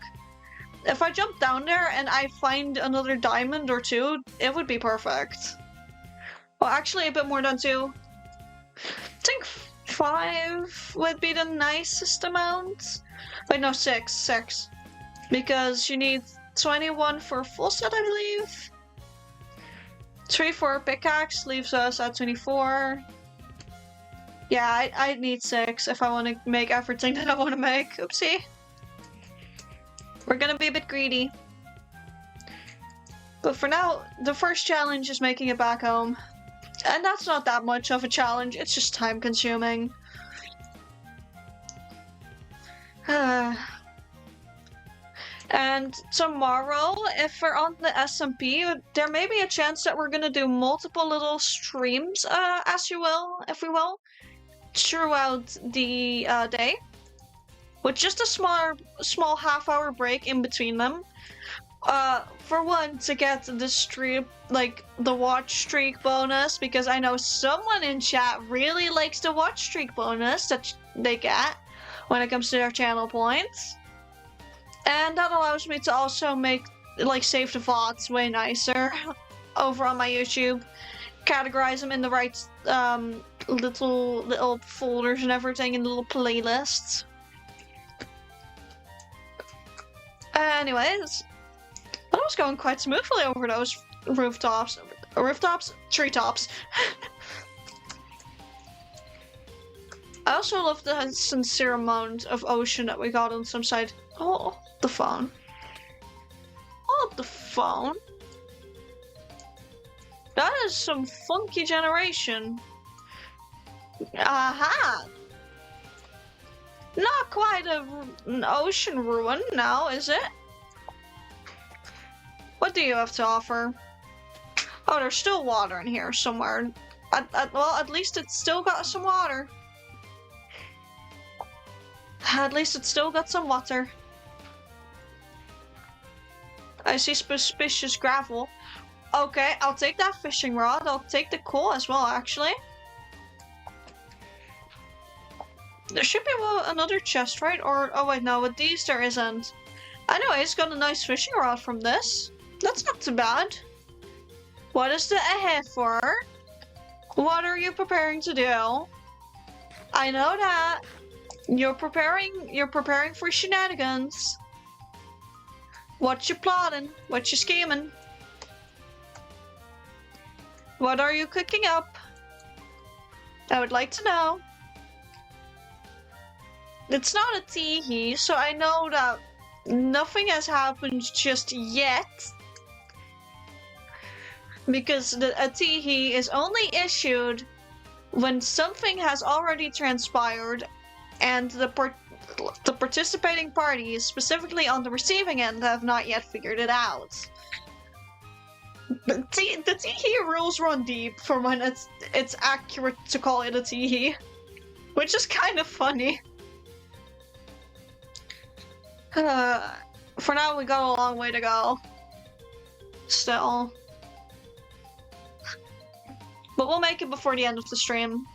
If I jump down there and I find another diamond or two, it would be perfect. Well, actually, a bit more than 2. I think 5 would be the nicest amount. Wait, no, 6. Because you need 21 for a full set, I believe. 3 for a pickaxe leaves us at 24. Yeah, I need 6 if I want to make everything that I want to make. Oopsie. We're gonna be a bit greedy. But for now, the first challenge is making it back home. And that's not that much of a challenge, it's just time consuming. And tomorrow, if we're on the SMP, there may be a chance that we're gonna do multiple little streams, as you will, if we will, throughout the day. With just a small half-hour break in between them. For one, to get the stream, like, the watch streak bonus, because I know someone in chat really likes the watch streak bonus that they get when it comes to their channel points. And that allows me to also make, like, save the VODs way nicer over on my YouTube. Categorize them in the right, little folders and everything in little playlists. Anyways, that was going quite smoothly over those treetops. I also love the sincere amount of ocean that we got on some side. Oh, the phone. Oh, the phone. That is some funky generation. Aha! Not quite an ocean ruin now, is it? What do you have to offer? Oh, there's still water in here somewhere. Well, at least it's still got some water. At least it's still got some water. I see suspicious gravel. Okay, I'll take that fishing rod. I'll take the coal as well, actually. There should be another chest, right? Or, oh wait, no, with these there isn't. Anyways, got a nice fishing rod from this. That's not too bad. What is the ahead for? What are you preparing to do? I know that. You're preparing for shenanigans. What you plotting? What you scheming? What are you cooking up? I would like to know. It's not a teehee, so I know that nothing has happened just yet. Because a teehee is only issued when something has already transpired and the participating parties, specifically on the receiving end, have not yet figured it out. The teehee rules run deep for when it's accurate to call it a teehee, which is kind of funny. For now, we got a long way to go. Still. But we'll make it before the end of the stream.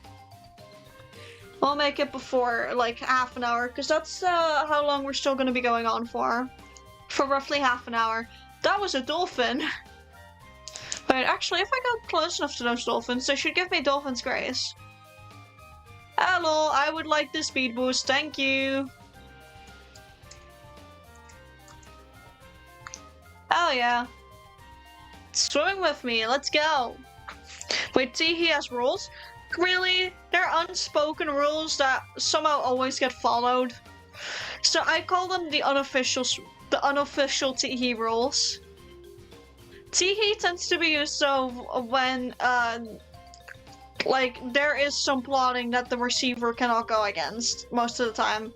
We'll make it before, like, half an hour, because that's how long we're still going to be going on for. For roughly half an hour. That was a dolphin. But actually, if I go close enough to those dolphins, they should give me Dolphin's Grace. Hello, I would like the speed boost, thank you. Oh yeah. Swimming with me, let's go. Wait, see, he has rules? Really? They're unspoken rules that somehow always get followed. So I call them the unofficial teehee rules. Teehee tends to be used so when, like, there is some plotting that the receiver cannot go against most of the time.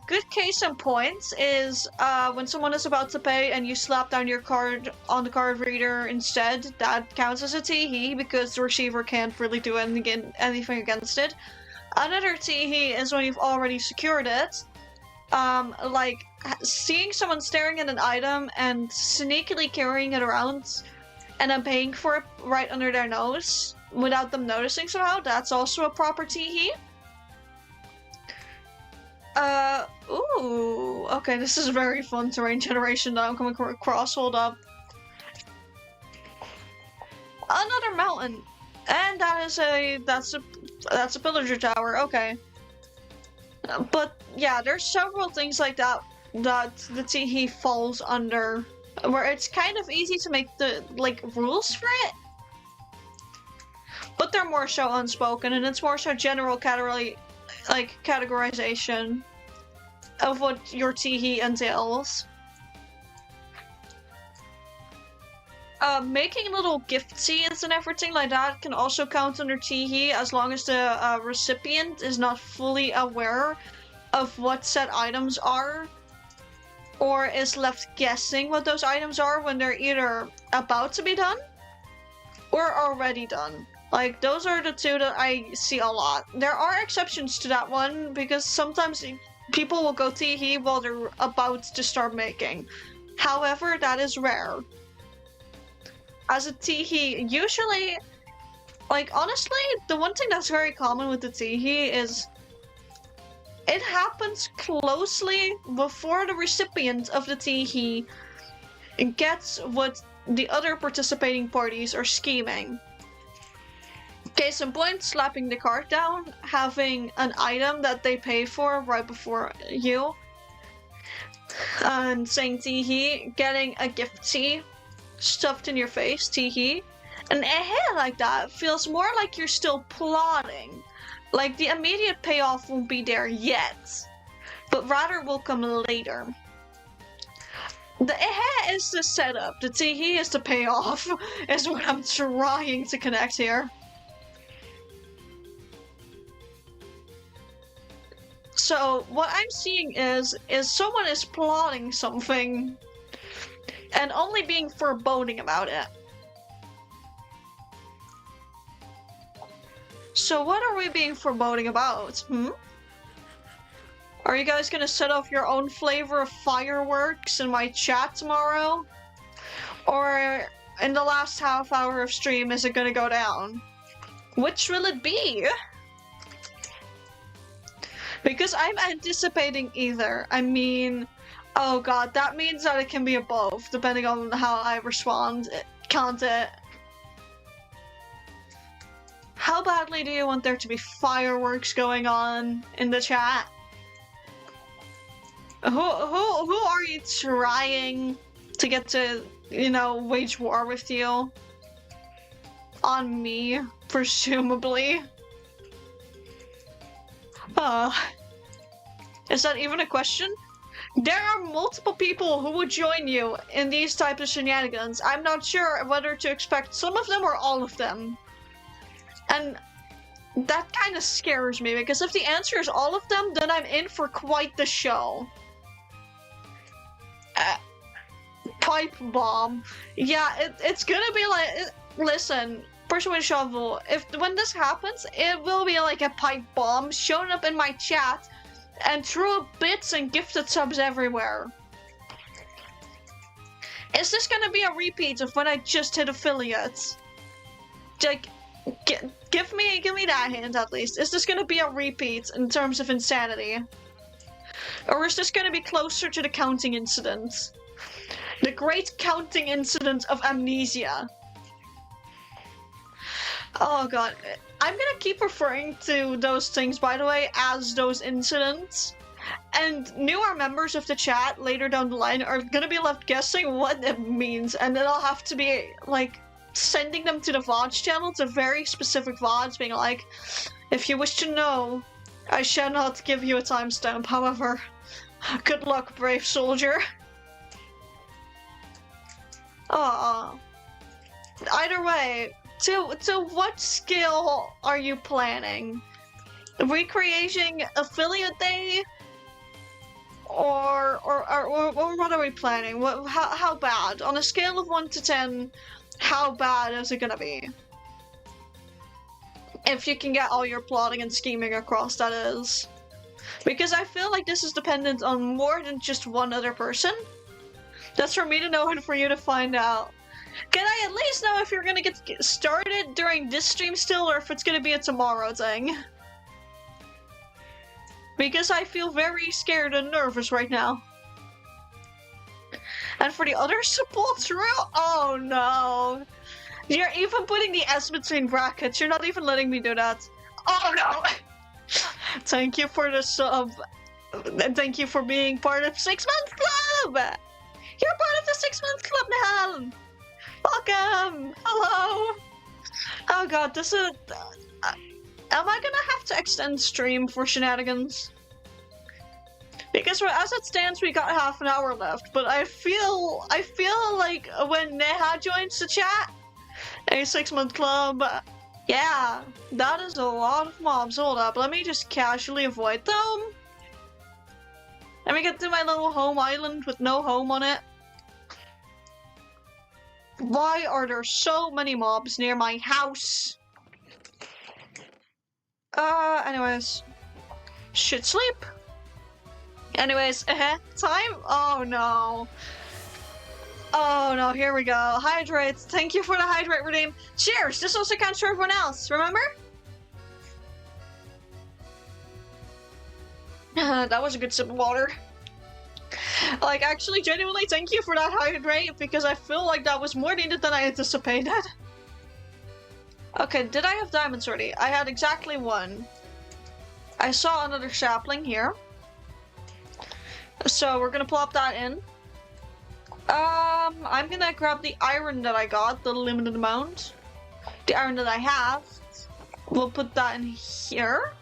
Good case in point is when someone is about to pay and you slap down your card on the card reader instead, that counts as a teehee because the receiver can't really do anything against it. Another teehee is when you've already secured it. Like seeing someone staring at an item and sneakily carrying it around and then paying for it right under their nose without them noticing somehow, that's also a proper teehee. Ooh, okay, this is very fun terrain generation that I'm coming across. Hold up. Another mountain, and that's a pillager tower. Okay, But yeah, there's several things like that that the Teehee falls under, where it's kind of easy to make the rules for it, but they're more so unspoken, and it's more so general categorization of what your Teehee entails. Making little gift seeds and everything like that can also count under Teehee, as long as the recipient is not fully aware of what said items are, or is left guessing what those items are when they're either about to be done or already done. Like, those are the two that I see a lot. There are exceptions to that one, because sometimes people will go Teehee while they're about to start making. However, that is rare. As a Teehee, usually, honestly, the one thing that's very common with the Teehee is it happens closely before the recipient of the Teehee gets what the other participating parties are scheming. Case in point, slapping the card down, having an item that they pay for right before you, and saying Teehee, getting a gift seed stuffed in your face, Teehee. An ehe like that feels more like you're still plotting. Like, the immediate payoff won't be there yet, but rather will come later. The ehe is the setup, the Teehee is the payoff, is what I'm trying to connect here. So, what I'm seeing is someone is plotting something, and only being foreboding about it. So what are we being foreboding about, Are you guys gonna set off your own flavor of fireworks in my chat tomorrow? Or in the last half hour of stream, is it gonna go down? Which will it be? Because I'm anticipating either. I mean, oh god, that means that it can be a both, depending on how I respond, can't it? How badly do you want there to be fireworks going on in the chat? Who are you trying to get to, wage war with you? On me, presumably. Is that even a question? There are multiple people who would join you in these types of shenanigans. I'm not sure whether to expect some of them or all of them. And that kind of scares me, because if the answer is all of them, then I'm in for quite the show. Pipe bomb. Yeah, it's gonna be like... Listen, person with a shovel, when this happens, it will be like a pipe bomb showing up in my chat and throw up bits and gifted subs everywhere. Is this gonna be a repeat of when I just hit affiliates? Like, give me that hint at least. Is this gonna be a repeat in terms of insanity? Or is this gonna be closer to the counting incident? The great counting incident of amnesia. Oh god. I'm gonna keep referring to those things, by the way, as those incidents. And newer members of the chat later down the line are gonna be left guessing what it means, and then I'll have to be, sending them to the VODs channel, to very specific VODs, being like, if you wish to know, I shall not give you a timestamp, however, good luck, brave soldier. Either way, to what skill are you planning? Recreating affiliate day? Or what are we planning? How bad? On a scale of 1 to 10, how bad is it gonna be? If you can get all your plotting and scheming across, that is. Because I feel like this is dependent on more than just one other person. That's for me to know and for you to find out. Can I at least know if you're gonna get started during this stream still, or if it's gonna be a tomorrow thing? Because I feel very scared and nervous right now. And for the other support rule? Oh no! You're even putting the S between brackets. You're not even letting me do that. Oh no! Thank you for the sub. And thank you for being part of 6-month club! You're part of the 6-month club now! Welcome! Hello! Oh god, this is... am I gonna have to extend stream for shenanigans? Because as it stands, we got half an hour left, but I feel like when Neha joins the chat, a 6-month club, yeah, that is a lot of mobs. Hold up, let me just casually avoid them. Let me get to my little home island with no home on it. Why are there so many mobs near my house? Anyways. Should sleep. Anyways, time? Oh no. Oh no, here we go. Hydrate. Thank you for the hydrate redeem. Cheers! This also counts for everyone else, remember? That was a good sip of water. Like, actually, genuinely, thank you for that hydrate, because I feel like that was more needed than I anticipated. Okay, did I have diamonds already? I had exactly one. I saw another sapling here. So we're gonna plop that in. I'm gonna grab the iron that I got, the limited amount. The iron that I have. We'll put that in here.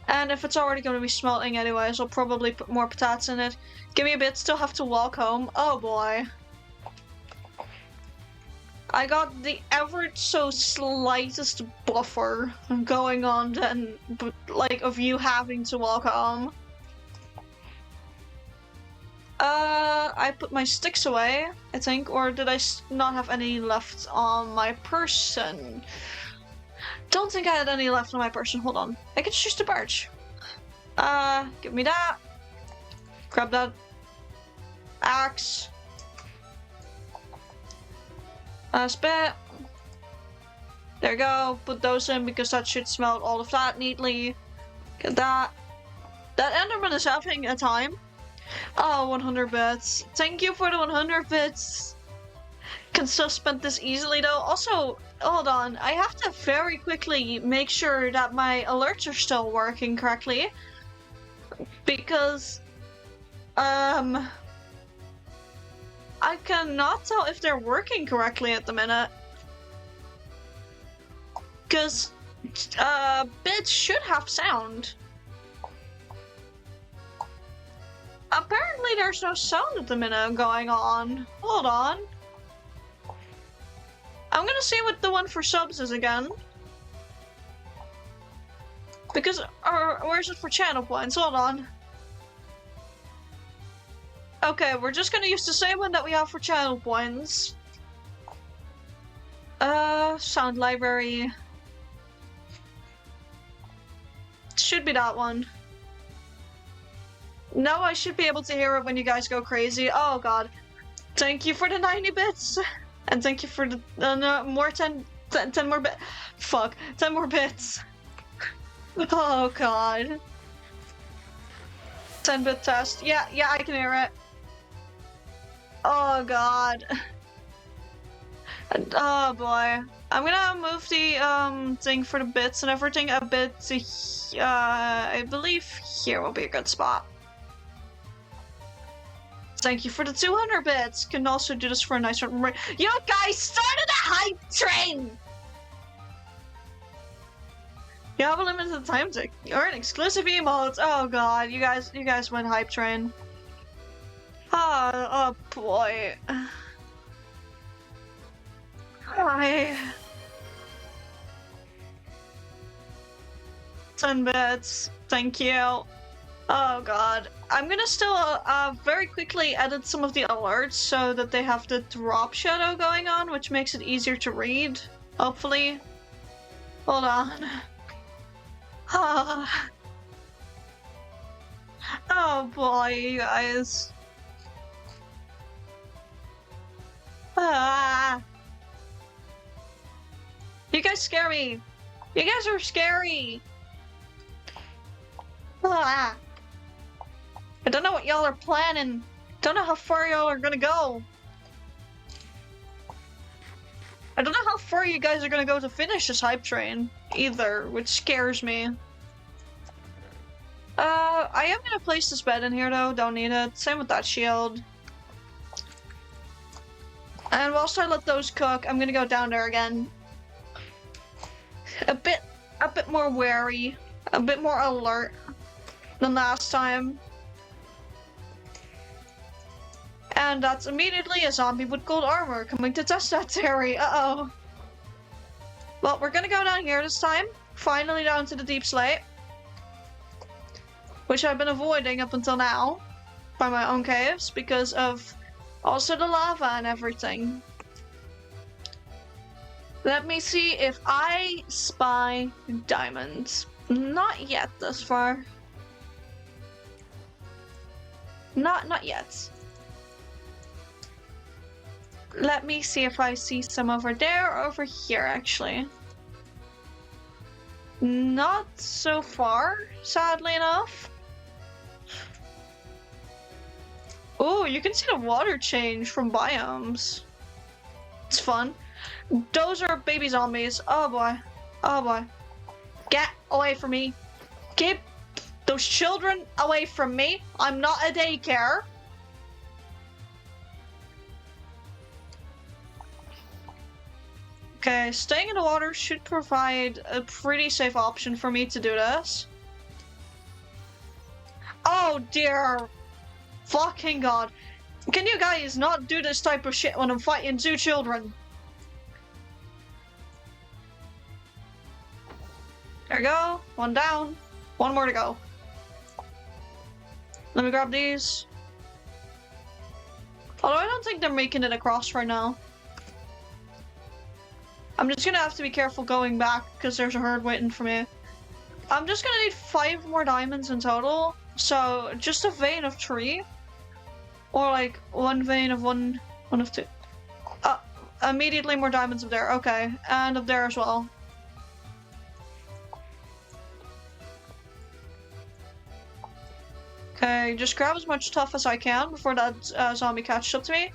And if it's already gonna be smelting anyways, I'll probably put more potatoes in it. Give me a bit, still have to walk home. Oh boy. I got the ever so slightest buffer going on then, like, of you having to walk home. I put my sticks away, I think, or did I not have any left on my person? Don't think I had any left on my person, hold on. I can choose the barge. Give me that. Grab that axe. Spit. There you go, put those in because that should smelt all of that neatly. Get that. That Enderman is having a time. Oh, 100 bits. Thank you for the 100 bits. Can suspend this easily though. Also, hold on. I have to very quickly make sure that my alerts are still working correctly. Because, I cannot tell if they're working correctly at the minute. Because, bits should have sound. Apparently there's no sound at the minute going on. Hold on. I'm gonna see what the one for subs is again. Because, or where's it for channel points? Hold on. Okay, we're just gonna use the same one that we have for channel points. Sound library. Should be that one. No, I should be able to hear it when you guys go crazy. Oh god. Thank you for the 90 bits. And thank you for the more 10 more bits. Fuck. 10 more bits. Oh god. 10-bit test. Yeah, I can hear it. Oh god. Oh boy. I'm gonna move the thing for the bits and everything a bit to I believe here will be a good spot. Thank you for the 200 bits. Can also do this for a nice one. You guys started a hype train! You have a limited time to earn exclusive emotes. Oh god, you guys went hype train. Oh boy. Hi. 10 bits. Thank you. Oh god. I'm gonna still very quickly edit some of the alerts so that they have the drop shadow going on, which makes it easier to read, hopefully. Hold on. Oh boy, you guys. You guys scare me. You guys are scary. I don't know what y'all are planning. Don't know how far y'all are gonna go. I don't know how far you guys are gonna go to finish this hype train either, which scares me. I am gonna place this bed in here though, don't need it. Same with that shield. And whilst I let those cook, I'm gonna go down there again. A bit more wary, a bit more alert than last time. And that's immediately a zombie with gold armor coming to test that theory. Uh-oh. Well, we're gonna go down here this time. Finally down to the deep slate. Which I've been avoiding up until now. By my own caves, because of also the lava and everything. Let me see if I spy diamonds. Not yet thus far. Not yet. Let me see if I see some over there or over here, actually. Not so far, sadly enough. Oh, you can see the water change from biomes. It's fun. Those are baby zombies. Oh boy. Oh boy. Get away from me. Keep those children away from me. I'm not a daycare. Okay, staying in the water should provide a pretty safe option for me to do this. Oh dear. Fucking god. Can you guys not do this type of shit when I'm fighting two children? There we go. One down. One more to go. Let me grab these. Although I don't think they're making it across right now. I'm just gonna have to be careful going back because there's a herd waiting for me. I'm just gonna need 5 more diamonds in total. So just a vein of 3. Or like 1 vein of one of 2. Immediately more diamonds up there. Okay. And up there as well. Okay, just grab as much stuff as I can before that zombie catches up to me.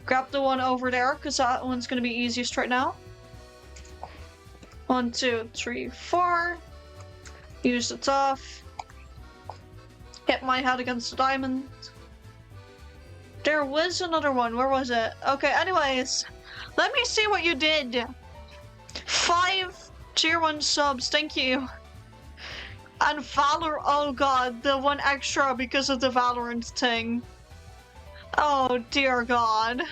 Grab the one over there, because that one's going to be easiest right now. 1, 2, 3, 4. Use the tough. Hit my head against the diamond. There was another one. Where was it? Okay, anyways. Let me see what you did. 5 tier 1 subs. Thank you. And Valor, oh god, the one extra because of the Valorant thing. Oh dear god.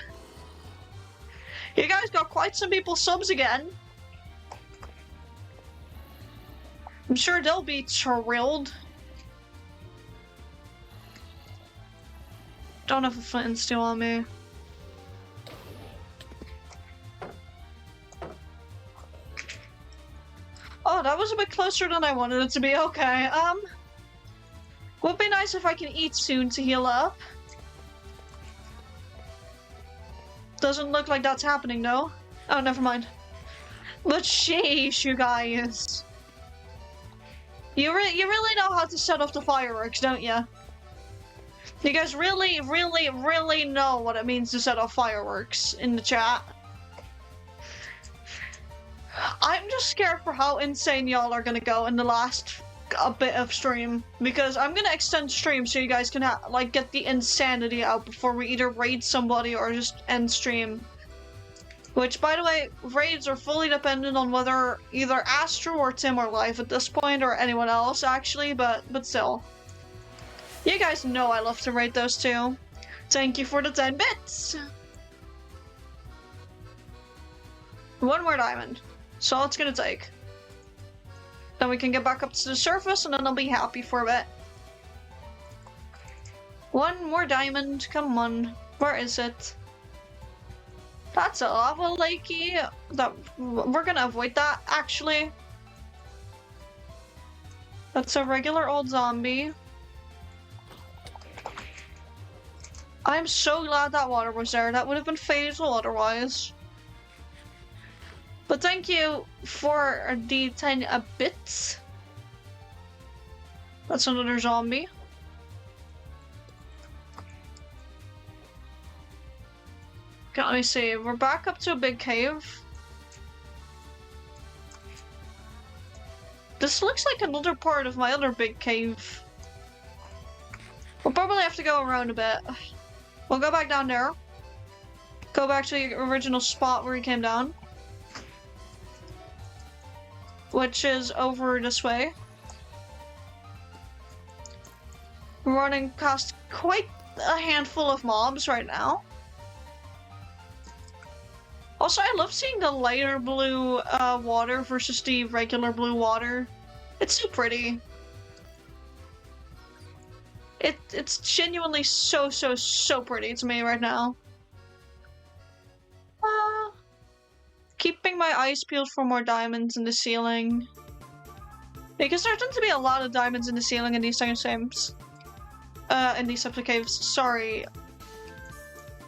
You guys got quite some people subs again. I'm sure they'll be thrilled. Don't have a flint and steel on me. Oh, that was a bit closer than I wanted it to be. Okay, would be nice if I can eat soon to heal up. Doesn't look like that's happening, though. Oh, never mind. But sheesh, you guys. You really know how to set off the fireworks, don't you? You guys really know what it means to set off fireworks in the chat. I'm just scared for how insane y'all are gonna go in the last bit of stream, because I'm gonna extend stream so you guys can like get the insanity out before we either raid somebody or just end stream. Which, by the way, raids are fully dependent on whether either Astro or Tim are live at this point, or anyone else actually, but still. You guys know I love to raid those two. Thank you for the 10 bits! 1 more diamond. That's all it's gonna take. Then we can get back up to the surface and then I'll be happy for a bit. 1 more diamond, come on. Where is it? That's a lava lakey. We're gonna avoid that, actually. That's a regular old zombie. I'm so glad that water was there. That would have been fatal otherwise. But thank you for the 10 bits. That's another zombie. Okay, let me see. We're back up to a big cave. This looks like another part of my other big cave. We'll probably have to go around a bit. We'll go back down there. Go back to the original spot where we came down. Which is over this way. We're running past quite a handful of mobs right now. Also, I love seeing the lighter blue water versus the regular blue water. It's so pretty. It's genuinely so pretty to me right now. Keeping my eyes peeled for more diamonds in the ceiling. Because there tend to be a lot of diamonds in the ceiling in these TimTims. In these types of caves. Sorry.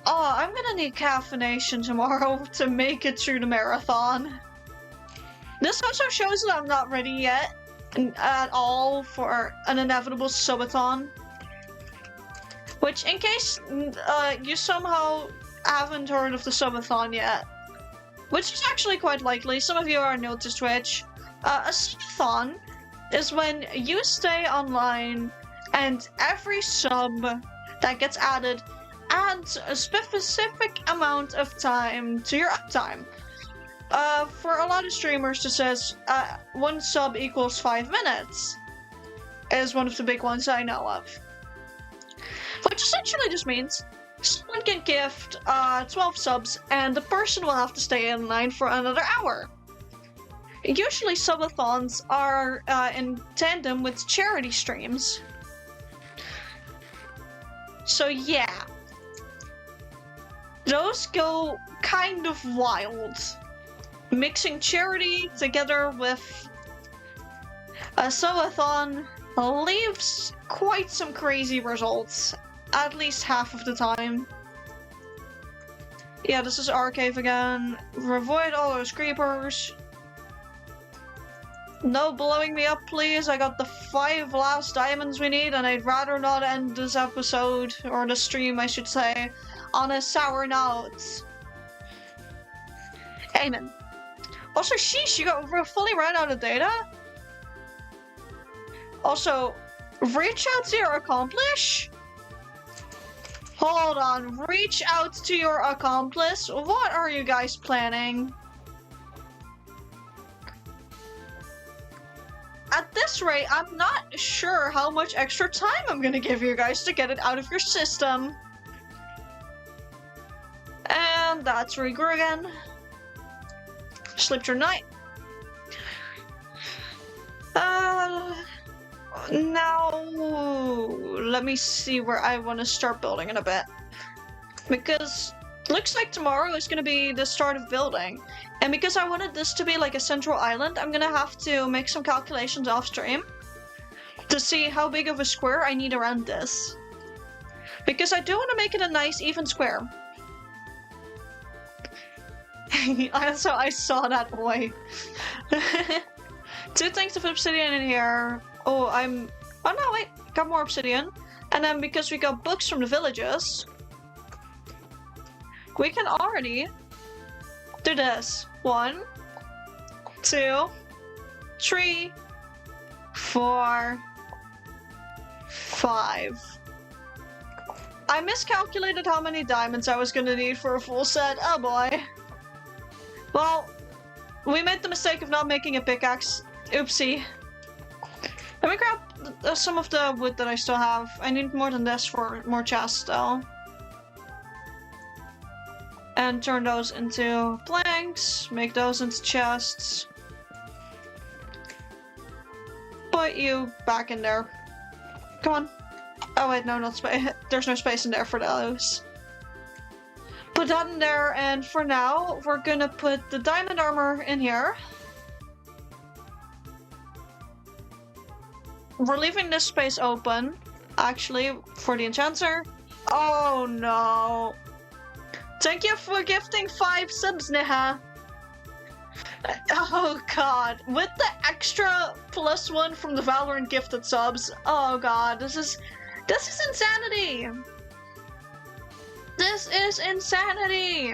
Oh, I'm gonna need caffeination tomorrow to make it through the marathon. This also shows that I'm not ready yet at all for an inevitable subathon. Which, in case you somehow haven't heard of the subathon yet, which is actually quite likely, some of you are new to Twitch, a subathon is when you stay online and every sub that gets added adds a specific amount of time to your uptime. For a lot of streamers, it says 1 sub equals 5 minutes, is one of the big ones I know of. Which essentially just means someone can gift 12 subs and the person will have to stay in line for another hour. Usually subathons are in tandem with charity streams. So yeah. Those go kind of wild. Mixing charity together with a subathon leaves quite some crazy results. At least half of the time. Yeah, this is our cave again. Avoid all those creepers. No blowing me up, please. I got the 5 last diamonds we need, and I'd rather not end this episode, or the stream, I should say, on a sour note. Amen. Also, sheesh, you fully ran out of data? Also, reach out to your accomplice? Hold on, reach out to your accomplice? What are you guys planning? At this rate, I'm not sure how much extra time I'm gonna give you guys to get it out of your system. And that's where we grew again. Sleep through night. Now, let me see where I want to start building in a bit. Because looks like tomorrow is going to be the start of building. And because I wanted this to be like a central island, I'm going to have to make some calculations off stream to see how big of a square I need around this. Because I do want to make it a nice even square. So I saw that boy. 2 things of obsidian in here. Oh, oh no, wait, got more obsidian. And then because we got books from the villages, we can already do this. 1, 2, 3, 4, 5. I miscalculated how many diamonds I was gonna need for a full set. Oh boy. Well, we made the mistake of not making a pickaxe. Oopsie. Let me grab some of the wood that I still have. I need more than this for more chests, though. And turn those into planks. Make those into chests. Put you back in there. Come on. Oh wait, no, not space. There's no space in there for those. Put that in there, and for now, we're gonna put the diamond armor in here. We're leaving this space open, actually, for the enchanter. Oh no. Thank you for gifting 5 subs, Neha. Oh god. With the extra +1 from the Valorant gifted subs. Oh god, this is insanity. This is insanity.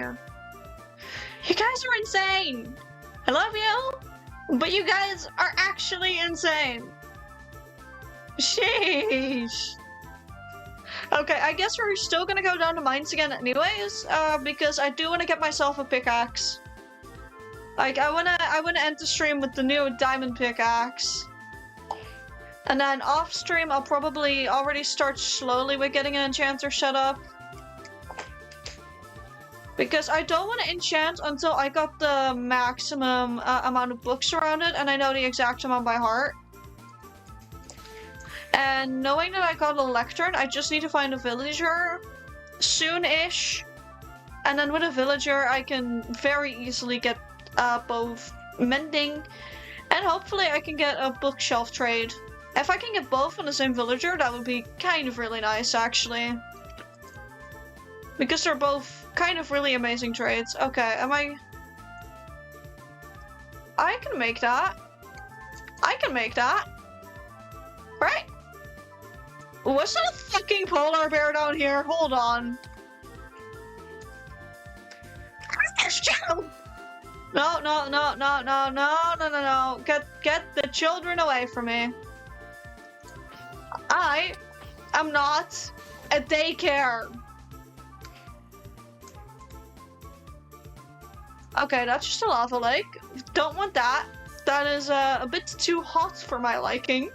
You guys are insane. I love you. But you guys are actually insane. Sheesh. Okay, I guess we're still gonna go down to mines again anyways, because I do want to get myself a pickaxe. Like, I wanna end the stream with the new diamond pickaxe. And then off stream, I'll probably already start slowly with getting an enchanter set up. Because I don't want to enchant until I got the maximum amount of books around it, and I know the exact amount by heart. And knowing that I got a lectern, I just need to find a villager soon-ish. And then with a villager, I can very easily get both mending, and hopefully I can get a bookshelf trade. If I can get both on the same villager, that would be kind of really nice, actually. Because they're both kind of really amazing trades. Okay, I can make that. I can make that. Right? Was that a fucking polar bear down here? Hold on. No, no, no, no, no, no, no, no, no. Get the children away from me. I am not a daycare. Okay, that's just a lava lake. Don't want that. That is a bit too hot for my liking.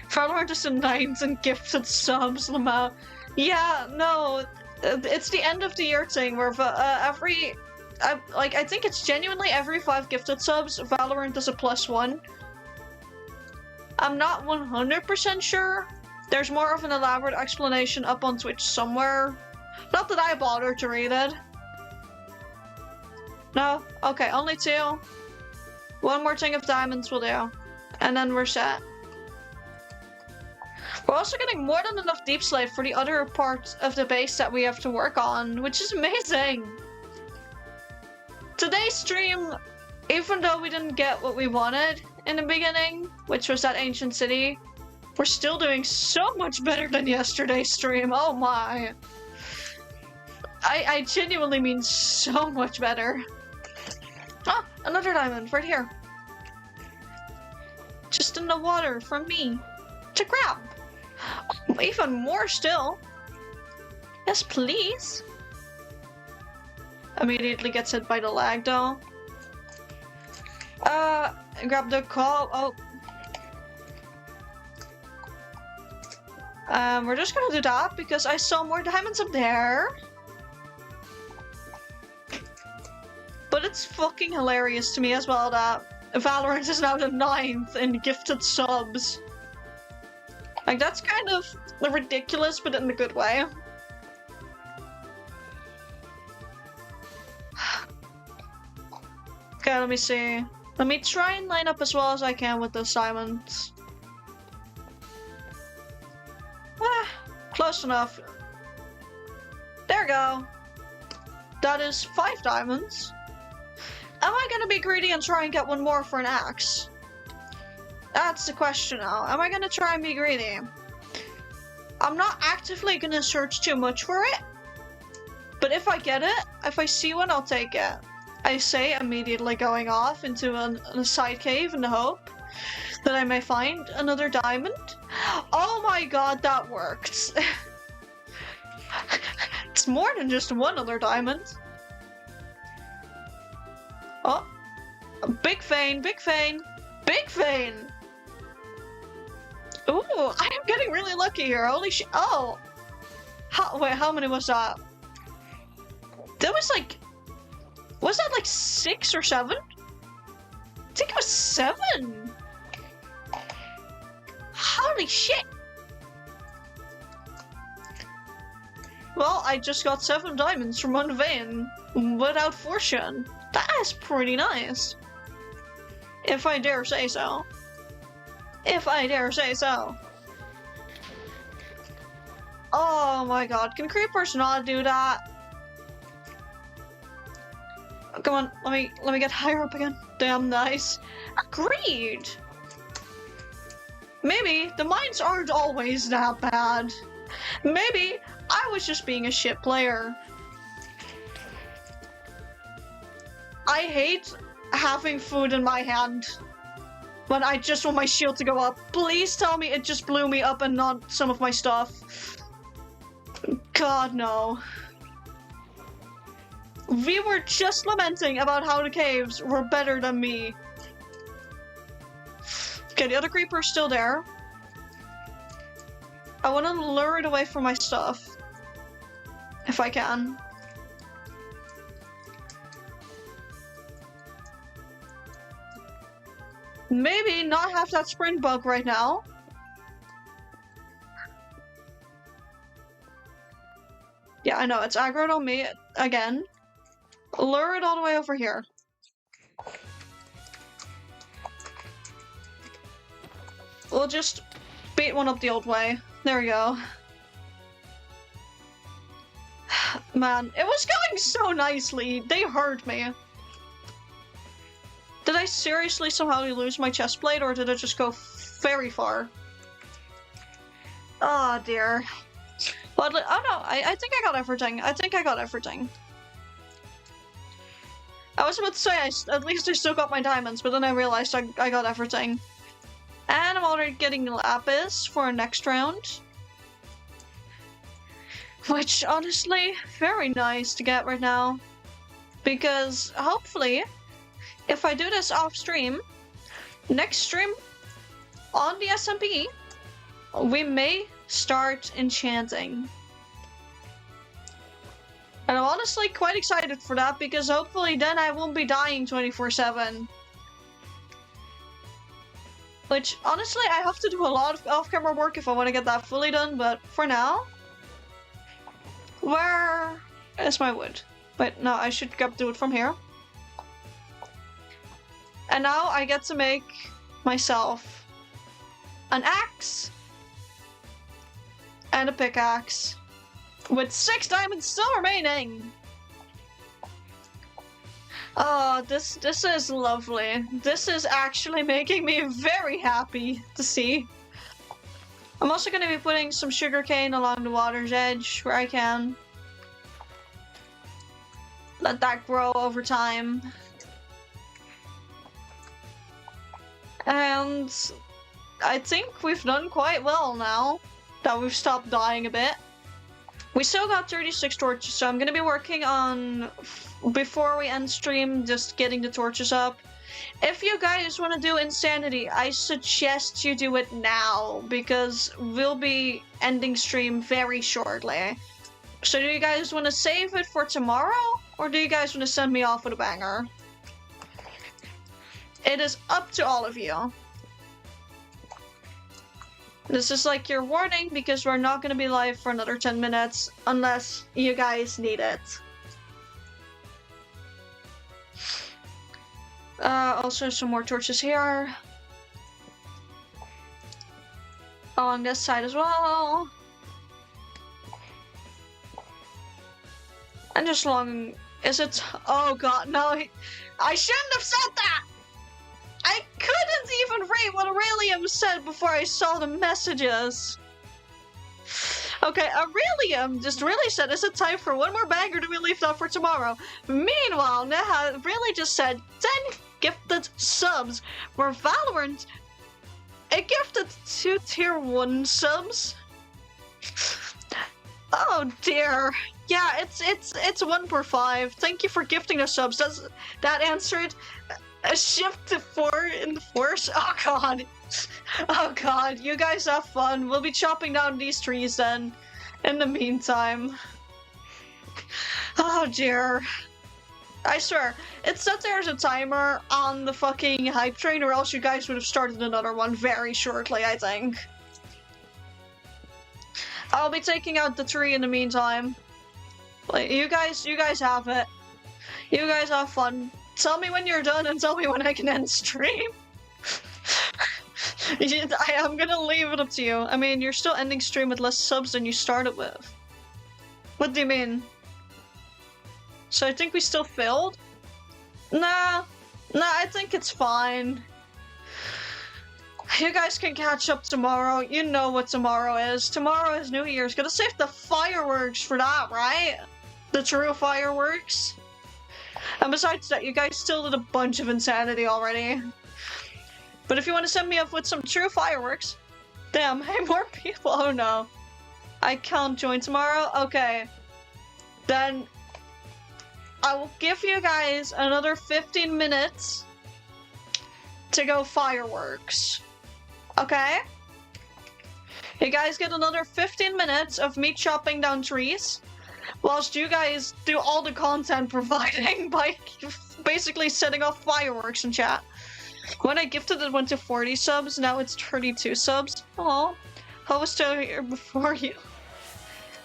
Valorant just in 9s and gifted subs, Lamau. Yeah, no. It's the end of the year thing where I think it's genuinely every 5 gifted subs, Valorant is a +1. I'm not 100% sure. There's more of an elaborate explanation up on Twitch somewhere. Not that I bothered to read it. No? Okay, only 2. One more thing of diamonds will do. And then we're set. We're also getting more than enough deep slate for the other parts of the base that we have to work on, which is amazing! Today's stream, even though we didn't get what we wanted in the beginning, which was that ancient city, we're still doing so much better than yesterday's stream, oh my! I genuinely mean so much better. Ah, another diamond right here. Just in the water from me to grab. Oh, even more still. Yes, please. Immediately gets hit by the lag though. Grab the call. Oh. We're just gonna do that because I saw more diamonds up there. But it's fucking hilarious to me as well that Valorant is now the 9th in gifted subs. Like, that's kind of ridiculous, but in a good way. Okay, let me see. Let me try and line up as well as I can with those diamonds. Close enough. There we go. That is 5 diamonds. Am I gonna be greedy and try and get one more for an axe? That's the question now. Am I gonna try and be greedy? I'm not actively gonna search too much for it. But if I get it, if I see one, I'll take it. I say immediately going off into a side cave in the hope that I may find another diamond. Oh my god, that worked. It's more than just one other diamond. Oh, big vein, big vein, big vein. Ooh, I am getting really lucky here. Holy shit. Oh, wait, how many was that? That was that like 6 or 7? I think it was 7. Holy shit. Well, I just got 7 diamonds from one vein without fortune. That is pretty nice. If I dare say so. If I dare say so. Oh my god, can creepers not do that? Oh, come on, let me get higher up again. Damn nice. Agreed! Maybe the mines aren't always that bad. Maybe I was just being a shit player. I hate having food in my hand when I just want my shield to go up. Please tell me it just blew me up and not some of my stuff. God, no. We were just lamenting about how the caves were better than me. Okay, the other creeper's still there. I want to lure it away from my stuff. If I can. Maybe not have that sprint bug right now. Yeah, I know, it's aggroed on me again. Lure it all the way over here. We'll just beat one up the old way. There we go. Man, it was going so nicely. They hurt me. Did I seriously somehow lose my chest plate, or did it just go very far? Oh dear. But, oh no, I think I got everything. I think I got everything. I was about to say, at least I still got my diamonds, but then I realized I got everything. And I'm already getting lapis for next round. Which, honestly, very nice to get right now. Because, hopefully, if I do this off stream, next stream on the SMP, we may start enchanting. And I'm honestly quite excited for that, because hopefully then I won't be dying 24/7. Which, honestly, I have to do a lot of off-camera work if I want to get that fully done, but for now... Where is my wood? Wait, no, I should do it from here. And now I get to make myself an axe and a pickaxe with 6 diamonds still remaining. Oh, this is lovely. This is actually making me very happy to see. I'm also going to be putting some sugarcane along the water's edge where I can. Let that grow over time. And I think we've done quite well now that we've stopped dying a bit. We still got 36 torches, so I'm going to be working on, before we end stream, just getting the torches up. If you guys want to do Insanity, I suggest you do it now, because we'll be ending stream very shortly. So do you guys want to save it for tomorrow, or do you guys want to send me off with a banger? It is up to all of you. This is like your warning, because we're not going to be live for another 10 minutes, unless you guys need it. Also some more torches here. On this side as well. And just long... Is it... Oh god, no. I shouldn't have said that! I couldn't even read what Aurelium said before I saw the messages. Okay, Aurelium just really said, is it time for one more bag or do we leave that for tomorrow? Meanwhile, Neha really just said 10 gifted subs, where Valorant it gifted 2 tier 1 subs. Oh dear. Yeah, it's 1 per 5. Thank you for gifting the subs. That answered a shift to 4 in the force. Oh god. Oh god, you guys have fun. We'll be chopping down these trees then, in the meantime. Oh dear. I swear, it said there's a timer on the fucking hype train, or else you guys would have started another one very shortly, I think. I'll be taking out the tree in the meantime. Like, you guys have it. You guys have fun. Tell me when you're done and tell me when I can end stream. I'm gonna leave it up to you. I mean, you're still ending stream with less subs than you started with. What do you mean? So I think we still failed? Nah, I think it's fine. You guys can catch up tomorrow. You know what tomorrow is. Tomorrow is New Year's. Gotta save the fireworks for that, right? The true fireworks. And besides that, you guys still did a bunch of insanity already. But if you want to send me up with some true fireworks... Damn, hey, more people! Oh no. I can't join tomorrow? Okay. Then... I will give you guys another 15 minutes to go fireworks. Okay? You guys get another 15 minutes of me chopping down trees, whilst you guys do all the content providing by basically setting off fireworks in chat. When I gifted it went to 40 subs, now it's 32 subs. Aw, I was still here before you.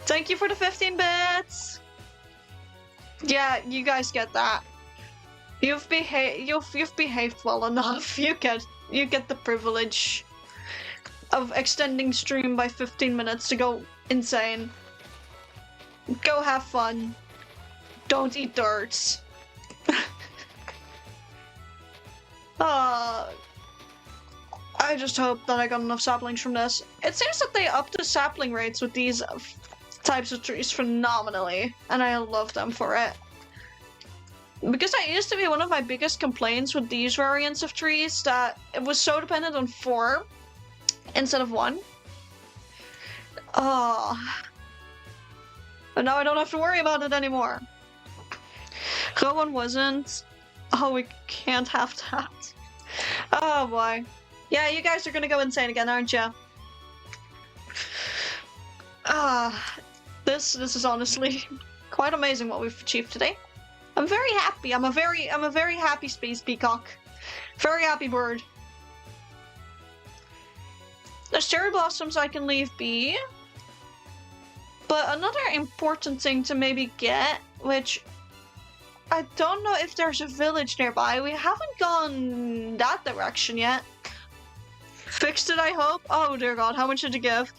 Thank you for the 15 bits! Yeah, you guys get that. You've behaved well enough. You get the privilege of extending stream by 15 minutes to go insane. Go have fun. Don't eat dirt. I just hope that I got enough saplings from this. It seems that they upped the sapling rates with these types of trees phenomenally, and I love them for it. Because that used to be one of my biggest complaints with these variants of trees, that it was so dependent on 4 instead of 1. But now I don't have to worry about it anymore. Rowan wasn't. Oh, we can't have that. Oh boy. Yeah, you guys are gonna go insane again, aren't you? This is honestly quite amazing what we've achieved today. I'm very happy. I'm a very happy space peacock. Very happy bird. There's cherry blossoms I can leave be. But another important thing to maybe get, which I don't know if there's a village nearby. We haven't gone that direction yet. Fixed it, I hope. Oh dear God, how much did you give?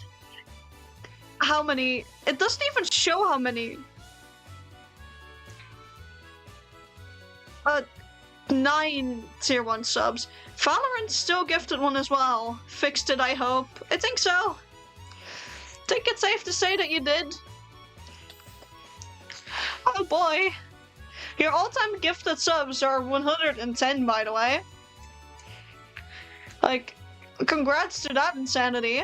How many? It doesn't even show how many. 9 tier 1 subs. Valorant still gifted one as well. Fixed it, I hope. I think so. I think it's safe to say that you did. Oh boy. Your all-time gifted subs are 110, by the way. Like, congrats to that insanity.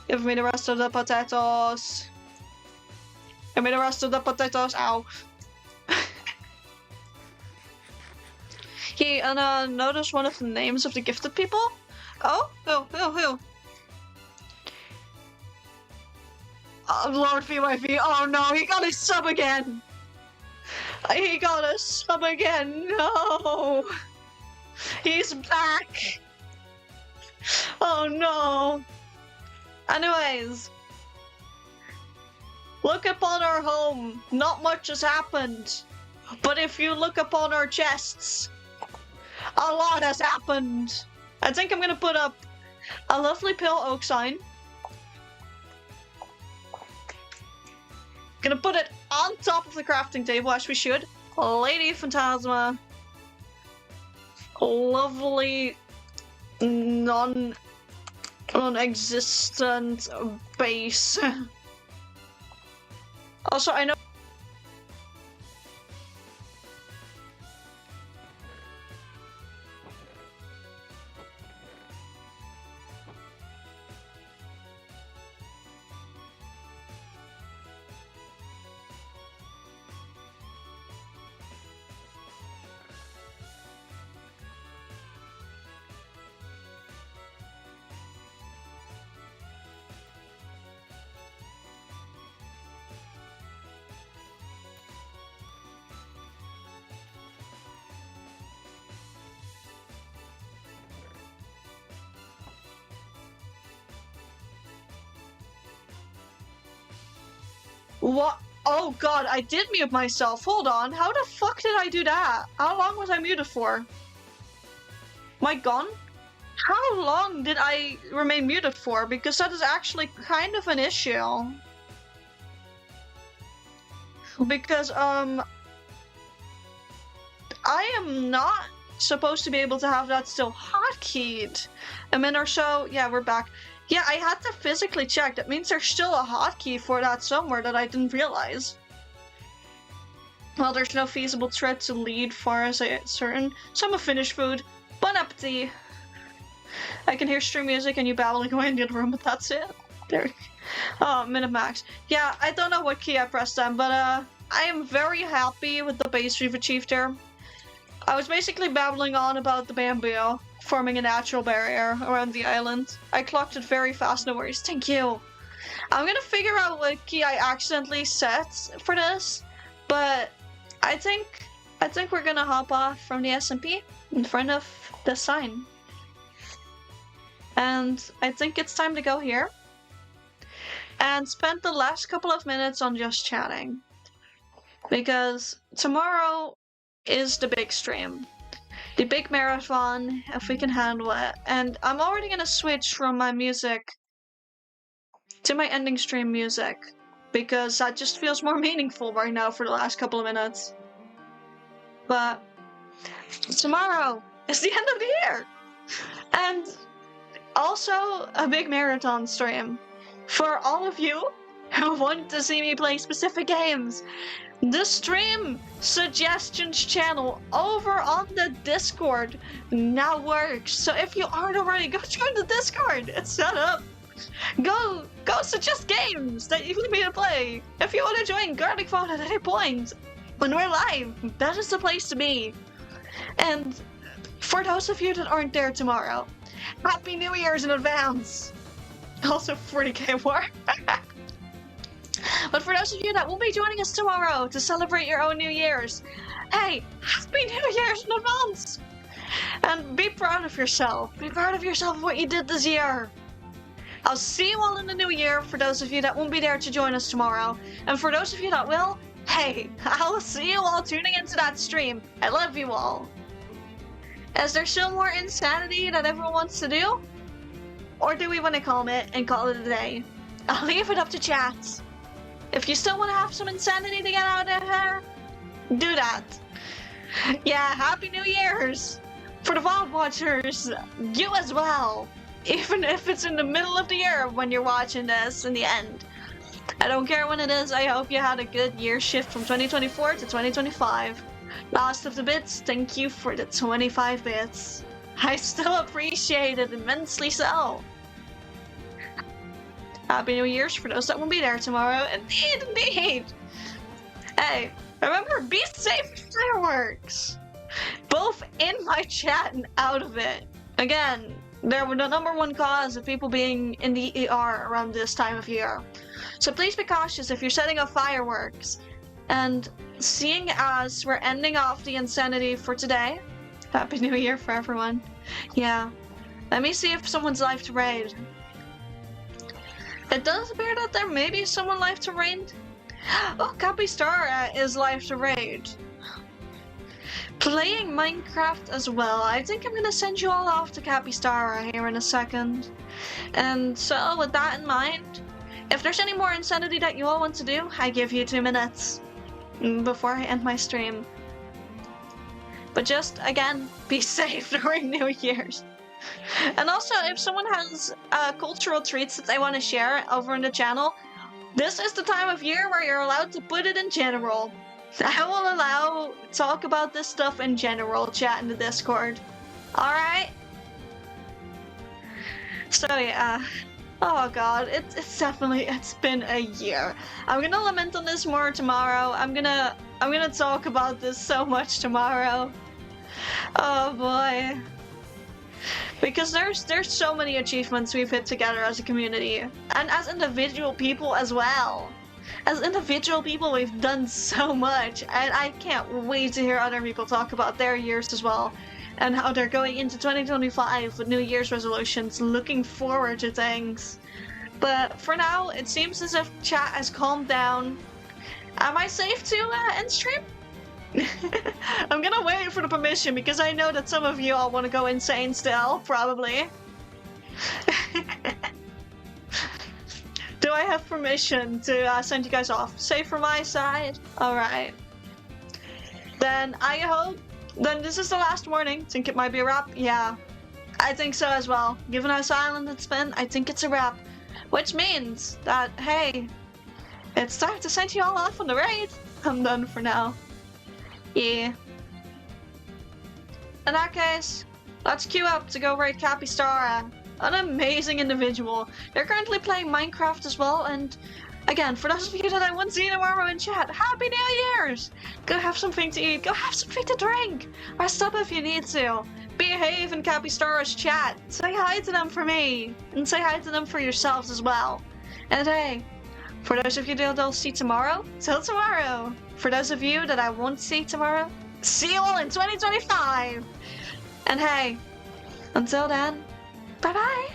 Give me the rest of the potatoes. Give me the rest of the potatoes. Ow. Hey, and notice one of the names of the gifted people? Oh? Who? Oh, Lord VYV. Oh no, he got his sub again! He got a sub again! No! He's back! Oh no! Anyways. Look upon our home. Not much has happened. But if you look upon our chests, a lot has happened. I think I'm gonna put up a lovely pale oak sign. Gonna put it on top of the crafting table, as we should. Lady Phantasma. Lovely non-existent base. Also, I know what? Oh god, I did mute myself. Hold on. How the fuck did I do that? How long was I muted for? Am I gone? How long did I remain muted for? Because that is actually kind of an issue. Because, I am not supposed to be able to have that still hotkeyed. A minute or so. Yeah, we're back. Yeah, I had to physically check. That means there's still a hotkey for that somewhere that I didn't realize. Well, there's no feasible threat to lead far as I certain. Some have finished food. Bon appetit! I can hear stream music and you babbling away in the other room, but that's it. There. Oh, minute max. Yeah, I don't know what key I pressed then, but I am very happy with the base we've achieved here. I was basically babbling on about the bamboo forming a natural barrier around the island. I clocked it very fast, no worries. Thank you. I'm gonna figure out what key I accidentally set for this, but I think we're gonna hop off from the SMP in front of the sign. And I think it's time to go here and spend the last couple of minutes on just chatting. Because tomorrow is the big stream. The big marathon, if we can handle it. And I'm already gonna switch from my music to my ending stream music. Because that just feels more meaningful right now for the last couple of minutes. But tomorrow is the end of the year! And also a big marathon stream. For all of you who want to see me play specific games, the stream suggestions channel over on the Discord now works. So if you aren't already, go join the Discord. It's set up. Go suggest games that you want me to play. If you want to join Garlic Phone at any point when we're live, that is the place to be. And for those of you that aren't there tomorrow, Happy New Year's in advance. Also 40k war. But for those of you that will be joining us tomorrow to celebrate your own New Year's, hey, Happy New Year's in advance! And be proud of yourself. Be proud of yourself of what you did this year. I'll see you all in the new year for those of you that won't be there to join us tomorrow. And for those of you that will, hey, I'll see you all tuning into that stream. I love you all. Is there still more insanity that everyone wants to do? Or do we want to calm it and call it a day? I'll leave it up to chat. If you still want to have some insanity to get out of here, do that. Yeah, Happy New Year's! For the VOD watchers, you as well. Even if it's in the middle of the year when you're watching this in the end. I don't care when it is, I hope you had a good year shift from 2024 to 2025. Last of the bits, thank you for the 25 bits. I still appreciate it immensely so. Happy New Year's for those that won't be there tomorrow. Indeed, indeed. Hey, remember, be safe with fireworks. Both in my chat and out of it. Again, they're the #1 cause of people being in the ER around this time of year. So please be cautious if you're setting off fireworks. And seeing as we're ending off the insanity for today, Happy New Year for everyone. Yeah. Let me see if someone's live to raid. It does appear that there may be someone live to raid. Oh, Capistara is live to raid. Playing Minecraft as well. I think I'm gonna send you all off to Capistara here in a second. And so, with that in mind, if there's any more insanity that you all want to do, I give you 2 minutes before I end my stream. But just, again, be safe during New Year's. And also, if someone has cultural treats that they want to share over in the channel, this is the time of year where you're allowed to put it in general. I will allow talk about this stuff in general, chat in the Discord. Alright? So yeah. Oh god, it's been a year. I'm gonna lament on this more tomorrow. I'm gonna talk about this so much tomorrow. Oh boy. Because there's so many achievements we've hit together as a community. And as individual people as well. As individual people, we've done so much. And I can't wait to hear other people talk about their years as well. And how they're going into 2025 with New Year's resolutions, looking forward to things. But for now, it seems as if chat has calmed down. Am I safe to end stream? I'm gonna wait for the permission because I know that some of you all want to go insane still, probably. Do I have permission to send you guys off? Safe from my side? Alright. Then I hope... Then this is the last warning. Think it might be a wrap? Yeah. I think so as well. Given how silent it's been, I think it's a wrap. Which means that, hey, it's time to send you all off on the raid. I'm done for now. Yeah. In that case, let's queue up to go raid Capistara. An amazing individual. They're currently playing Minecraft as well, and again, for those of you that I won't see tomorrow in chat, Happy New Year's! Go have something to eat, go have something to drink! Rest up if you need to. Behave in Capistara's chat. Say hi to them for me, and say hi to them for yourselves as well. And hey, for those of you that I'll see tomorrow, till tomorrow. For those of you that I won't see tomorrow, see you all in 2025! And hey, until then, bye-bye!